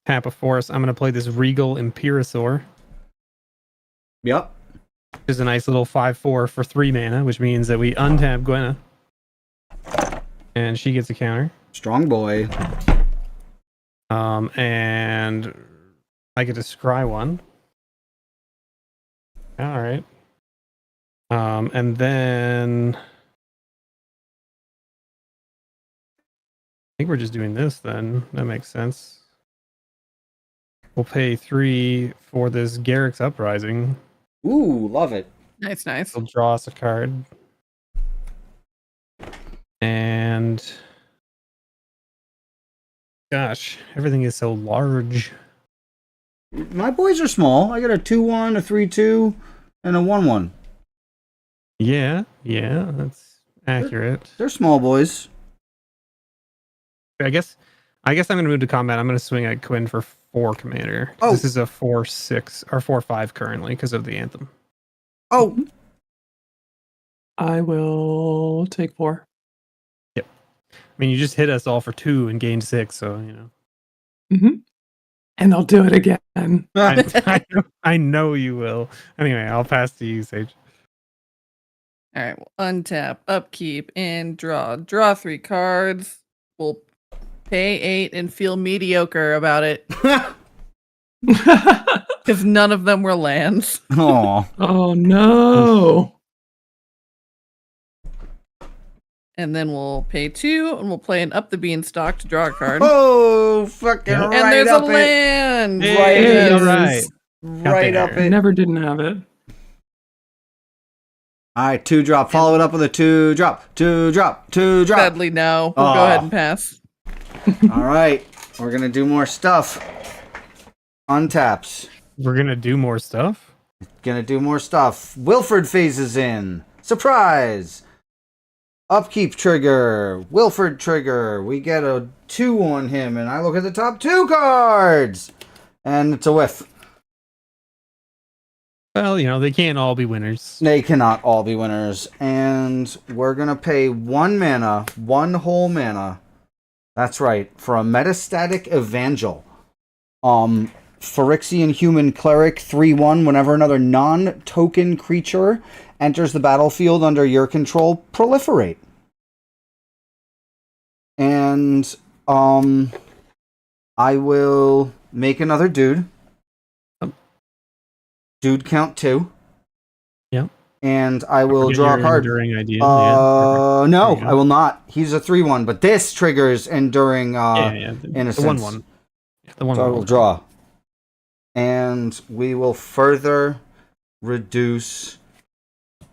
Tap a forest. I'm going to play this Regal Imperiosaur. Yep. Which is a nice little 5/4 for 3 mana, which means that we untap Gwenna. And she gets a counter. Strong boy. And I get to scry 1. All right. And then I think we're just doing this then. That makes sense. We'll pay 3 for this Garrick's Uprising. Ooh, love it. Nice. It'll draw us a card. And gosh, everything is so large. My boys are small. I got a 2/1, a 3/2, and a 1/1. Yeah, that's accurate. They're small boys. I guess I'm gonna move to combat. I'm gonna swing at Quinn for 4 commander. Oh. This is a 4/6 or 4/5 currently because of the anthem. Oh, I will take 4. mean, you just hit us all for 2 and gained 6, so you know. Mm-hmm. And I'll do it again. I know you will. Anyway, I'll pass to you, Sage. All right, we'll untap, upkeep, and draw. Draw 3 cards. We'll pay 8 and feel mediocre about it. Because none of them were lands. Aw. Oh no. And then we'll pay 2 and we'll play an Up the Beanstalk to draw a card. Oh, fucking And right there's up a it. land! Right It in. is. All right. Right up I it. never didn't have it. All right, 2-drop. Follow it up with a 2-drop. 2-drop. 2-drop. Sadly, no. We'll go ahead and pass. All right, we're gonna do more stuff. Untaps. We're gonna do more stuff. Gonna do more stuff. Wilford phases in. Surprise! Upkeep trigger. Wilford trigger. We get a 2 on him, and I look at the top 2 cards! And it's a whiff. Well, you know, they can't all be winners. They cannot all be winners. And we're gonna pay 1 mana, 1 whole mana. That's right, for a Metastatic Evangel. Phyrexian Human Cleric 3/1. Whenever another non-token creature enters the battlefield under your control, proliferate. And I will make another dude. Dude count 2. Yeah. And I will Forget draw a your card. enduring idea. No, There you go. I will not. He's a 3/1, but this triggers enduring The innocence. 1/1. The 1/1. So I will draw. And we will further reduce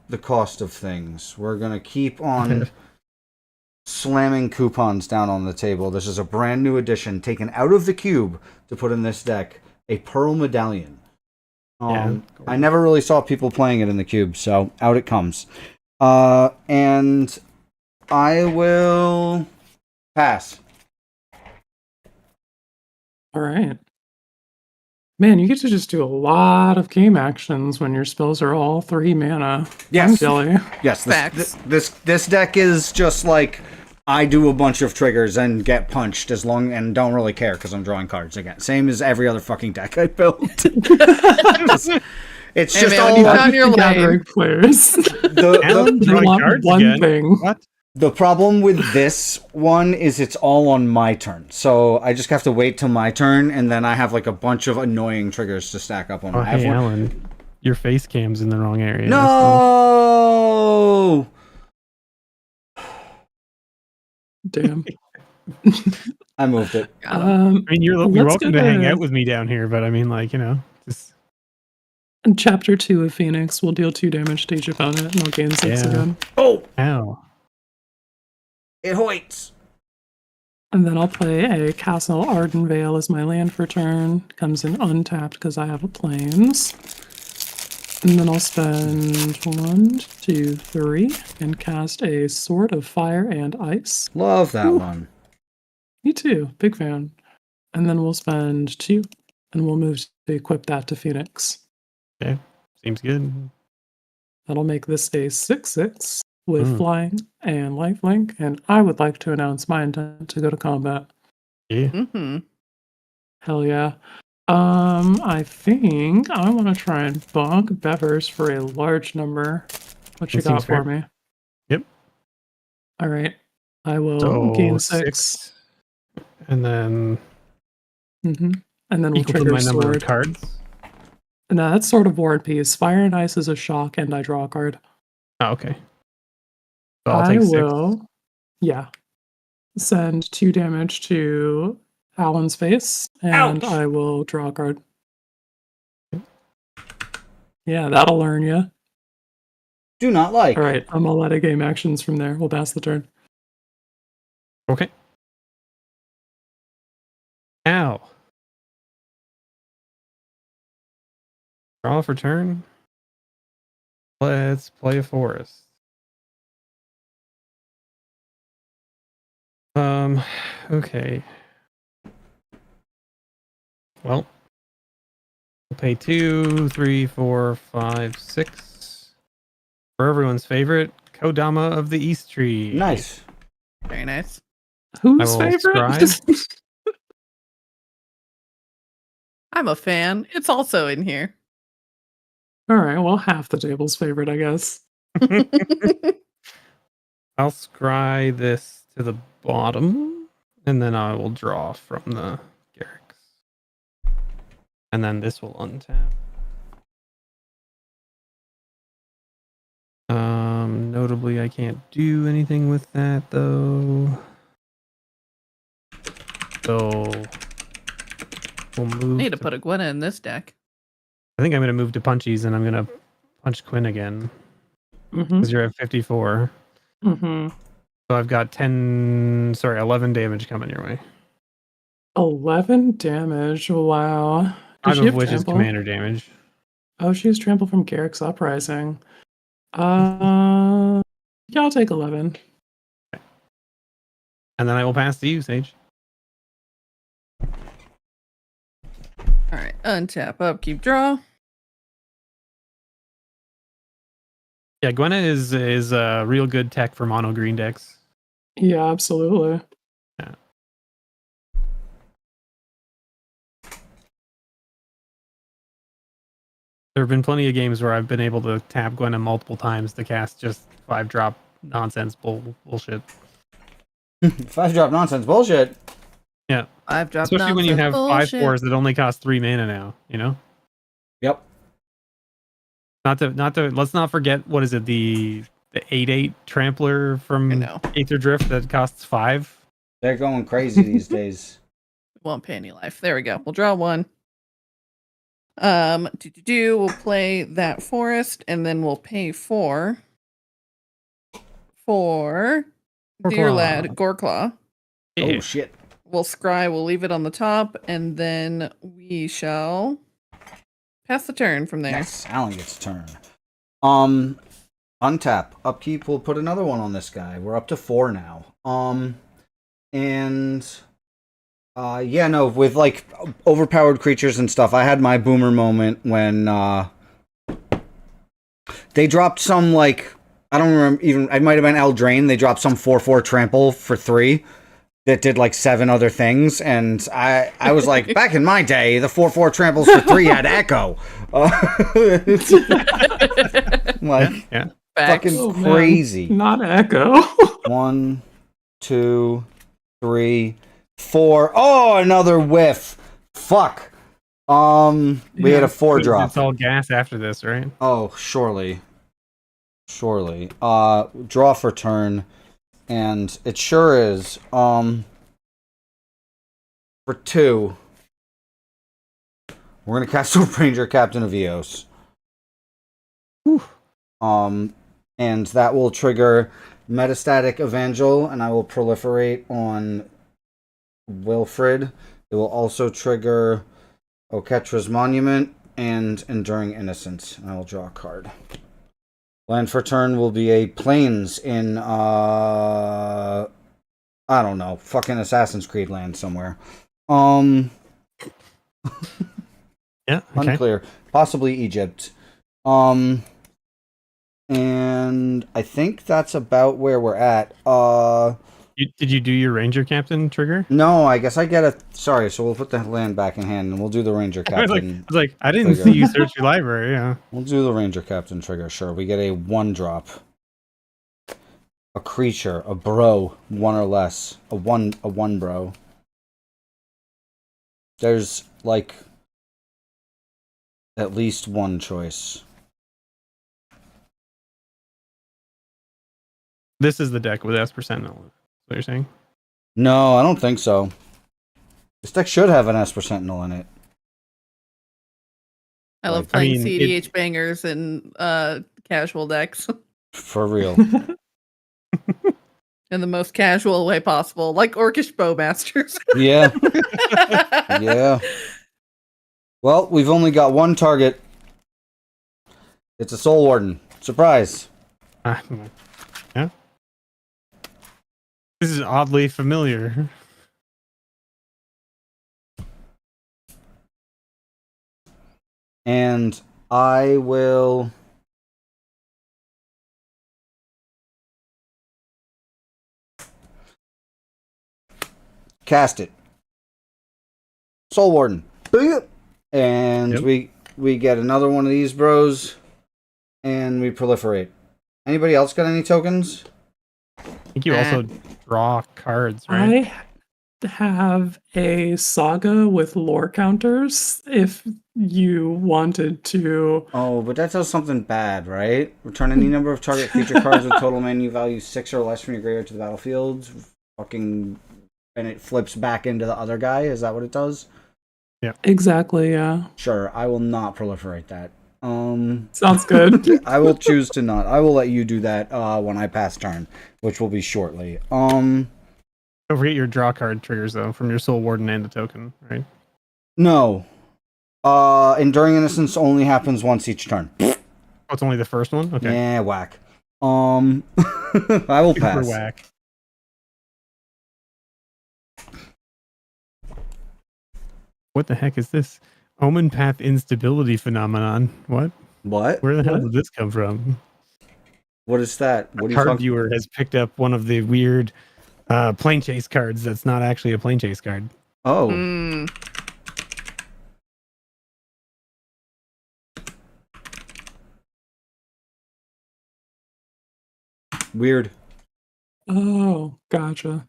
the cost of things. We're going to keep on slamming coupons down on the table. This is a brand new addition taken out of the cube to put in this deck. A Pearl Medallion. I never really saw people playing it in the cube, so out it comes. And I will pass. All right. Man, you get to just do a lot of game actions when your spells are all 3 mana. Yes. I'm jelly. Yes, this deck is just like I do a bunch of triggers and get punched and don't really care because I'm drawing cards again. Same as every other fucking deck I built. It's Hey, just man, all you found your Gathering lane. players. Alan, They drawing want cards one again. thing. What? The problem with this one is it's all on my turn. So I just have to wait till my turn, and then I have like a bunch of annoying triggers to stack up on. Oh, I have hey, one- Alan. Your face cam's in the wrong area. No! Damn. I moved it. I mean, you're let's welcome go to hang to- out with me down here, but I mean, like, you know, just In Chapter 2 of Phoenix, we'll deal 2 damage to each opponent, and I'll gain 6 Yeah. again. Oh! ow. It hoits! And then I'll play a Castle Arden Vale as my land for turn. Comes in untapped because I have a plains. And then I'll spend 1, 2, 3, and cast a Sword of Fire and Ice. Love that Ooh. one. Me too, big fan. And then we'll spend 2, and we'll move to equip that to Phoenix. Okay, seems good. That'll make this a 6/6 with flying and lifelink, and I would like to announce my intent to go to combat. Yeah. Mm-hmm. Hell yeah. I think I want to try and bonk Bevers for a large number. What you That got seems for fair. me? Yep. All right. I will So gain 6. and then Mm-hmm. And then we'll equal to trigger my number sword. of cards. No, that's Sword of War and Peace. Fire and Ice is a shock, and I draw a card. Oh, okay. So I'll I take 6. will, yeah, send 2 damage to Alan's face, and Ouch! I will draw a card. Yeah, that'll learn you. Do not like. All right, I'm all out of game actions from there. We'll pass the turn. Okay. Ow. Draw for turn. Let's play a forest. Okay. Well, we'll pay 2, 3, 4, 5, 6. For everyone's favorite, Kodama of the East Tree. Nice. Very nice. Who's will favorite? I'm a fan. It's also in here. All right, well, half the table's favorite, I guess. I'll scry this to the bottom, and then I will draw from the Garrix. And then this will untap. Notably, I can't do anything with that, though. So, we'll move. Need to put a Gwen in this deck. I think I'm going to move to punchies, and I'm going to punch Quinn again. Because you're at 54. Mm-hmm. So I've got 11 damage coming your way. 11 damage. Wow. Five of which is commander damage. Oh, she's trample from Garrick's Uprising. Yeah, I'll take 11. Okay. And then I will pass to you, Sage. Alright, untap, upkeep, draw. Yeah, Gwenna is a real good tech for mono green decks. Yeah, absolutely. Yeah. There have been plenty of games where I've been able to tap Gwenna multiple times to cast just 5-drop nonsense bullshit. 5-drop nonsense bullshit. Yeah. 5-drop Especially when you have bullshit. 5/4s that only cost 3 mana now, you know? Yep. Not to let's not forget, what is it, the 8/8 trampler from Aether Drift that costs 5? They're going crazy these days. Won't pay any life. There we go. We'll draw one. We'll play that forest, and then we'll pay for Dear Lad Goreclaw. Oh shit. We'll scry, we'll leave it on the top, and then we shall pass the turn from there. Yes, Alan gets turn. Untap. Upkeep, we'll put another one on this guy. We're up to 4 now. Yeah, no, with like overpowered creatures and stuff, I had my boomer moment when they dropped some, like, I don't remember, even it might have been Eldraine. They dropped some 4/4 trample for 3 that did like 7 other things, and I was like, back in my day, the 4/4 tramples for 3 had echo. Like, yeah. Fucking crazy. Not echo. 1, 2, 3, 4. Oh, another whiff. Fuck. We had a 4-drop. It's all gas after this, right? Oh, surely. Draw for turn, and it sure is. For 2, we're gonna cast Super Ranger, Captain of Eos. Whew. And that will trigger Metastatic Evangel, and I will proliferate on Wilfred. It will also trigger Oketra's Monument and Enduring Innocence, and I will draw a card. Land for turn will be a Plains in, I don't know, fucking Assassin's Creed land somewhere. Yeah, okay. Unclear. Possibly Egypt. And I think that's about where we're at. Did you do your Ranger Captain trigger? No, I guess I get a... Sorry, so we'll put the land back in hand, and we'll do the Ranger Captain. I was like, I didn't see you search your library, yeah. We'll do the Ranger Captain trigger, sure. We get a 1-drop. A creature, a bro, 1 or less. A one bro. There's, like, at least one choice. This is the deck with Esper Sentinel. Is what you're saying? No, I don't think so. This deck should have an Esper Sentinel in it. I love playing CDH bangers and casual decks. For real. In the most casual way possible, like Orcish Bowmasters. Yeah. Yeah. Well, we've only got one target. It's a Soul Warden. Surprise. Yeah. This is oddly familiar. And I will... cast it. Soul Warden. And Yep. we get another one of these bros. And we proliferate. Anybody else got any tokens? I think you also draw cards, right? I have a saga with lore counters if you wanted to. Oh, but that does something bad, right? Return any number of target creature cards with total menu value 6 or less from your graveyard to the battlefield. Fucking, and it flips back into the other guy. Is that what it does? Yeah. Exactly, yeah. Sure, I will not proliferate that. Sounds good. I will choose to not. I will let you do that when I pass turn, which will be shortly. Don't forget your draw card triggers though from your Soul Warden and the token, right? No. Enduring Innocence only happens once each turn. Oh, it's only the first one? Okay. Yeah, whack. I will Super pass. whack. What the heck is this? Omen Path Instability Phenomenon. What? What? Where the hell did this come from? What is that? What are you Card talking? viewer has picked up one of the weird plane chase cards that's not actually a plane chase card. Oh. Weird. Oh, gotcha.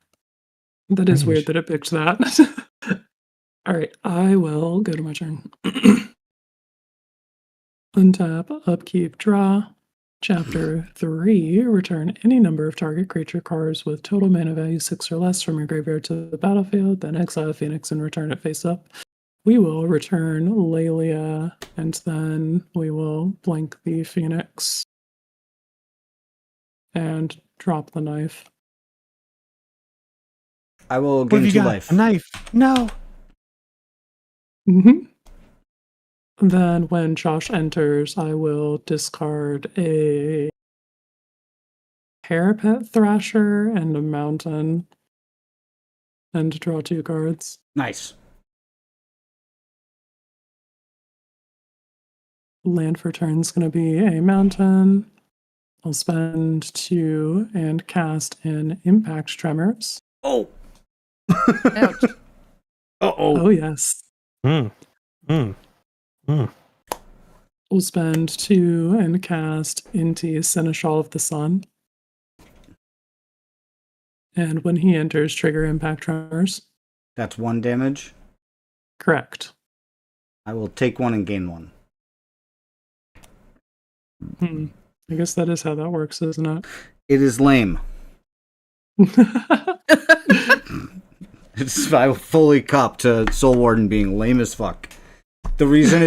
That is weird that it picked that. All right, I will go to my turn. Untap, upkeep, draw. Chapter 3, return any number of target creature cards with total mana value 6 or less from your graveyard to the battlefield, then exile Phoenix and return it face up. We will return Lelia, and then we will blank the Phoenix and drop the knife. I will What have gain you 2 got? life. A knife. No. Then when Josh enters, I will discard a Parapet Thrasher and a Mountain and draw 2 cards. Nice. Land for turn is going to be a Mountain. I'll spend 2 and cast an Impact Tremors. Oh. Ouch. Oh, yes. We'll spend 2 and cast into Seneschal of the Sun. And when he enters, trigger Impact Tremors. That's 1 damage. Correct. I will take 1 and gain 1. I guess that is how that works, isn't it? It is lame. I will fully cop to Soul Warden being lame as fuck. The reason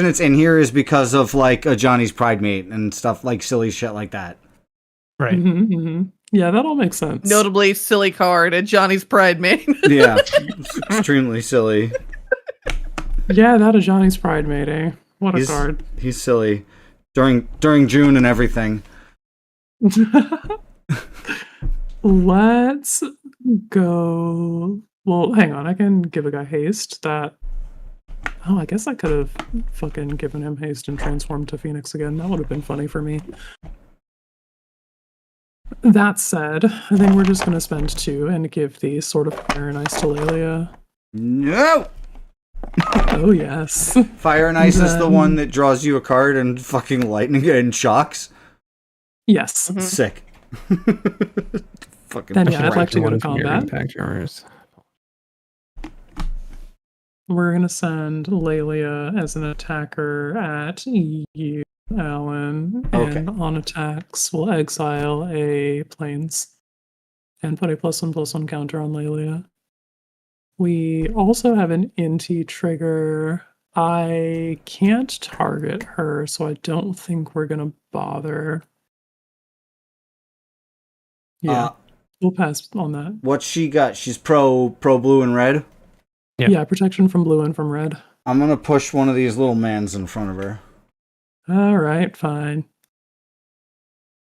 it's in here is because of like a Johnny's Pride Mate and stuff like silly shit like that. Right. Yeah, that all makes sense. Notably silly card at Johnny's Pride Mate. Yeah, extremely silly. Yeah, that a Johnny's Pride Mate, eh? What a card. He's silly during June and everything. Let's go. Well, hang on. I can give a guy haste. That. Oh, I guess I could have fucking given him haste and transformed to Phoenix again. That would have been funny for me. That said, I think we're just going to spend 2 and give the Sword of Fire and Ice to Lelia. No! Oh, yes. Fire and Ice is the one that draws you a card and fucking lightning and shocks? Yes. Sick. Fucking then, yeah, I'd like to go to combat. Impact Tremors. We're going to send Lelia as an attacker at you, Alan. Okay. And on attacks, we'll exile a Plains and put a +1/+1 counter on Lelia. We also have an Inti trigger. I can't target her, so I don't think we're going to bother. Yeah, we'll pass on that. What's she got? She's pro blue and red? Yeah, protection from blue and from red. I'm gonna push one of these little mans in front of her. All right, fine.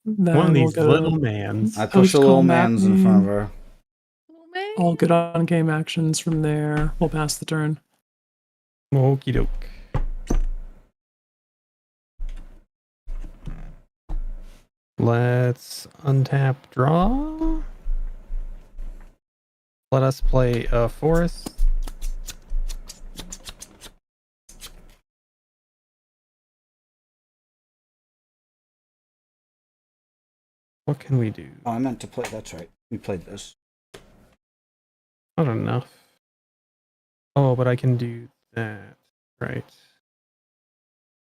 Then One of these we'll little mans. I push a little mans in front of her. All good on game actions from there. We'll pass the turn. Okie doke. Let's untap draw. Let us play a forest. What can we do? Oh, I meant to play. That's right. We played this. Not enough. Oh, but I can do that. Right.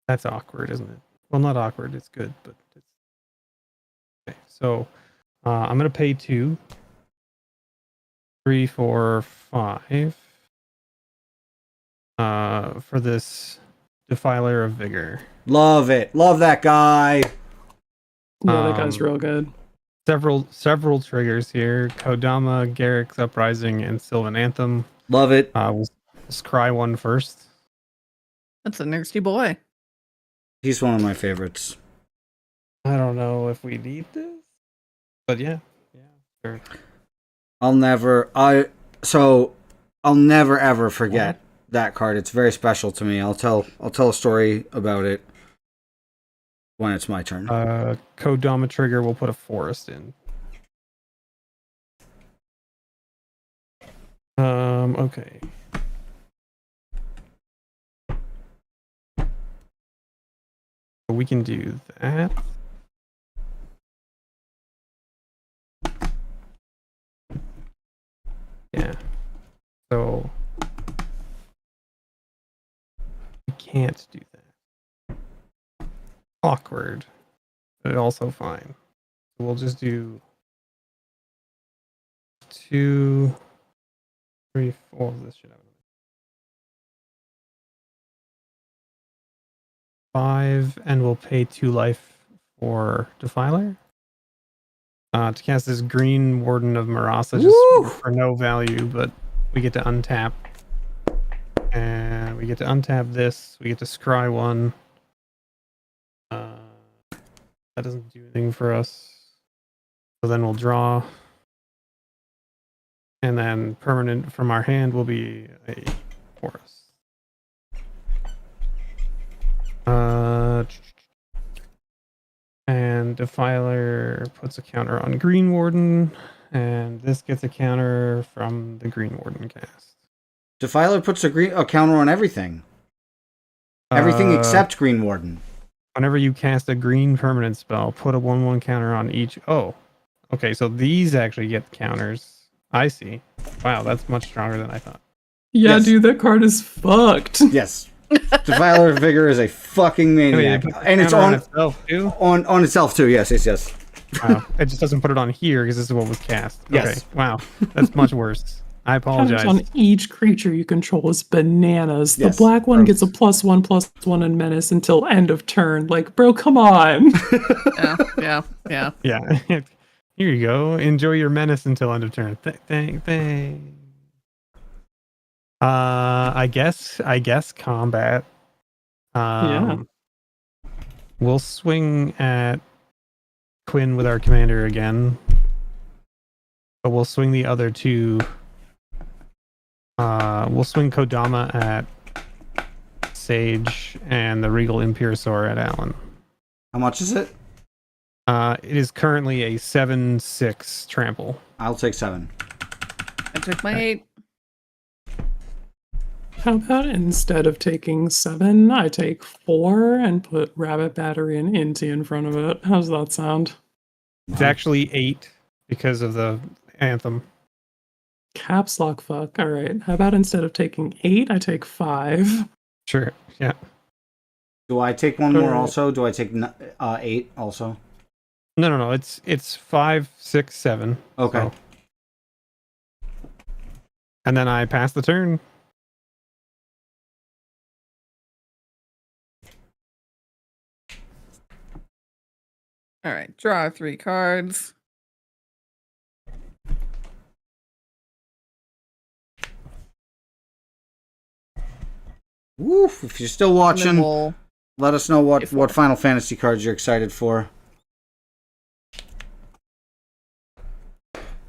That's awkward, isn't it? Well, not awkward. It's good, but it's... Okay, so I'm going to pay 2, 3, 4, 5 for this Defiler of Vigor. Love it. Love that guy. Yeah, that guy's real good. Several triggers here. Kodama, Garrick's Uprising, and Sylvan Anthem. Love it. We'll scry one first. That's a nasty boy. He's one of my favorites. I don't know if we need this, but yeah, sure. I'll never ever forget that card. It's very special to me. I'll tell a story about it when it's my turn. Kodama trigger, we'll put a forest in. Okay. We can do that. Yeah. So we can't do that. Awkward, but also fine. We'll just do 2, 3, 4. This should have 5, and we'll pay 2 life for Defiler. To cast this Green Warden of Marasa just for no value, but we get to untap. And we get to untap this. We get to scry one. That doesn't do anything for us. So then we'll draw. And then permanent from our hand will be a forest. And Defiler puts a counter on Green Warden, and this gets a counter from the Green Warden cast. Defiler puts a counter on everything. Everything except Green Warden. Whenever you cast a green permanent spell, put a 1/1 counter on each. Oh, okay. So these actually get counters. I see. Wow, that's much stronger than I thought. Yeah, Yes. dude, that card is fucked. Yes. Defiler of Vigor is a fucking maniac. And it's on itself too? On itself too, yes. Wow. It just doesn't put it on here because this is what was cast. Yes. Okay. Wow. That's much worse. I apologize. Counters on each creature you control is bananas. Yes. The black one gets a +1/+1 in menace until end of turn. Like, bro, come on. Yeah. Yeah. Here you go. Enjoy your menace until end of turn. Thank. I guess combat. Yeah. We'll swing at Quinn with our commander again. But we'll swing the other 2. We'll swing Kodama at Sage and the Regal Imperator at Alan. How much is it? It is currently a 7/6 trample. I'll take 7. I took my 8. How about instead of taking 7, I take 4 and put Rabbit Battery and Inti in front of it? How's that sound? It's actually 8 because of the anthem. Caps lock fuck. All right. How about instead of taking 8, I take 5? Sure. Yeah. Do I take one more also? Do I take 8 also? No. It's 5, 6, 7. Okay. So. And then I pass the turn. All right, draw 3 cards. Woof! If you're still watching, let us know what Final Fantasy cards you're excited for.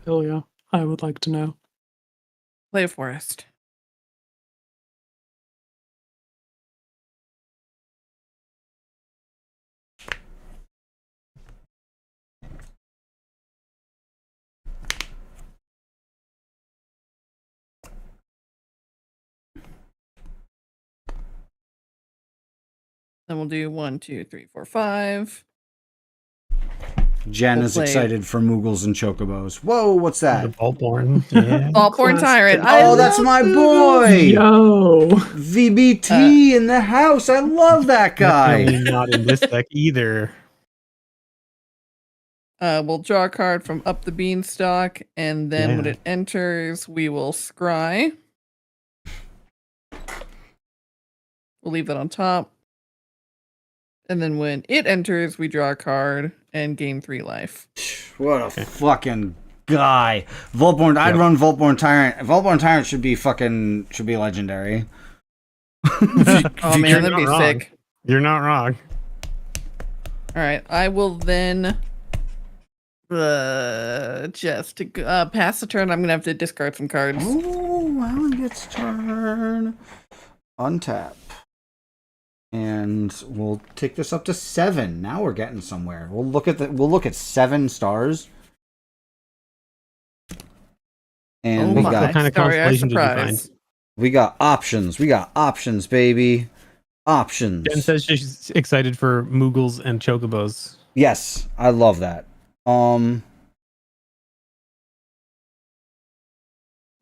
Hell yeah. I would like to know. Play a forest. Then we'll do 1, 2, 3, 4, 5. Jen We'll is play- excited for Moogles and Chocobos. Whoa, what's that? Vaultborn. Yeah. Vaultborn Tyrant. Oh, that's my boy! Yo. VBT in the house. I love that guy. Definitely not in this deck either. We'll draw a card from up the beanstalk, and then when Yeah. it enters, we will scry. We'll leave that on top. And then when it enters, we draw a card and gain 3 life. What a fucking guy. Voltborn. I'd run Voltborn Tyrant. Voltborn Tyrant should be legendary. Oh man, You're that'd not be wrong. sick. You're not wrong. Alright, I will then just to pass the turn, I'm gonna have to discard some cards. Oh, Alan gets turn. Untap. And we'll take this up to 7. Now we're getting somewhere. We'll look at 7 stars. And we my. got What kind of Sorry, constellation did you surprise. find? we got options. We got options, baby. Options. Jen says she's excited for Moogles and Chocobos. Yes, I love that.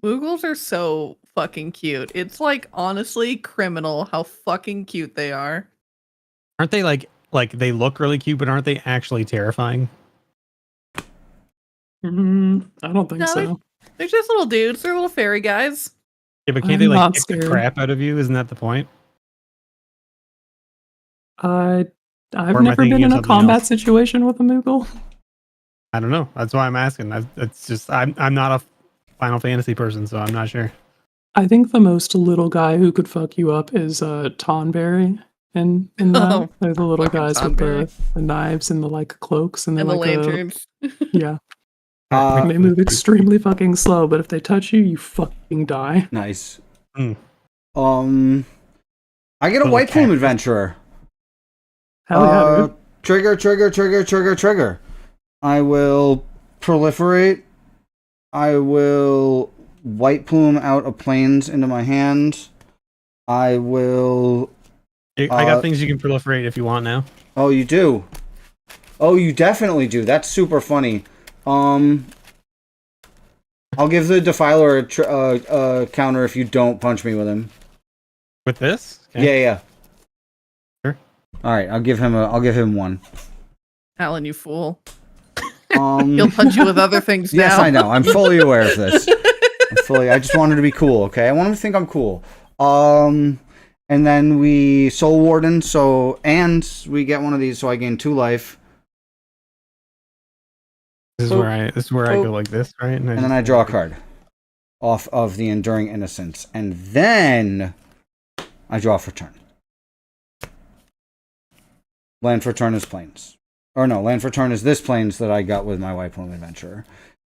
Moogles are so fucking cute. It's like honestly criminal how fucking cute they are. Aren't they like they look really cute, but aren't they actually terrifying? I don't think No, so. They're just little dudes. They're little fairy guys. Yeah, but can't I'm they like not kick the scared. crap out of you? Isn't that the point? I've Or am I never thinking been of in a something combat else? situation with a Moogle. I don't know. That's why I'm asking. It's just I'm not a Final Fantasy person, so I'm not sure. I think the most little guy who could fuck you up is Tonberry. In that, Oh, they're the little fucking guys with Tonberry. the knives and the like cloaks and, And the like lanterns. yeah. They move extremely fucking slow, but if they touch you, you fucking die. Nice. Mm. I get a Little White Plume cactus. Adventurer. Hell yeah, dude. Trigger. I will proliferate. I will White Plume out of planes into my hand. I will. I got things you can proliferate if you want now. Oh, you do. Oh, you definitely do. That's super funny. I'll give the Defiler a counter if you don't punch me with him. With this? Okay. Yeah. Sure. All right, I'll give him 1. Alan, you fool. He'll punch you with other things now. Yes, I know. I'm fully aware of this. I just wanted to be cool, okay? I want him to think I'm cool. And then we Soul Warden, and we get one of these, so I gain 2 life. This is where I go like this, right? And then I draw a card off of the Enduring Innocence. And then I draw for turn. Land for turn is planes. Or no, land for turn is this planes that I got with my White Plume Adventurer.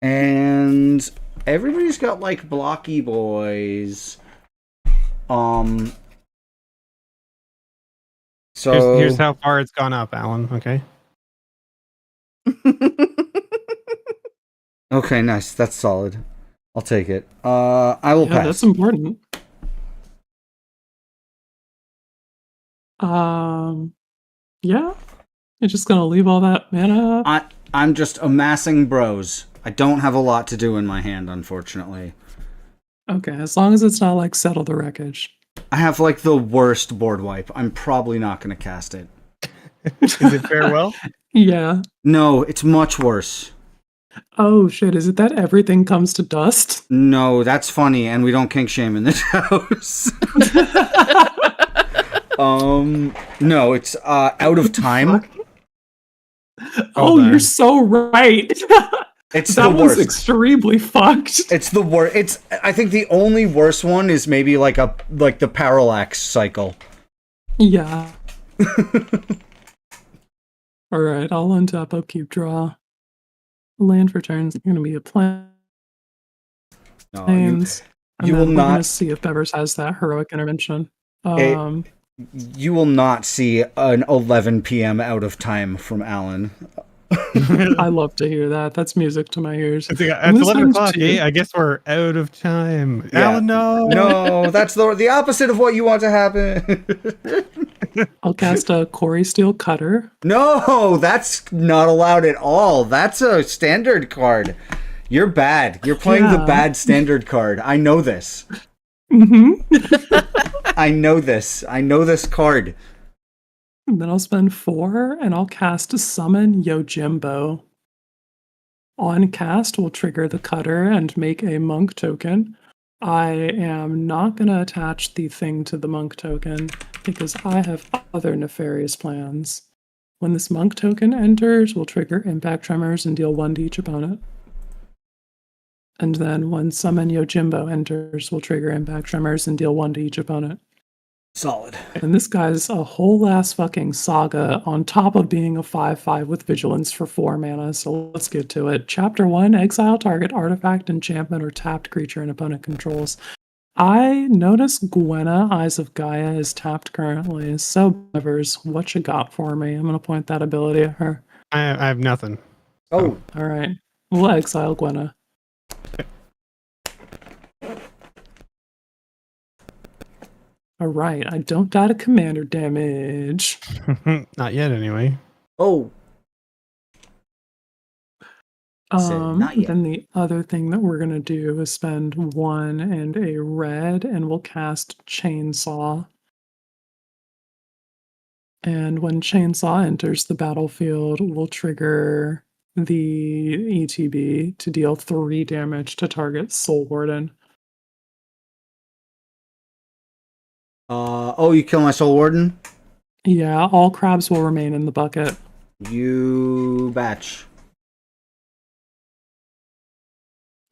And everybody's got like blocky boys. So here's how far it's gone up, Alan. Okay. Okay, nice. That's solid. I'll take it. I will pass. That's important. Yeah. You're just gonna leave all that mana up? I'm just amassing bros. I don't have a lot to do in my hand, unfortunately. Okay, as long as it's not like Settle the Wreckage. I have like the worst board wipe. I'm probably not going to cast it. Is it Farewell? Yeah. No, it's much worse. Oh shit, is it that everything comes to dust? No, that's funny, and we don't kink shame in this house. No, it's Out of Time. Oh, you're so right. It's that the was worst. extremely fucked. It's the worst. It's. I think the only worse one is maybe like the parallax cycle. Yeah. All right, I'll untap, upkeep, draw. Land for turns. Going to be a plan. No, Planes. you will We're not gonna see if Bevers has that heroic intervention. You will not see an 11 p.m. Out of Time from Alan. I love to hear that. That's music to my ears. It's, it's And this 11 one's o'clock. too- Eh? I guess we're out of time. Yeah. Alan, no. No, that's the opposite of what you want to happen. I'll cast a Corey Steel Cutter. No, that's not allowed at all. That's a standard card. You're bad. You're playing the Yeah. bad standard card. I know this. I know this. I know this card. And then I'll spend 4 and I'll cast Summon Yojimbo. On cast will trigger the cutter and make a monk token. I am not going to attach the thing to the monk token because I have other nefarious plans. When this monk token enters, we'll trigger impact tremors and deal 1 to each opponent. And then when Summon Yojimbo enters, we'll trigger impact tremors and deal 1 to each opponent. Solid. And this guy's a whole ass fucking saga on top of being a 5/5 with vigilance for 4 mana. So let's get to it. Chapter 1, exile target artifact, enchantment, or tapped creature an opponent controls. I notice Gwenna, Eyes of Gaia, is tapped currently. So, BEVERS, what you got for me? I'm going to point that ability at her. I have nothing. Oh. All right. We'll exile Gwenna. All right. I don't die to commander damage. Not yet, anyway. Oh. not yet. Then the other thing that we're going to do is spend 1 and a red, and we'll cast Chainsaw. And when Chainsaw enters the battlefield, we'll trigger the ETB to deal 3 damage to target Soul Warden. Oh, you kill my Soul Warden? Yeah, all crabs will remain in the bucket. You batch.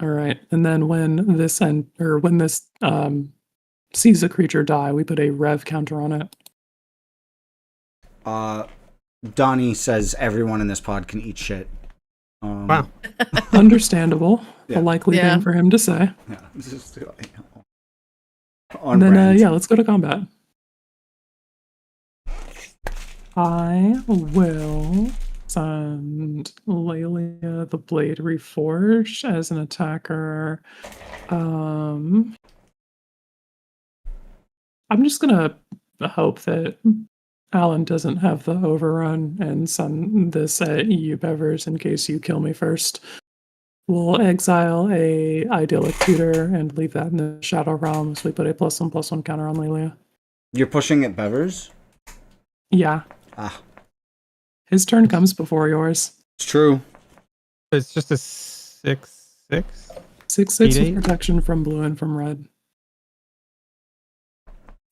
All right, and then when this sees a creature die, we put a rev counter on it. Donnie says everyone in this pod can eat shit. Wow. Understandable. Yeah. A likely Yeah. thing for him to say. Yeah, this is And on then, brand. yeah, let's go to combat. I will send Lelia the Blade Reforged as an attacker. I'm just gonna hope that Alan doesn't have the overrun and send this at you, BEVERS, in case you kill me first. We'll exile a Idyllic Tutor and leave that in the Shadow Realms. We put a +1/+1 counter on Lelia. You're pushing at BEVERS? Yeah. Ah. His turn comes before yours. It's true. It's just a 6/6. 6/6 with 8/8? protection from blue and from red.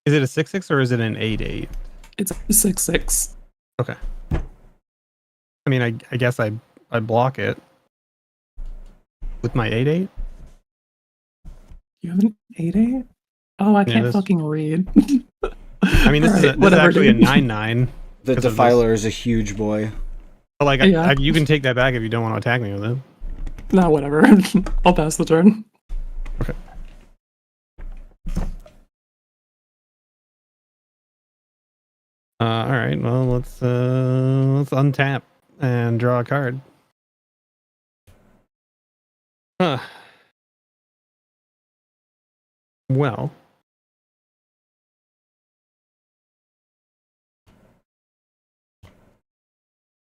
Is it a 6/6 or is it an 8/8? It's a 6/6. Okay. I mean, I guess I block it with my 8/8. You have an 8/8? Oh, I can't this- fucking read. I mean, this is Whatever, actually a dude. 9/9. The Because of Defiler is a huge boy. But like, Yeah. you can take that back if you don't want to attack me with it. No, whatever. I'll pass the turn. Okay. All right. Well, let's untap and draw a card. Huh. Well.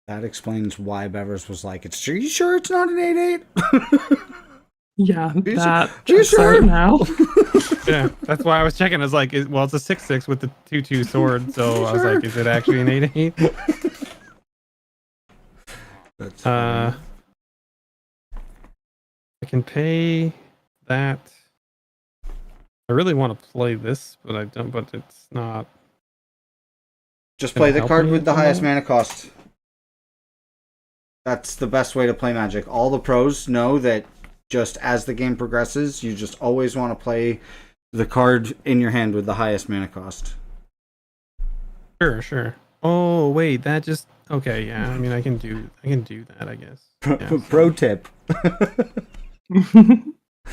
That explains why BEVERS was like, "Are you sure it's not an 8/8?" Yeah, you that. you checks sure? out now. Yeah, that's why I was checking. I was like, well, it's a 6/6 with the 2/2 sword, so I was like, is it actually an 8/8? That's I can pay that. I really want to play this, but I don't. But it's not. just gonna play the help card me with at the the highest moment. mana cost. That's the best way to play Magic. All the pros know that just as the game progresses, you just always want to play the card in your hand with the highest mana cost. Sure. Oh wait, that just okay. Yeah, I mean, I can do that, I guess. Yeah, Pro tip.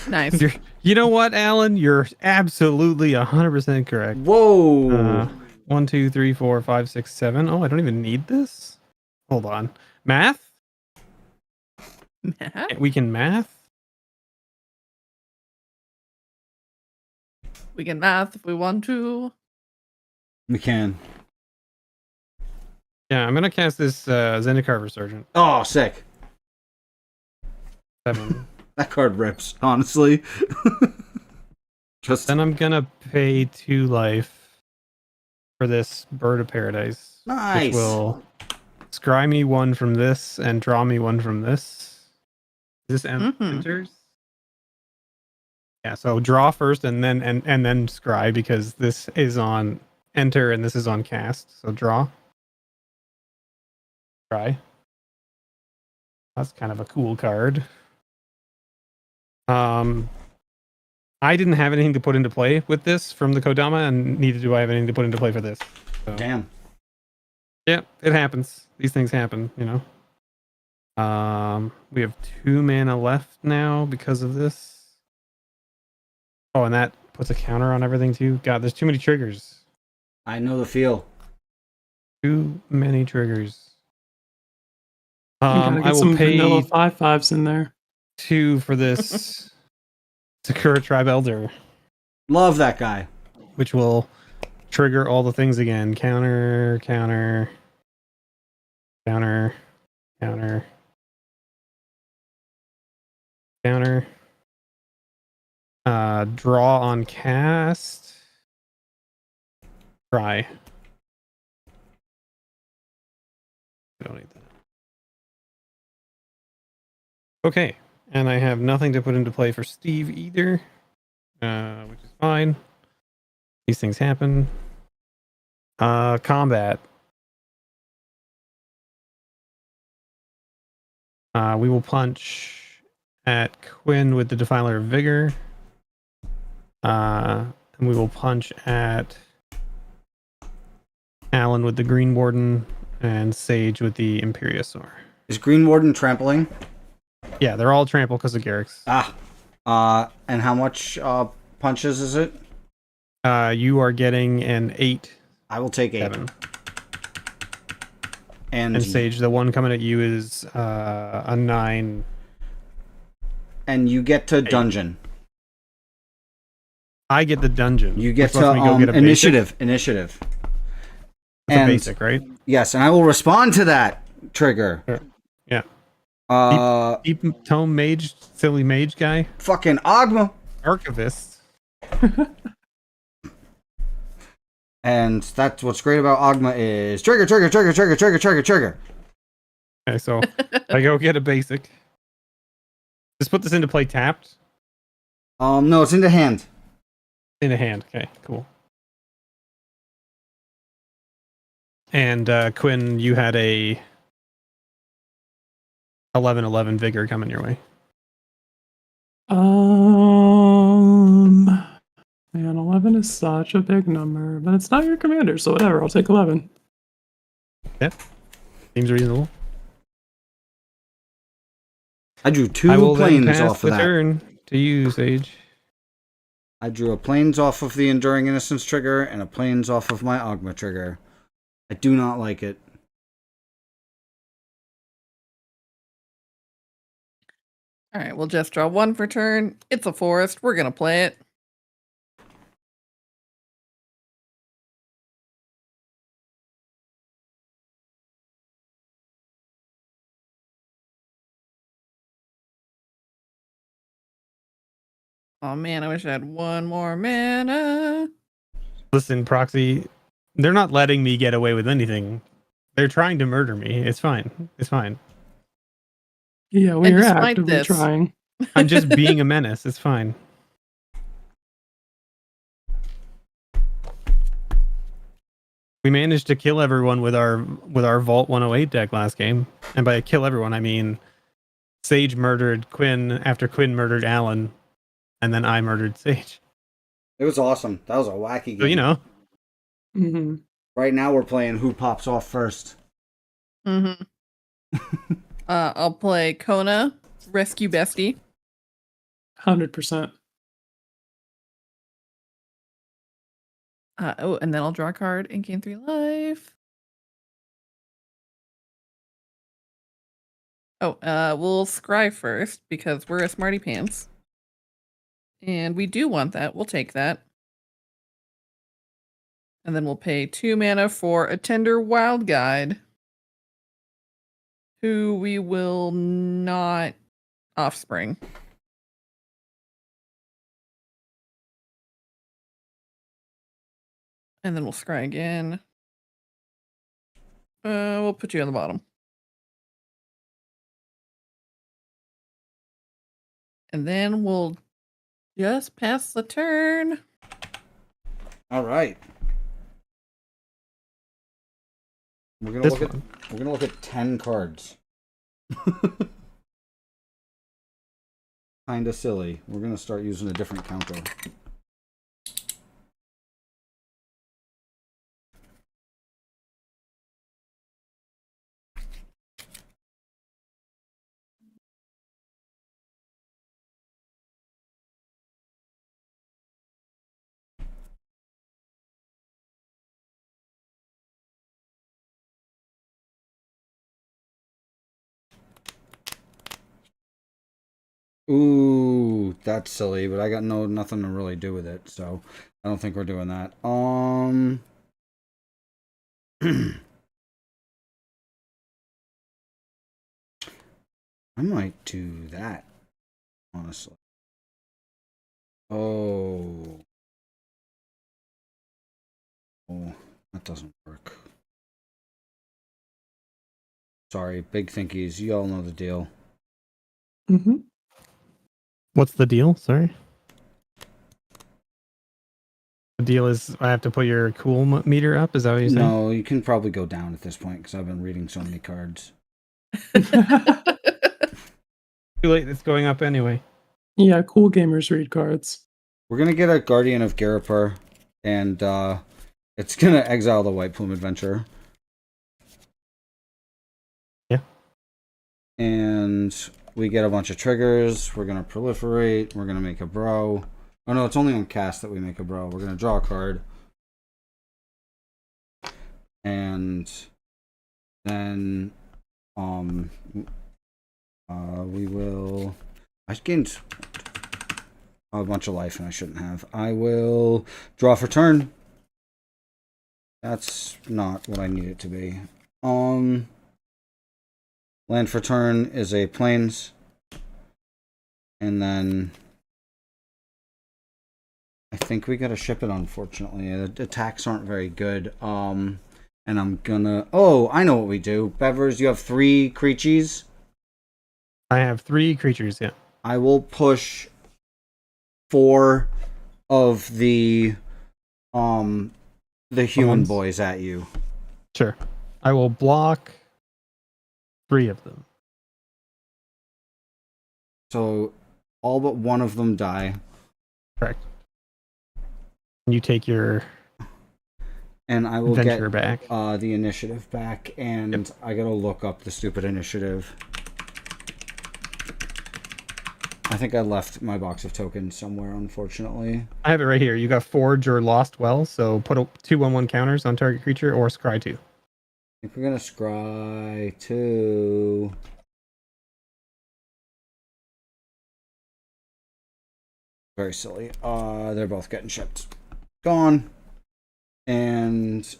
Nice. You know what, Alan? You're absolutely 100% correct. Whoa. 1, 2, 3, 4, 5, 6, 7. Oh, I don't even need this. Hold on. Math? Math? We can math? We can math if we want to. We can. Yeah, I'm gonna cast this Zendikar Resurgent. Oh, sick. 7. That card rips, honestly. Just Then I'm gonna pay 2 life for this Bird of Paradise. Nice. Which will scry me 1 from this and draw me 1 from this. Is this enters? Yeah, so draw first and then scry, because this is on enter and this is on cast. So draw. Scry. That's kind of a cool card. I didn't have anything to put into play with this from the Kodama, and neither do I have anything to put into play for this. So. Damn. Yeah, it happens. These things happen, you know. We have 2 mana left now because of this. Oh, and that puts a counter on everything too. God, there's too many triggers. I know the feel. Too many triggers. You gotta get I will some pay vanilla 5/5s in there. 2 for this Sakura Tribe Elder, Love that guy. which will trigger all the things again. Counter, counter, counter, counter, counter. Draw on cast. Try. Don't need that. Okay, and I have nothing to put into play for Steve either, which is fine. These things happen. Combat. We will punch at Quinn with the Defiler of Vigor. And we will punch at Alan with the Green Warden and Sage with the Imperiosaur. Is Green Warden trampling? Yeah, they're all trample because of Garrick's. And how much punches is it? You are getting an 8. I will take 8. 7. And Sage, the one coming at you is a 9. And you get to dungeon. I get the dungeon. You get which lets to me go get a initiative. basic. Initiative. It's a basic, right? Yes, and I will respond to that trigger. Sure. Yeah. Deep tome mage, silly mage guy. Fucking Ogma. Archivist. And that's what's great about Ogma is trigger, trigger, trigger, trigger, trigger, trigger, trigger. Okay, so I go get a basic. Just put this into play tapped. No, it's in the hand. In a hand. Okay, cool. And Quinn, you had a 11/11 vigor coming your way. Man, 11 is such a big number, but it's not your commander, so whatever. I'll take 11. Yep, seems reasonable. I drew 2 I will planes then pass off of the that. turn to you, Sage. I drew a planes off of the Enduring Innocence trigger and a planes off of my Ogma trigger. I do not like it. All right, we'll just draw 1 for turn. It's a forest. We're going to play it. Oh man, I wish I had 1 more mana. Listen, Proxy, they're not letting me get away with anything. They're trying to murder me. It's fine. It's fine. Yeah, we And are despite actively this- trying. I'm just being a menace. It's fine. We managed to kill everyone with our Vault 108 deck last game. And by kill everyone, I mean Sage murdered Quinn after Quinn murdered Alan, and then I murdered Sage. It was awesome. That was a wacky game. So, you know. Mm-hmm. Right now we're playing who pops off first. Mm-hmm. I'll play Kona, Rescue Bestie. 100%. Oh, and then I'll draw a card and gain 3 life. Oh, we'll scry first because we're a smarty pants. And we do want that. We'll take that. And then we'll pay 2 mana for a Tender Wild Guide, who we will not offspring. And then we'll scry again. We'll put you on the bottom. And then we'll just pass the turn. All right. We're gonna look at 10 cards. Kinda silly. We're gonna start using a different counter. Ooh, that's silly, but I got nothing to really do with it, so I don't think we're doing that. I might do that, honestly. Oh, that doesn't work. Sorry, big thinkies. You all know the deal. Mm-hmm. What's the deal? Sorry. The deal is I have to put your cool meter up. Is that what you're saying? No, you can probably go down at this point because I've been reading so many cards. Too late. It's going up anyway. Yeah, cool gamers read cards. We're gonna get a Guardian of Garipur, and it's gonna exile the White Plume Adventurer. Yeah. And we get a bunch of triggers. We're gonna proliferate. We're gonna make a bro. Oh no, it's only on cast that we make a bro. We're gonna draw a card. And then we will. I gained a bunch of life and I shouldn't have. I will draw for turn. That's not what I need it to be. Land for turn is a plains. And then I think we gotta ship it, unfortunately. The attacks aren't very good. And I'm gonna... Oh, I know what we do. Bevers, you have 3 creatures? I have 3 creatures, yeah. I will push 4 of the human boys at you. Sure. I will block 3 of them. So all but 1 of them die. Correct. You take your and I will adventure get back. The initiative back, and I gotta look up the stupid initiative. I think I left my box of tokens somewhere, unfortunately. I have it right here. You got Forge or Lost Well, so put 2 1/1 counters on target creature or scry 2. I think we're gonna scry 2. Very silly. They're both getting shipped. Gone. And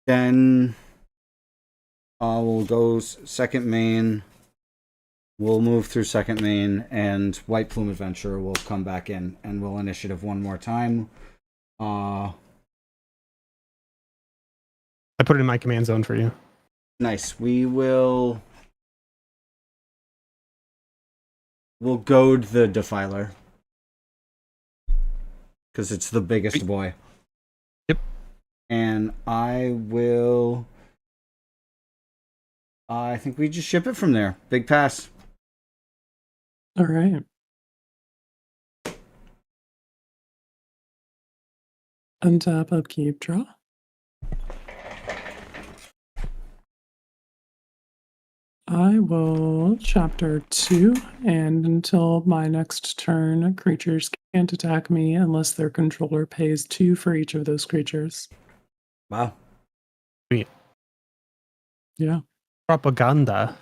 then we'll go second main. We'll move through second main, and White Plume Adventurer will come back in, and we'll initiative one more time. I put it in my command zone for you. Nice. We'll goad the Defiler. Because it's the biggest boy. Yep. And I think we just ship it from there. Big pass. All right. Untap, upkeep, draw. I will chapter 2, and until my next turn, creatures can't attack me unless their controller pays 2 for each of those creatures. Wow. Sweet. Yeah. Propaganda.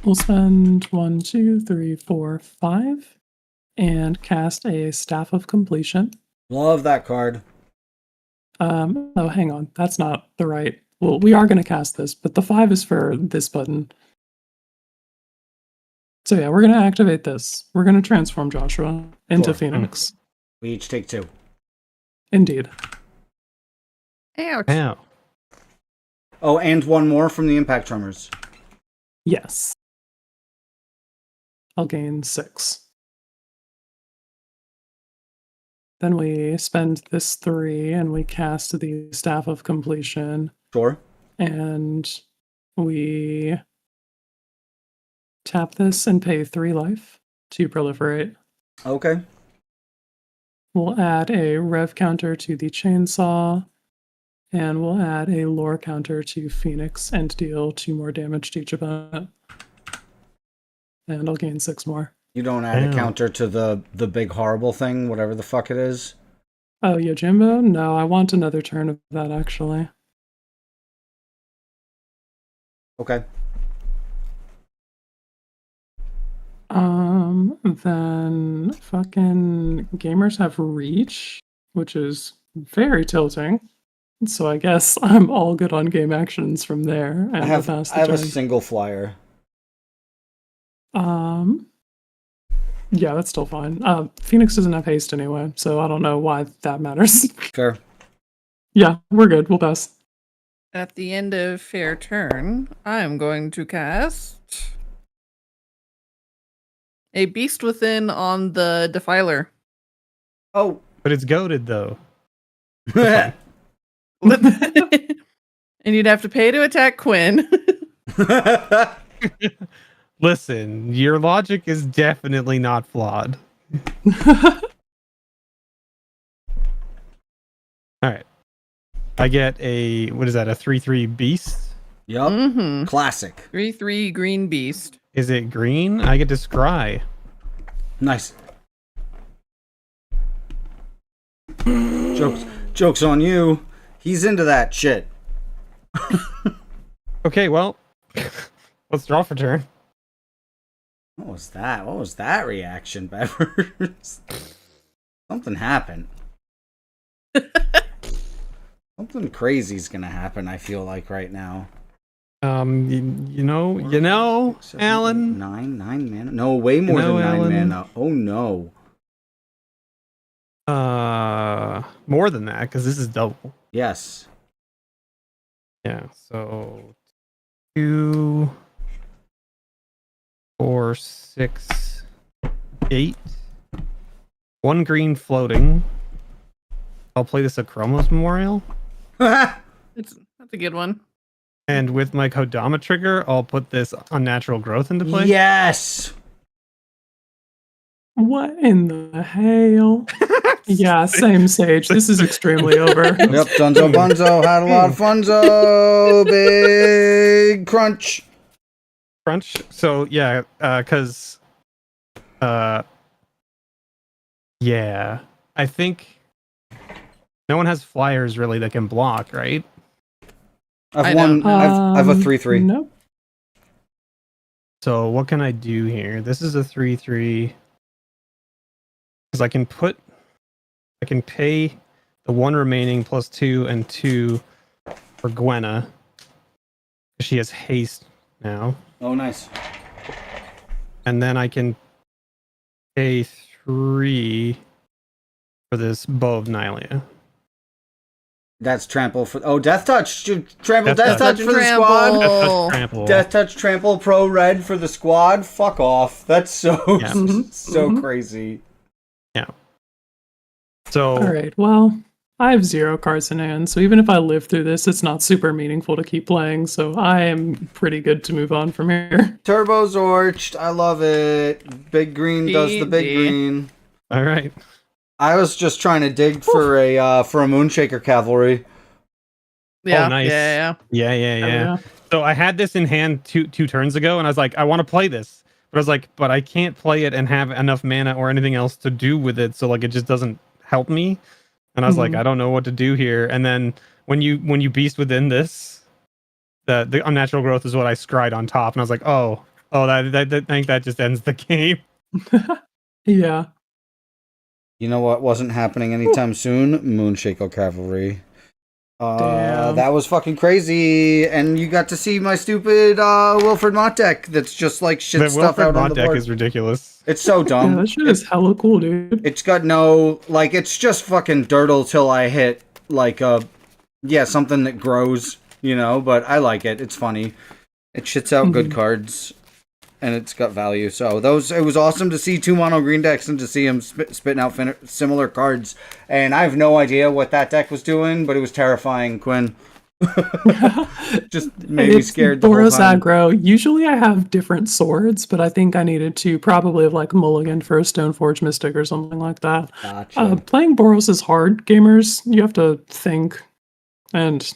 We'll spend 1, 2, 3, 4, 5 and cast a Staff of Completion. Love that card. Oh, hang on. That's not the right. Well, we are going to cast this, but the 5 is for this button. So yeah, we're going to activate this. We're going to transform Joshua into Sure. Phoenix. We each take 2. Indeed. Ouch. Ow. Oh, and one more from the Impact Tremors. Yes. I'll gain 6. Then we spend this 3 and we cast the Staff of Completion. Sure. And we tap this and pay 3 life to proliferate. Okay. We'll add a rev counter to the chainsaw. And we'll add a lore counter to Phoenix and deal 2 more damage to each opponent. And I'll gain 6 more. You don't add a counter to the big horrible thing, whatever the fuck it is? Oh, Yojimbo? No, I want another turn of that, actually. Okay. Then fucking gamers have reach, which is very tilting. So I guess I'm all good on game actions from there. And I have pass the a turn. single flyer. Yeah, that's still fine. Phoenix doesn't have haste anyway, so I don't know why that matters. Fair. Yeah, we're good. We'll pass. At the end of fair turn, I'm going to cast a Beast Within on the Defiler. Oh. But it's goaded, though. And you'd have to pay to attack Quinn. Listen, your logic is definitely not flawed. Alright. I get a, what is that, a 3/3 beast? Yup. Mm-hmm. Classic. 3/3 green beast. Is it green? I get to scry. Nice. Joke's on you. He's into that shit. Okay, well, let's draw for turn. What was that? What was that reaction, Bevers? Something happened. Something crazy's gonna happen, I feel like, right now. You know, Alan. 9 mana? No, way more than 9 Alan. mana. Oh no. More than that, because this is double. Yes. Yeah, so 2, 4, 6, 8. 1 green floating. I'll play this at Chromos Memorial. That's a good one. And with my Kodama trigger, I'll put this Unnatural Growth into play. Yes! What in the hell? Yeah, same Sage. This is extremely over. Yep, Dunzo Bunzo had a lot of funzo. Big crunch. Crunch. So yeah, because yeah, I think no one has flyers really that can block, right? I've won. I've a 3/3. Nope. So what can I do here? This is a 3/3. Because I can pay the 1 remaining plus 2 and 2 for Gwenna. She has haste now. Oh, nice. And then I can pay 3 for this Bow of Nylea. That's trample for. Oh, Death Touch. Trample, Death Death Touch Touch. for the Trample. squad. Death Touch Trample. Death Touch Trample Pro Red for the squad. Fuck off. That's so Yeah. so crazy. Yeah. So All right. Well, I have 0 cards in hand, so even if I live through this, it's not super meaningful to keep playing. So I am pretty good to move on from here. Turbo Zorched. I love it. Big Green does the big GG. green. all right. I was just trying to dig for a Moonshaker Cavalry. Yeah, nice. yeah. Yeah. So I had this in hand two turns ago, and I was like, I want to play this. But I was like, but I can't play it and have enough mana or anything else to do with it. So like, it just doesn't help me. And I was like, I don't know what to do here. And then when you beast within this, The unnatural growth is what I scried on top, and I was like, oh, that I think that just ends the game. Yeah. You know what wasn't happening anytime soon? Moonshaker Cavalry. Damn. That was fucking crazy, and you got to see my stupid Wilfred Mott deck that's just like shit The stuff Wilfred out on Mott the deck board. is ridiculous. It's so Yeah, dumb. that shit is hella cool, dude. It's got no, like, it's just fucking dirtle till I hit, like, something that grows, you know, but I like it. It's funny. It shits out good cards, and it's got value. So it was awesome to see 2 mono green decks and to see him spitting out similar cards. And I have no idea what that deck was doing, but it was terrifying, Quinn. Just made me scared the whole Boros time. aggro. Usually I have different swords, but I think I needed to probably have like mulligan for a Stoneforge Mystic or something like that. Gotcha. Playing Boros is hard, gamers. You have to think, and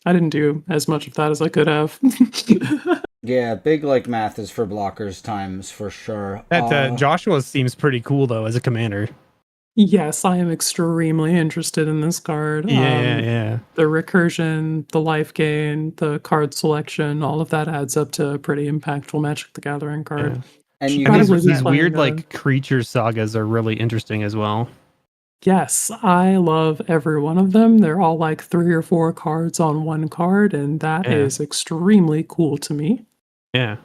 I didn't do as much of that as I could have. Yeah, big like math is for blockers times for sure. That Joshua seems pretty cool though as a commander. Yes, I am extremely interested in this card. Yeah. The recursion, the life gain, the card selection, all of that adds up to a pretty impactful Magic the Gathering card. Yeah. And you And Probably these playing, weird like creature sagas are really interesting as well. Yes, I love every one of them. They're all like 3 or 4 cards on one card, and that is extremely cool to me. Yeah.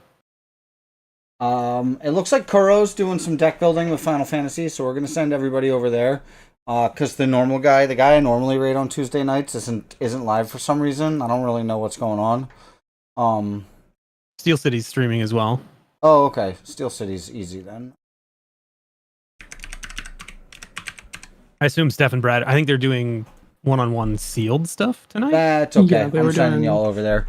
It looks like Kuro's doing some deck building with Final Fantasy, so we're gonna send everybody over there. Because the guy I normally raid on Tuesday nights isn't live for some reason. I don't really know what's going on. Steel City's streaming as well. Oh, okay. Steel City's easy then. I assume Steph and Brad. I think they're doing one-on-one sealed stuff tonight. That's okay. Yeah, they I'm were sending doing- y'all over there.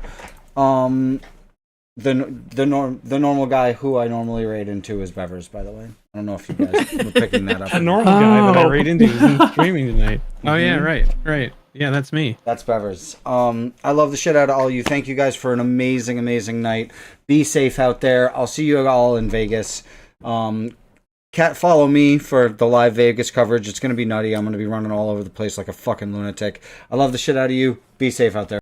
The normal guy who I normally raid into is Bevers, by the way. I don't know if you guys were picking that up. A normal guy that I Oh. raid into isn't streaming tonight. Oh yeah, right. Yeah, that's me. That's Bevers. I love the shit out of all of you. Thank you guys for an amazing, amazing night. Be safe out there. I'll see you all in Vegas. Follow me for the live Vegas coverage. It's going to be nutty. I'm going to be running all over the place like a fucking lunatic. I love the shit out of you. Be safe out there.